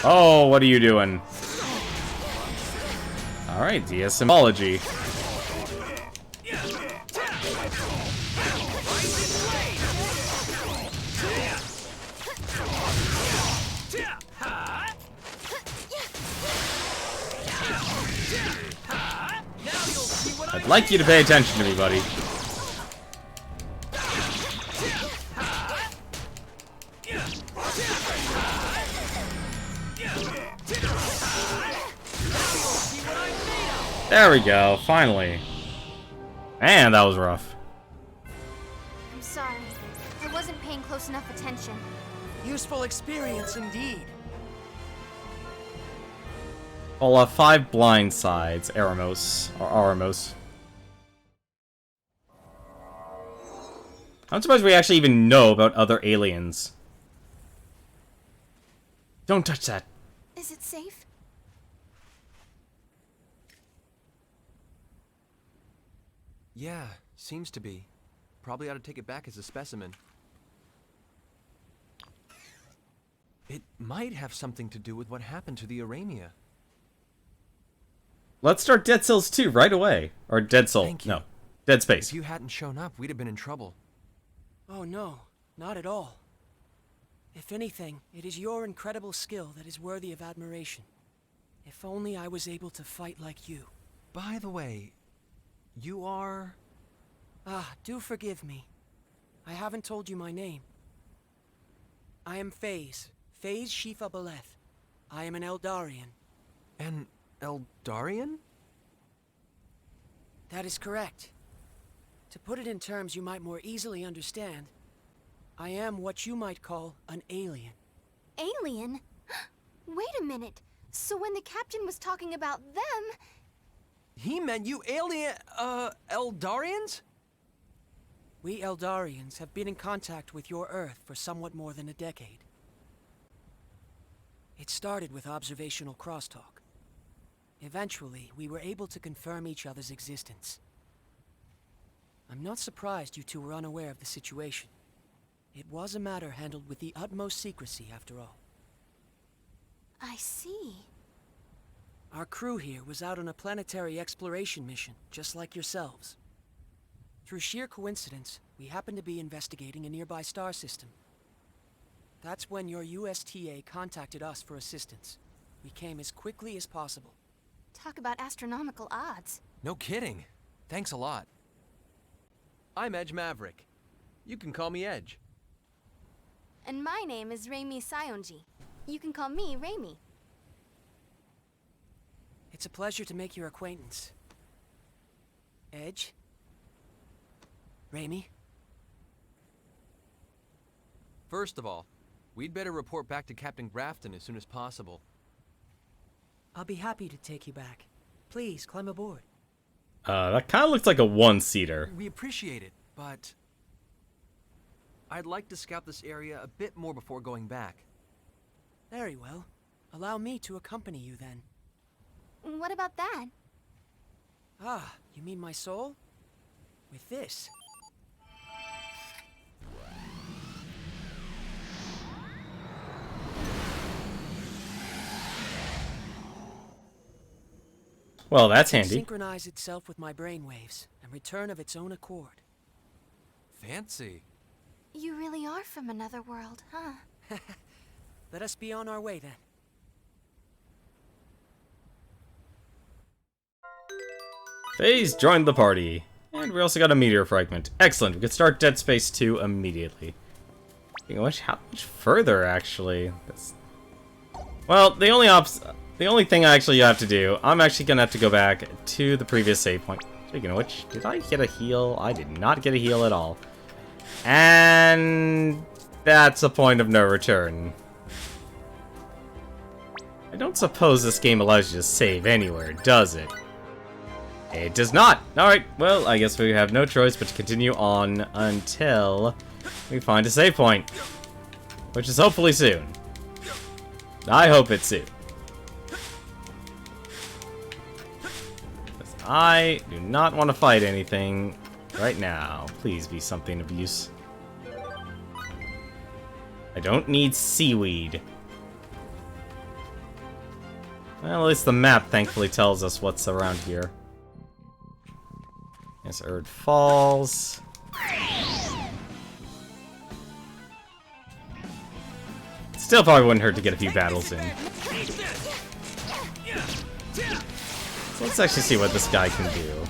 Oh, what are you doing? Alright, DSMology. I'd like you to pay attention to me, buddy. There we go, finally. Man, that was rough. I'm sorry. I wasn't paying close enough attention. Useful experience indeed. Well, 5 blind sides, Aramos, or Aramos. I'm surprised we actually even know about other aliens. Don't touch that. Is it safe? Yeah, seems to be. Probably ought to take it back as a specimen. It might have something to do with what happened to the Aramia. Let's start Dead Cells 2 right away. Or Dead Soul. No. Dead Space. If you hadn't shown up, we'd have been in trouble. Oh no, not at all. If anything, it is your incredible skill that is worthy of admiration. If only I was able to fight like you. By the way, you are... Ah, do forgive me. I haven't told you my name. I am Phase Shifa Beleth. I am an Eldarian. An Eldarian? That is correct. To put it in terms you might more easily understand, I am what you might call an alien. Alien? Wait a minute. So when the captain was talking about them... He meant you alien, Eldarians? We Eldarians have been in contact with your Earth for somewhat more than a decade. It started with observational crosstalk. Eventually, we were able to confirm each other's existence. I'm not surprised you two were unaware of the situation. It was a matter handled with the utmost secrecy, after all. I see. Our crew here was out on a planetary exploration mission, just like yourselves. Through sheer coincidence, we happened to be investigating a nearby star system. That's when your USTA contacted us for assistance. We came as quickly as possible. Talk about astronomical odds. No kidding. Thanks a lot. I'm Edge Maverick. You can call me Edge. And my name is Reimi Sayonji. You can call me Reimi. It's a pleasure to make your acquaintance. Edge? Reimi? First of all, we'd better report back to Captain Grafton as soon as possible. I'll be happy to take you back. Please, climb aboard. That kind of looks like a one-seater. We appreciate it, but... I'd like to scout this area a bit more before going back. Very well. Allow me to accompany you then. What about that? Ah, you mean my soul? With this. Well, that's It handy. synchronize itself with my brainwaves and return of its own accord. Fancy. You really are from another world, huh? Let us be on our way then. FaZe joined the party. And we also got a meteor fragment. Excellent, we could start Dead Space 2 immediately. How much further, actually? Well, the only The only thing I actually have to do, I'm actually gonna have to go back to the previous save point. Speaking of which, did I get a heal? I did not get a heal at all. And that's a point of no return. I don't suppose this game allows you to save anywhere, does it? It does not! Alright, well, I guess we have no choice but to continue on until we find a save point. Which is hopefully soon. I hope it's soon. Because I do not want to fight anything right now. Please be something of use. I don't need seaweed. Well, at least the map thankfully tells us what's around here. Yes, Erd Falls. Still probably wouldn't hurt to get a few battles in. So let's actually see what this guy can do.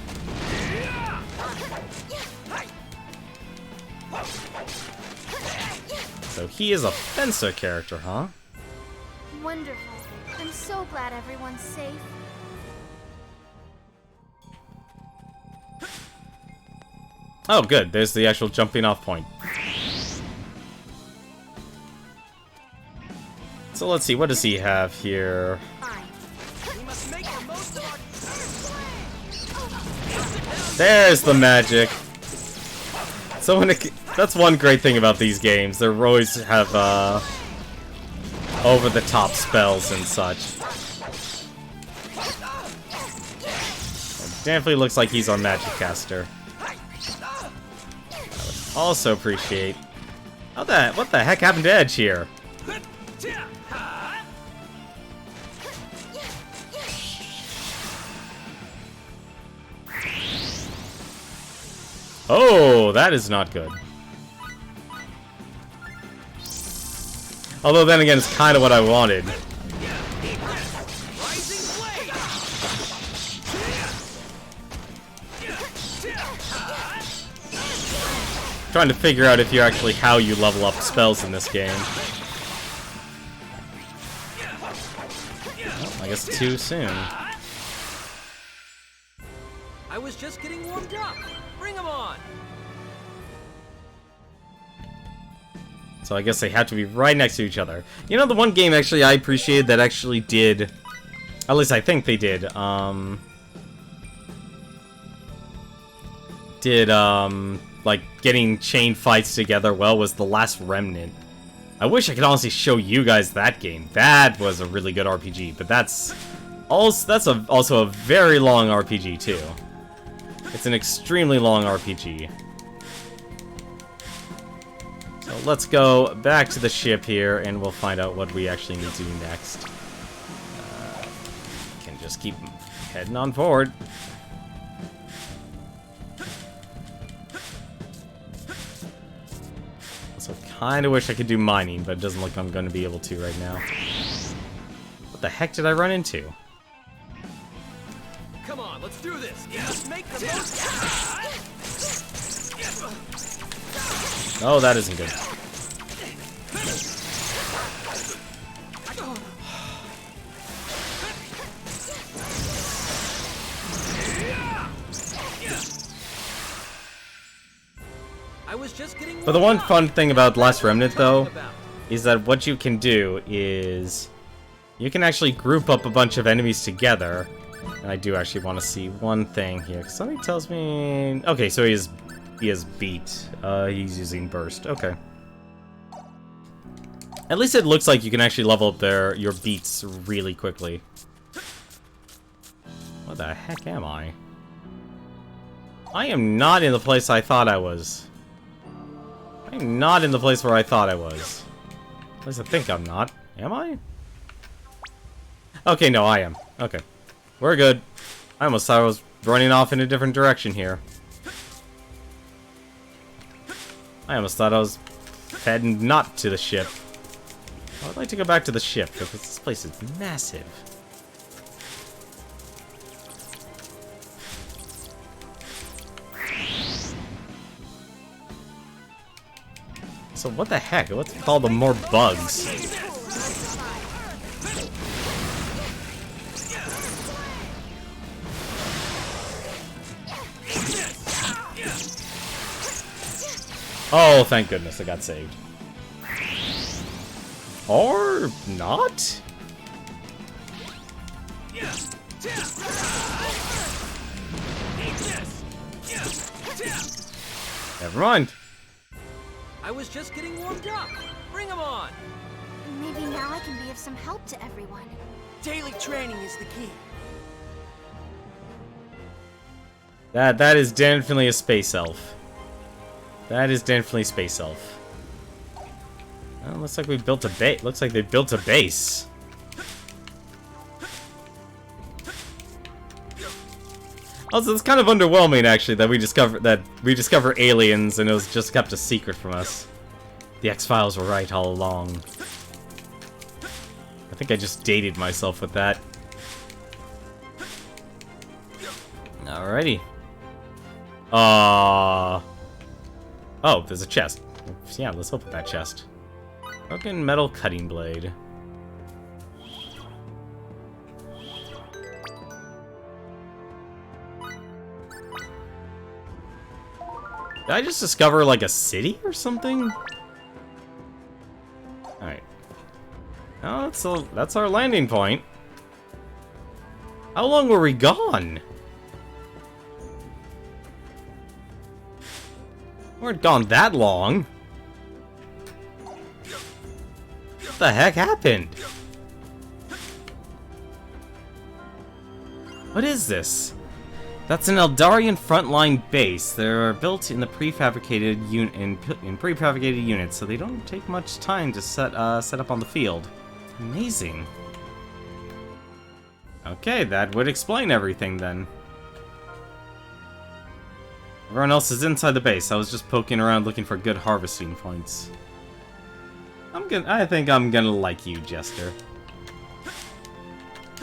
So he is a fencer character, huh? Wonderful. I'm so glad everyone's safe. Oh, good. There's the actual jumping off point. So let's see. What does he have here? There's the magic. So when that's one great thing about these games. They always have over-the-top spells and such. It definitely looks like he's our magic caster. I would also appreciate... what the heck happened to Edge here? Oh, that is not good. Although then again, it's kind of what I wanted. Trying to figure out if how you level up spells in this game. Well, I guess too soon. I was just getting warmed up. Bring 'em on. So I guess they have to be right next to each other. You know, the one game actually I appreciated that actually did, at least I think they did, like getting chain fights together well was The Last Remnant. I wish I could honestly show you guys that game. That was a really good RPG, but that's also a very long RPG too. It's an extremely long RPG. So let's go back to the ship here, and we'll find out what we actually need to do next. Can just keep heading on forward. Also, kind of wish I could do mining, but it doesn't look like I'm going to be able to right now. What the heck did I run into? Come on, let's do this. Just make the most. Oh, that isn't good. I was just getting. But the one fun thing about Last Remnant, though, is that what you can do is you can actually group up a bunch of enemies together. And I do actually want to see one thing here. Something tells me... Okay, so he is beat. He's using burst. Okay. At least it looks like you can actually level up your beats really quickly. What the heck am I? I am not in the place I thought I was. I'm not in the place where I thought I was. At least I think I'm not. Am I? Okay, no, I am. Okay. We're good. I almost thought I was running off in a different direction here. I almost thought I was heading not to the ship. I would like to go back to the ship, because this place is massive. So what the heck? What's with all the more bugs? Oh, thank goodness I got saved. Or not? Never mind. I was just getting warmed up. Bring him on. Maybe now I can be of some help to everyone. Daily training is the key. That is definitely a space elf. That is definitely space elf. Well, looks like we built a base. Looks like they built a base. Also, it's kind of underwhelming actually that we discover aliens and it was just kept a secret from us. The X-Files were right all along. I think I just dated myself with that. Alrighty. Oh, there's a chest. Yeah, let's open that chest. Broken metal cutting blade. Did I just discover, like, a city or something? Alright. Oh, that's our landing point. How long were we gone? We weren't gone that long. What the heck happened? What is this? That's an Eldarian frontline base. They're built in the prefabricated prefabricated units, so they don't take much time to set up on the field. Amazing. Okay, that would explain everything then. Everyone else is inside the base. I was just poking around looking for good harvesting points. I think I'm gonna like you, Jester.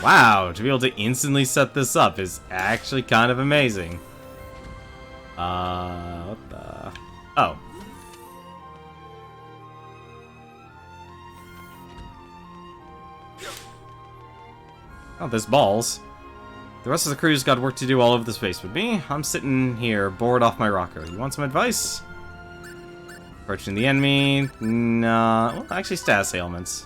Wow, to be able to instantly set this up is actually kind of amazing. What the... Oh. Oh, there's balls. The rest of the crew's got work to do all over the space. With me, I'm sitting here, bored off my rocker. You want some advice? Approaching the enemy? Nah, well, actually status ailments.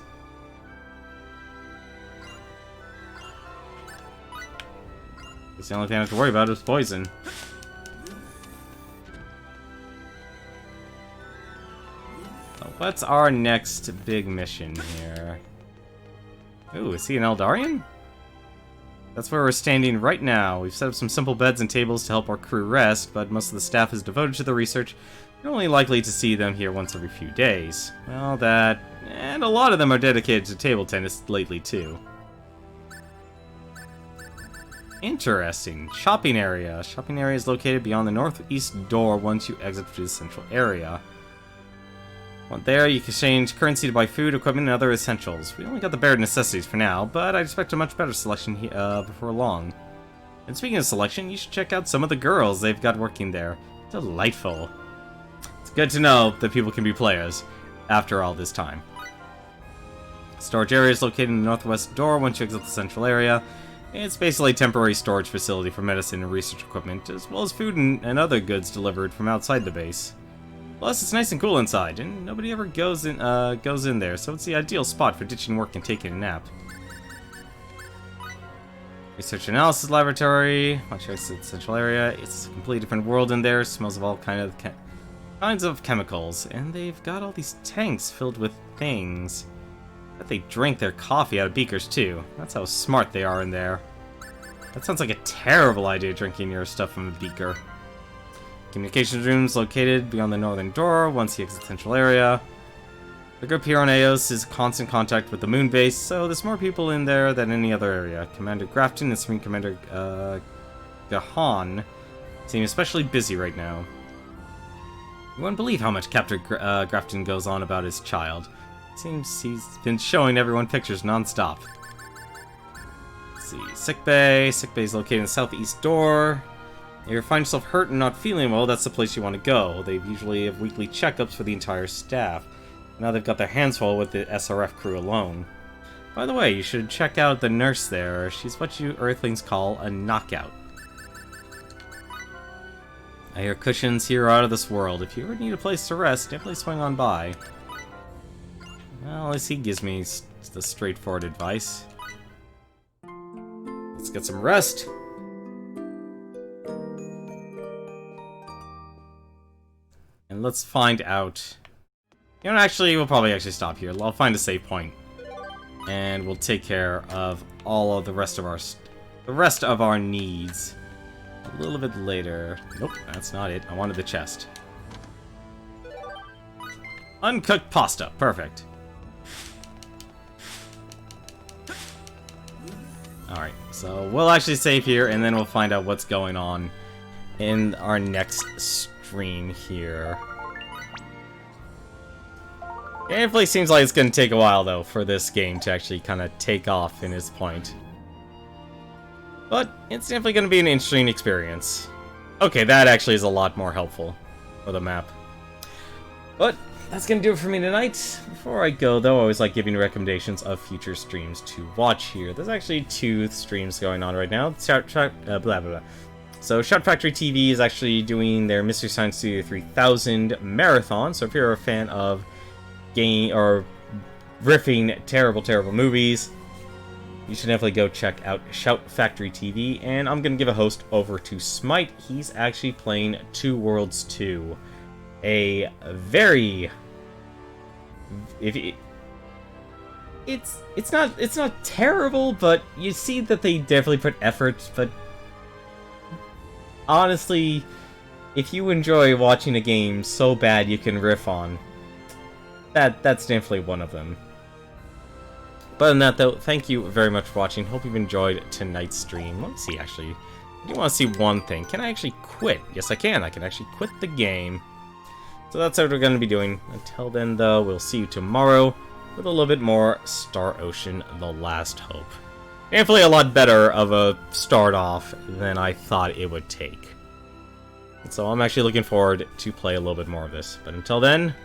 Guess the only thing I have to worry about is poison. So what's our next big mission here? Ooh, is he an Eldarian? That's where we're standing right now. We've set up some simple beds and tables to help our crew rest, but most of the staff is devoted to the research. You're only likely to see them here once every few days. Well, and a lot of them are dedicated to table tennis lately, too. Interesting. Shopping area. Shopping area is located beyond the northeast door once you exit through the central area. There, you can exchange currency to buy food, equipment, and other essentials. We only got the bare necessities for now, but I expect a much better selection before long. And speaking of selection, you should check out some of the girls they've got working there. Delightful. It's good to know that people can be players after all this time. Storage area is located in the northwest door once you exit the central area. It's basically a temporary storage facility for medicine and research equipment, as well as food and other goods delivered from outside the base. Plus, it's nice and cool inside, and nobody ever goes in there, so it's the ideal spot for ditching work and taking a nap. Research Analysis Laboratory. Once you exit the central area, it's a completely different world in there. Smells of all kinds of chemicals, and they've got all these tanks filled with things. Bet they drink their coffee out of beakers too. That's how smart they are in there. That sounds like a terrible idea, drinking your stuff from a beaker. Communications rooms located beyond the northern door once you exit the central area. The group here on Eos is in constant contact with the moon base, so there's more people in there than any other area. Commander Grafton and Supreme Commander Gahan seem especially busy right now. You wouldn't believe how much Captain Grafton goes on about his child. Seems he's been showing everyone pictures non-stop. Let's see, sickbay. Sickbay is located in the southeast door. If you find yourself hurt and not feeling well, that's the place you want to go. They usually have weekly checkups for the entire staff. Now they've got their hands full with the SRF crew alone. By the way, you should check out the nurse there. She's what you Earthlings call a knockout. Your cushions here are out of this world. If you ever need a place to rest, definitely swing on by. Well, at least he gives me the straightforward advice. Let's get some rest. And let's find out... You know, actually, we'll probably actually stop here. I'll find a save point. And we'll take care of all of the rest of our needs a little bit later. Nope, that's not it. I wanted the chest. Uncooked pasta. Perfect. Alright, so we'll actually save here, and then we'll find out what's going on in our next stream here. Gameplay seems like it's going to take a while, though, for this game to actually kind of take off in its point. But it's definitely going to be an interesting experience. Okay, that actually is a lot more helpful for the map. But that's going to do it for me tonight. Before I go, though, I always like giving recommendations of future streams to watch here. There's actually 2 streams going on right now. Blah, blah, blah. So, Shout Factory TV is actually doing their Mystery Science Studio 3000 marathon. So, if you're a fan of game or riffing terrible movies, you should definitely go check out Shout Factory TV. And I'm gonna give a host over to Smite. He's actually playing Two Worlds 2, a very it's not terrible, but you see that they definitely put effort. But honestly, if you enjoy watching a game so bad you can riff on, that's definitely one of them. But other than that, though, thank you very much for watching. Hope you've enjoyed tonight's stream. Let me see, actually. I do want to see one thing. Can I actually quit? Yes, I can. I can actually quit the game. So that's what we're going to be doing. Until then, though, we'll see you tomorrow with a little bit more Star Ocean: The Last Hope. Thankfully, a lot better of a start off than I thought it would take. And so I'm actually looking forward to play a little bit more of this. But until then,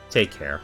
take care.